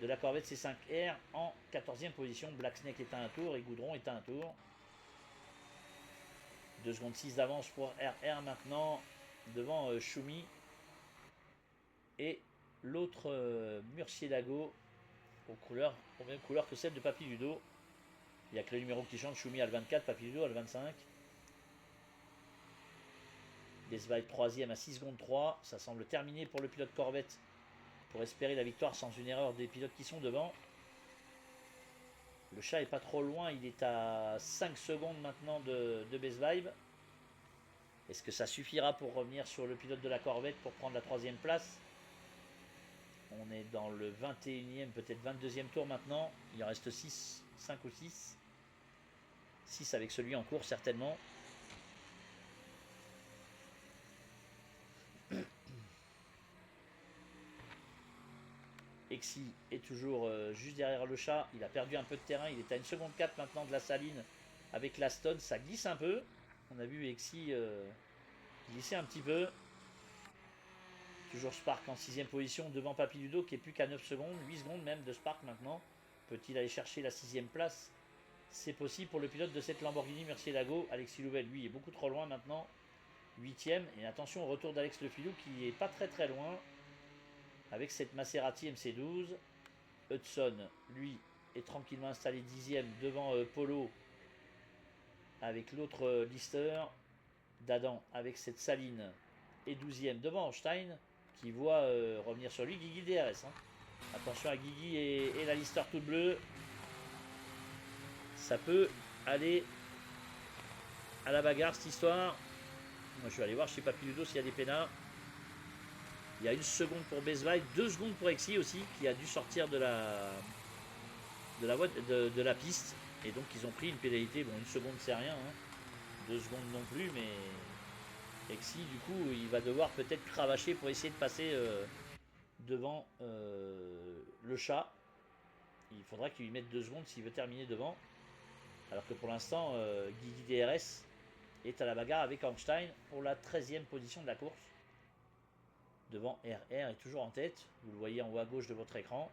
la Corvette C5R en 14e position. Black Snake est à un tour et Goudron est à un tour. 2 secondes 6 d'avance pour RR maintenant devant Choumi. Et l'autre Murcielago aux mêmes couleurs que celle de Papiludo. Il n'y a que le numéro qui change, Choumi a le 24, Papiludo a le 25. Desvaille 3e à 6 secondes 3. Ça semble terminé pour le pilote Corvette pour espérer la victoire sans une erreur des pilotes qui sont devant. Le chat est pas trop loin, il est à 5 secondes maintenant de Best Vibe. Est-ce que ça suffira pour revenir sur le pilote de la Corvette pour prendre la 3e place? On est dans le 21e, peut-être 22e tour maintenant. Il en reste 6, 5 ou 6. 6 avec celui en cours certainement. Exi est toujours juste derrière le chat. Il a perdu un peu de terrain. Il est à 1 seconde 4 maintenant de la saline avec la Stone. Ça glisse un peu. On a vu Exi glisser un petit peu. Toujours Spark en 6e position devant Papiludo qui est plus qu'à 9 secondes. 8 secondes même de Spark maintenant. Peut-il aller chercher la 6e place? C'est possible pour le pilote de cette Lamborghini Murcielago. Alexis Louvel, lui, est beaucoup trop loin maintenant. 8e. Et attention au retour d'Alex Lefilou qui est pas très loin. Avec cette Maserati MC12. Hudson, lui, est tranquillement installé 10e devant Polo. Avec l'autre Lister. Dadan avec cette Saline est 12e devant Einstein. Qui voit revenir sur lui Guigui DRS. Hein. Attention à Guigui et la Lister toute bleue. Ça peut aller à la bagarre cette histoire. Moi je vais aller voir chez Papiludo s'il y a des pénards. Il y a 1 seconde pour Best Vibe, 2 secondes pour Exi aussi qui a dû sortir de la piste. Et donc ils ont pris une pénalité. Bon, 1 seconde c'est rien. Hein. 2 secondes non plus, mais Exi du coup il va devoir peut-être cravacher pour essayer de passer devant le chat. Il faudra qu'il lui mette 2 secondes s'il veut terminer devant. Alors que pour l'instant Guigui DRS est à la bagarre avec Einstein pour la 13e position de la course. Devant RR est toujours en tête. Vous le voyez en haut à gauche de votre écran.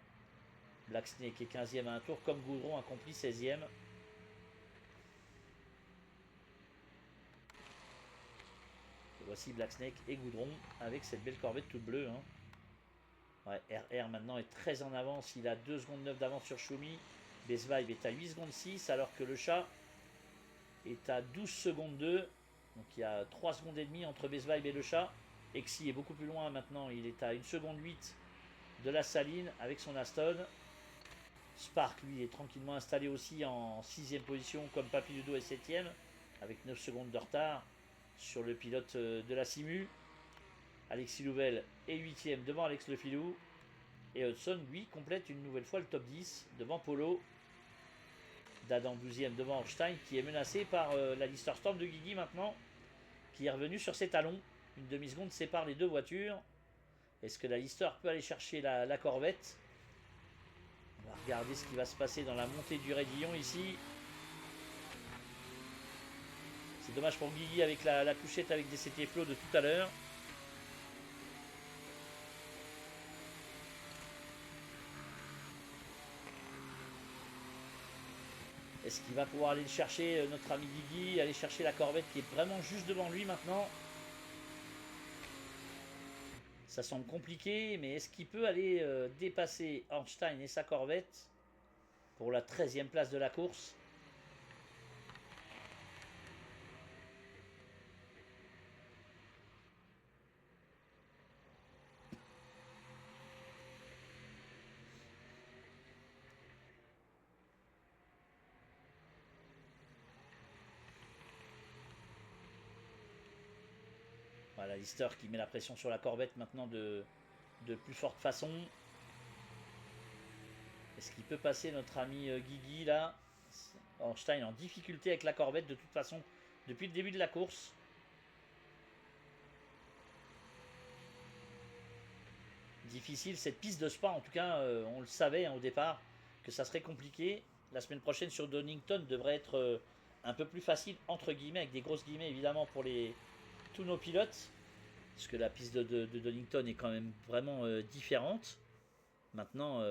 Black Snake est 15e à un tour comme Goudron accompli 16e. Voici Black Snake et Goudron avec cette belle Corvette toute bleue. Hein. Ouais, RR maintenant est très en avance. Il a 2 secondes 9 d'avance sur Choumi. Best Vibe est à 8 secondes 6 alors que le chat est à 12 secondes 2. Donc il y a 3 secondes et demie entre Best Vibe et le chat. Exi est beaucoup plus loin maintenant. Il est à 1 seconde 8 de la Saline avec son Aston. Spark lui est tranquillement installé aussi en 6e position comme Papiludo est 7e avec 9 secondes de retard sur le pilote de la Simu. Alexis Louvel est 8e devant Alex Lefilou. Et Hudson, lui, complète une nouvelle fois le top 10 devant Polo. Dadan 12e devant Ornstein, qui est menacé par la Lister Storm de Guigui maintenant, qui est revenu sur ses talons. Une demi-seconde sépare les deux voitures. Est-ce que la Lister peut aller chercher la Corvette? On va regarder ce qui va se passer dans la montée du raidillon ici. C'est dommage pour Guigui avec la couchette avec des CT Flow de tout à l'heure. Est-ce qu'il va pouvoir aller chercher notre ami Guigui, aller chercher la Corvette qui est vraiment juste devant lui maintenant? Ça semble compliqué, mais est-ce qu'il peut aller dépasser Ornstein et sa Corvette pour la 13e place de la course? Voilà, Lister qui met la pression sur la Corvette maintenant de plus forte façon. Est-ce qu'il peut passer notre ami Guigui là? Ornstein en difficulté avec la Corvette de toute façon depuis le début de la course. Difficile cette piste de Spa, en tout cas on le savait au départ que ça serait compliqué. La semaine prochaine sur Donington devrait être un peu plus facile entre guillemets, avec des grosses guillemets évidemment pour tous nos pilotes. Parce que la piste de Donington est quand même vraiment différente. Maintenant,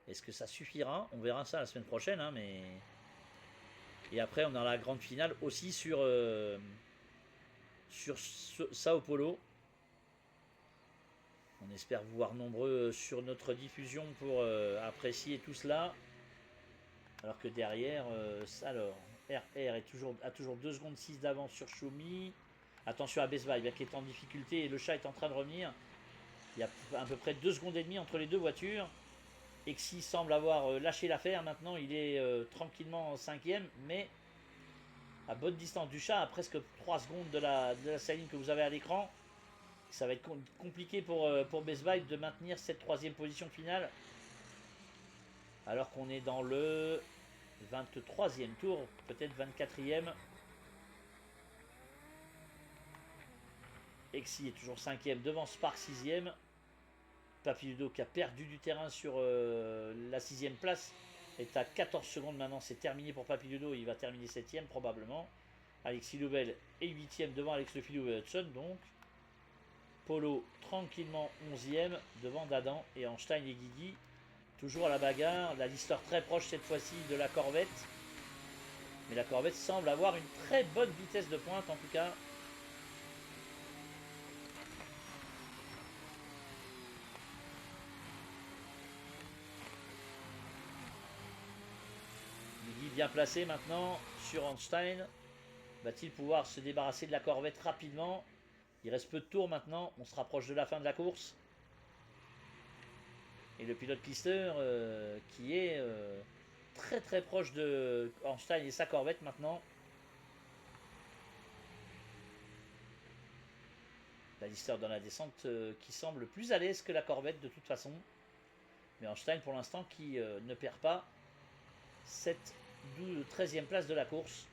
est-ce que ça suffira? On verra ça la semaine prochaine. Hein, mais... Et après, on a la grande finale aussi sur Sao Paulo. On espère vous voir nombreux sur notre diffusion pour apprécier tout cela. Alors que derrière, alors, RR a toujours 2 secondes 6 d'avance sur Schumi. Attention à Besbaï qui est en difficulté et le chat est en train de revenir. Il y a à peu près 2 secondes et demie entre les deux voitures. Exi semble avoir lâché l'affaire. Maintenant, il est tranquillement en 5e, mais à bonne distance du chat, à presque 3 secondes de la saline que vous avez à l'écran. Ça va être compliqué pour Besbaï de maintenir cette 3e position finale. Alors qu'on est dans le 23e tour, peut-être 24e. Exi est toujours 5e devant Spark 6e. Papiludo qui a perdu du terrain sur la 6e place est à 14 secondes maintenant. C'est terminé pour Papiludo. Il va terminer 7e probablement. Alexis Louvel est 8e devant Alex Lefilou et Hudson. Donc Polo tranquillement 11e devant Dadan et Ornstein et Guigui. Toujours à la bagarre. La Lister très proche cette fois-ci de la Corvette. Mais la Corvette semble avoir une très bonne vitesse de pointe en tout cas. Bien placé maintenant sur Ornstein. Va-t-il pouvoir se débarrasser de la Corvette rapidement? Il reste peu de tours maintenant. On se rapproche de la fin de la course. Et le pilote Lister qui est très très proche de Ornstein et sa Corvette maintenant. La Lister dans la descente qui semble plus à l'aise que la Corvette de toute façon. Mais Ornstein pour l'instant qui ne perd pas cette 13e place de la course.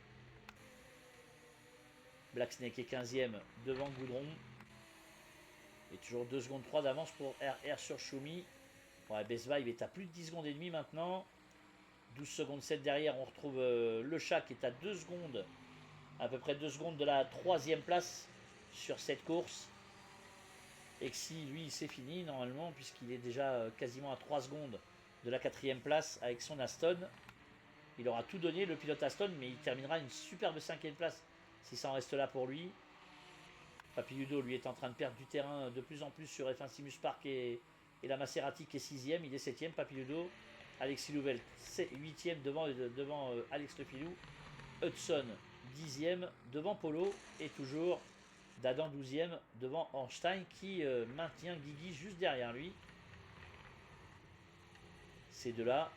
Black Snake est 15e devant Goudron. Et toujours 2 secondes 3 d'avance pour RR sur Schumi. Ouais, Besbaï est à plus de 10 secondes et demie maintenant. 12 secondes 7 derrière, on retrouve le chat qui est à 2 secondes. À peu près 2 secondes de la 3e place sur cette course. Exi, lui, c'est fini normalement, puisqu'il est déjà quasiment à 3 secondes de la 4e place avec son Aston. Il aura tout donné, le pilote Aston, mais il terminera une superbe 5e place si ça en reste là pour lui. Papiludo, lui, est en train de perdre du terrain de plus en plus sur F1 Simus Park et la Maserati qui est 6e. Il est 7e, Papiludo. Alexis Louvel, 8e devant Alex Lefilou. Hudson, 10e devant Polo. Et toujours Dadan, 12e devant Ornstein qui maintient Guigui juste derrière lui. Ces deux-là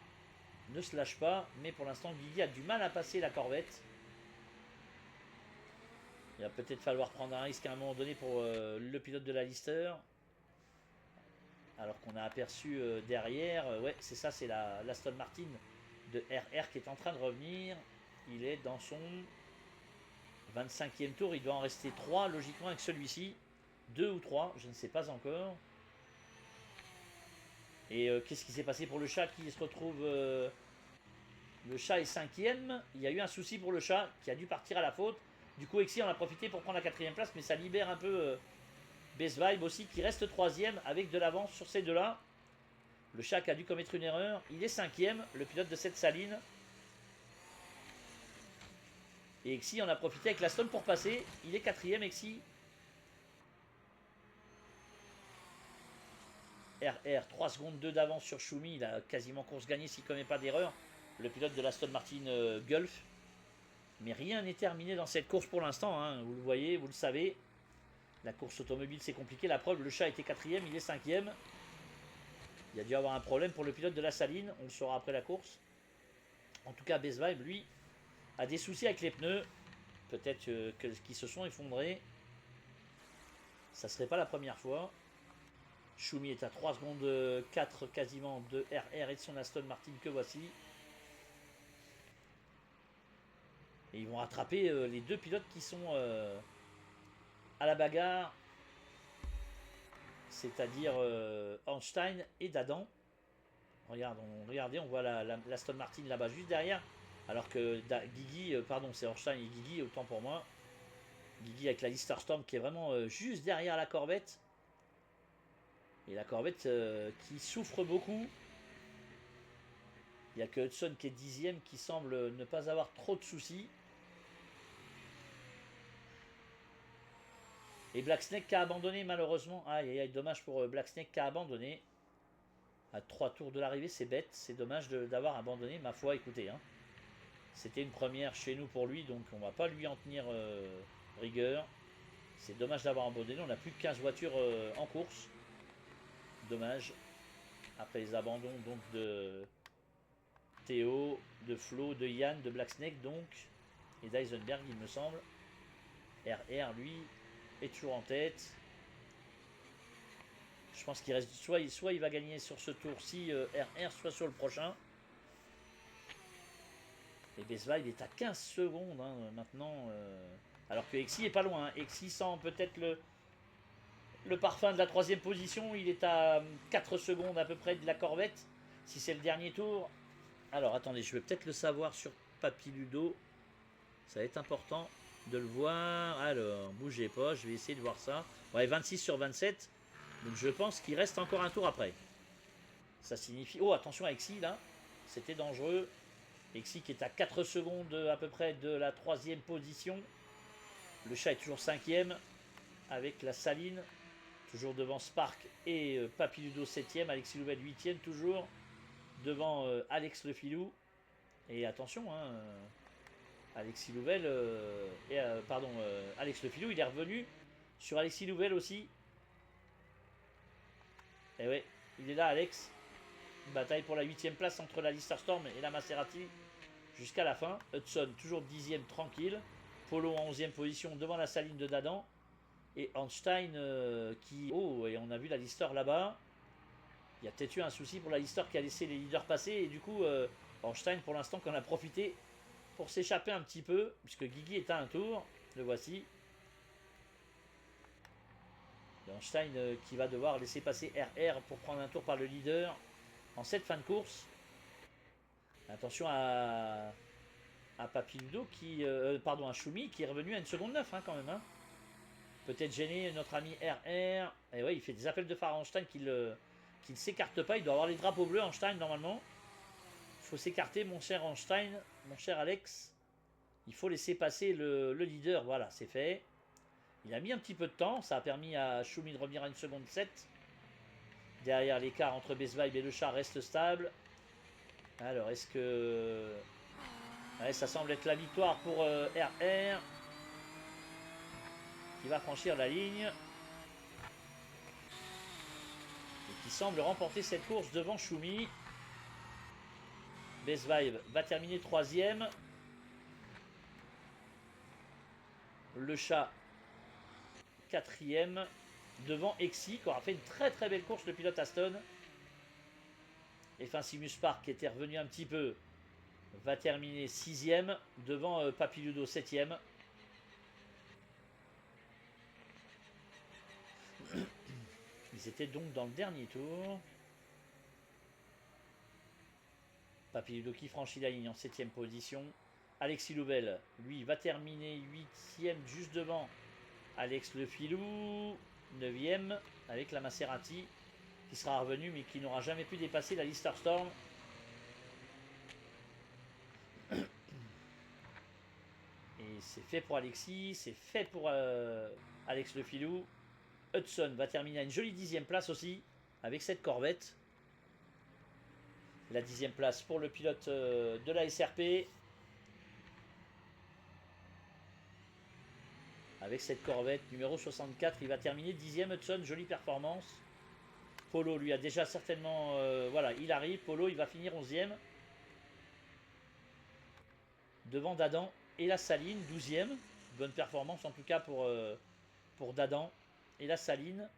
ne se lâchent pas, mais pour l'instant, Guigui a du mal à passer la Corvette. Il va peut-être falloir prendre un risque à un moment donné pour le pilote de la Lister. Alors qu'on a aperçu derrière, ouais, c'est ça, c'est l'Aston Martin de RR qui est en train de revenir. Il est dans son 25e tour. Il doit en rester 3 logiquement avec celui-ci. 2 ou 3, je ne sais pas encore. Et qu'est-ce qui s'est passé pour le chat qui se retrouve le chat est 5e. Il y a eu un souci pour le chat qui a dû partir à la faute. Du coup, Exi en a profité pour prendre la 4e place, mais ça libère un peu Best Vibe aussi qui reste 3e avec de l'avance sur ces deux-là. Le chat a dû commettre une erreur. Il est 5e, le pilote de cette saline. Et Exi en a profité avec l'Aston pour passer. Il est 4e, Exi. RR, 3 secondes 2 d'avance sur Schumi. Il a quasiment course gagnée s'il ne commet pas d'erreur. Le pilote de l'Aston Martin Gulf. Mais rien n'est terminé dans cette course pour l'instant. Hein. Vous le voyez, vous le savez. La course automobile, c'est compliqué. La preuve, le chat était 4e, il est 5e. Il a dû avoir un problème pour le pilote de la saline. On le saura après la course. En tout cas, Best Vibe, lui, a des soucis avec les pneus. Peut-être qu'ils se sont effondrés. Ça serait pas la première fois. Schumi est à 3 secondes 4 quasiment de RR et de son Aston Martin que voici. Et ils vont rattraper les deux pilotes qui sont à la bagarre. C'est-à-dire Einstein et Dadan. Regardez, on voit l'Aston Martin là-bas juste derrière. Alors que Guigui, pardon, c'est Einstein et Guigui, autant pour moi. Guigui avec la Lister Storm qui est vraiment juste derrière la Corvette. Et la Corvette qui souffre beaucoup. Il n'y a que Hudson qui est 10e qui semble ne pas avoir trop de soucis. Et Black Snake qui a abandonné malheureusement. Aïe, aïe, dommage pour Black Snake qui a abandonné. À 3 tours de l'arrivée, c'est bête. C'est dommage d'avoir abandonné. Ma foi, écoutez. Hein. C'était une première chez nous pour lui. Donc on va pas lui en tenir rigueur. C'est dommage d'avoir abandonné. On n'a plus que 15 voitures en course. Dommage. Après les abandons donc de Théo, de Flo, de Yann, de Black Snake donc. Et d'Eisenberg il me semble. RR lui est toujours en tête. Je pense qu'il reste soit il va gagner sur ce tour-ci RR, soit sur le prochain. Et Besva il est à 15 secondes hein, maintenant. Alors que Exi est pas loin. Hein. Exi sent peut-être le parfum de la 3e position. Il est à 4 secondes à peu près de la Corvette. Si c'est le dernier tour. Alors attendez, je vais peut-être le savoir sur Papiludo. Ça va être important de le voir. Alors, bougez pas, je vais essayer de voir ça. Ouais, 26 sur 27. Donc je pense qu'il reste encore un tour après. Ça signifie... Oh, attention à Exi, là. C'était dangereux. Exi qui est à 4 secondes à peu près de la 3e position. Le chat est toujours 5e. Avec la Saline. Toujours devant Spark et Papiludo 7e. Alexis Louvel 8e toujours. Devant Alex Le Filou. Et attention, hein... Alexis Louvel, Alex Le Filou, il est revenu sur Alexis Louvel aussi. Et ouais, il est là, Alex. Une bataille pour la 8e place entre la Lister Storm et la Maserati jusqu'à la fin. Hudson, toujours 10e, tranquille. Polo en 11e position devant la Saline de Dadan. Et Einstein qui... Oh, et on a vu la Lister là-bas. Il y a peut-être eu un souci pour la Lister qui a laissé les leaders passer. Et du coup, Einstein, pour l'instant, qu'on a profité pour s'échapper un petit peu, puisque Guigui est à un tour, le voici. Einstein qui va devoir laisser passer RR pour prendre un tour par le leader en cette fin de course. Attention à Papiludo qui, à Schumi qui est revenu à 1 seconde 9 hein, quand même. Hein. Peut-être gêner notre ami RR. Et ouais, il fait des appels de phare à Einstein qui ne s'écarte pas. Il doit avoir les drapeaux bleus Einstein normalement. Il faut s'écarter mon cher Einstein, mon cher Alex. Il faut laisser passer le leader. Voilà, c'est fait. Il a mis un petit peu de temps. Ça a permis à Schumi de revenir à 1 seconde 7. Derrière, l'écart entre Best Vibe et le chat reste stable. Alors, est-ce que... Ouais, ça semble être la victoire pour RR. Qui va franchir la ligne. Et qui semble remporter cette course devant Schumi. Best Vibe va terminer 3e. Le chat 4e. devant Exy, qui aura fait une très très belle course, le pilote Aston. Et Fincimus Park, qui était revenu un petit peu, va terminer 6ème, devant Papiludo 7ème. Ils étaient donc dans le dernier tour. Papiludo qui franchit la ligne en 7ème position. Alexis Louvel, lui, va terminer 8ème, juste devant Alex Le Filou, 9ème, avec la Maserati, qui sera revenu, mais qui n'aura jamais pu dépasser la Lister Storm. Et c'est fait pour Alexis, c'est fait pour Alex Le Filou. Hudson va terminer à une jolie 10ème place aussi, avec cette Corvette. La 10ème place pour le pilote de la SRP. Avec cette Corvette numéro 64, il va terminer 10ème. Hudson, jolie performance. Polo lui a déjà certainement... voilà, il arrive. Polo, il va finir 11ème. Devant Dadan et la Saline, 12ème. Bonne performance en tout cas pour Dadan et la Saline.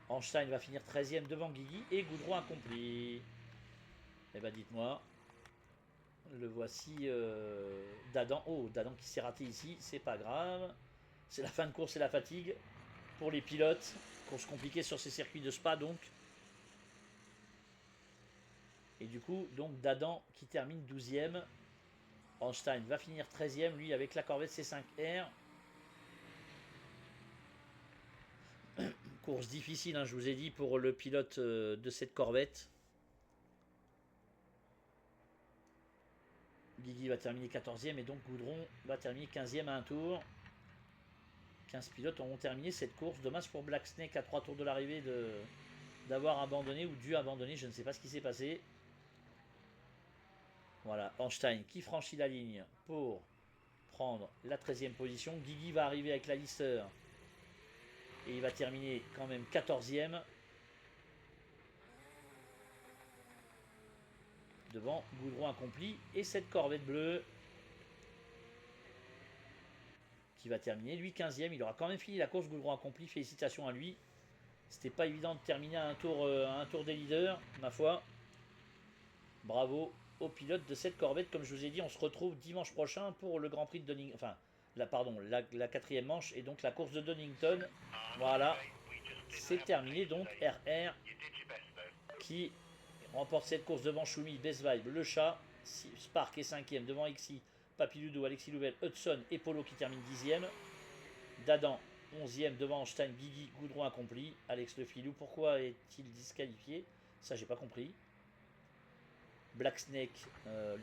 Einstein va finir 13ème devant Guigui et Goudron accompli. Eh ben dites-moi, le voici Dadan. Oh, Dadan qui s'est raté ici, c'est pas grave. C'est la fin de course et la fatigue pour les pilotes. Course compliquée sur ces circuits de Spa donc. Et du coup, donc Dadan qui termine 12ème. Einstein va finir 13ème, lui, avec la Corvette C5R. Course difficile, hein, je vous ai dit, pour le pilote de cette Corvette. Guigui va terminer 14ème et donc Goudron va terminer 15ème à un tour. 15 pilotes auront terminé cette course. Dommage pour Black Snake à 3 tours de l'arrivée d'avoir abandonné ou dû abandonner. Je ne sais pas ce qui s'est passé. Voilà, Einstein qui franchit la ligne pour prendre la 13e position. Guigui va arriver avec la Lister et il va terminer quand même 14ème. Devant Goudron accompli et cette Corvette bleue qui va terminer lui 15ème. Il aura quand même fini la course. Goudron accompli, félicitations à lui. C'était pas évident de terminer à un tour des leaders, ma foi. Bravo au pilote de cette Corvette. Comme je vous ai dit, on se retrouve dimanche prochain pour le Grand Prix de Donington. Enfin, la 4e manche et donc la course de Donington. Voilà, c'est terminé. Donc RR qui remporte cette course devant Choumi, Best Vibe, Le Chat. Spark est 5ème devant Exy, Papiludo, Alexis Louvel, Hudson et Polo qui termine 10ème. Dadan 11ème devant Einstein, Guigui, Goudron accompli. Alex Le Filou, pourquoi est-il disqualifié? Ça, j'ai pas compris. Black Snake,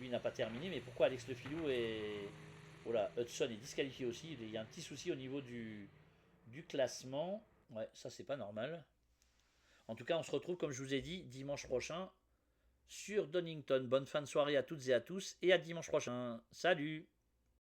lui, n'a pas terminé, mais pourquoi Alex Le Filou est... Voilà, Hudson est disqualifié aussi. Il y a un petit souci au niveau du classement. Ouais, ça, c'est pas normal. En tout cas, on se retrouve, comme je vous ai dit, dimanche prochain sur Donington. Bonne fin de soirée à toutes et à tous, et à dimanche prochain. Salut!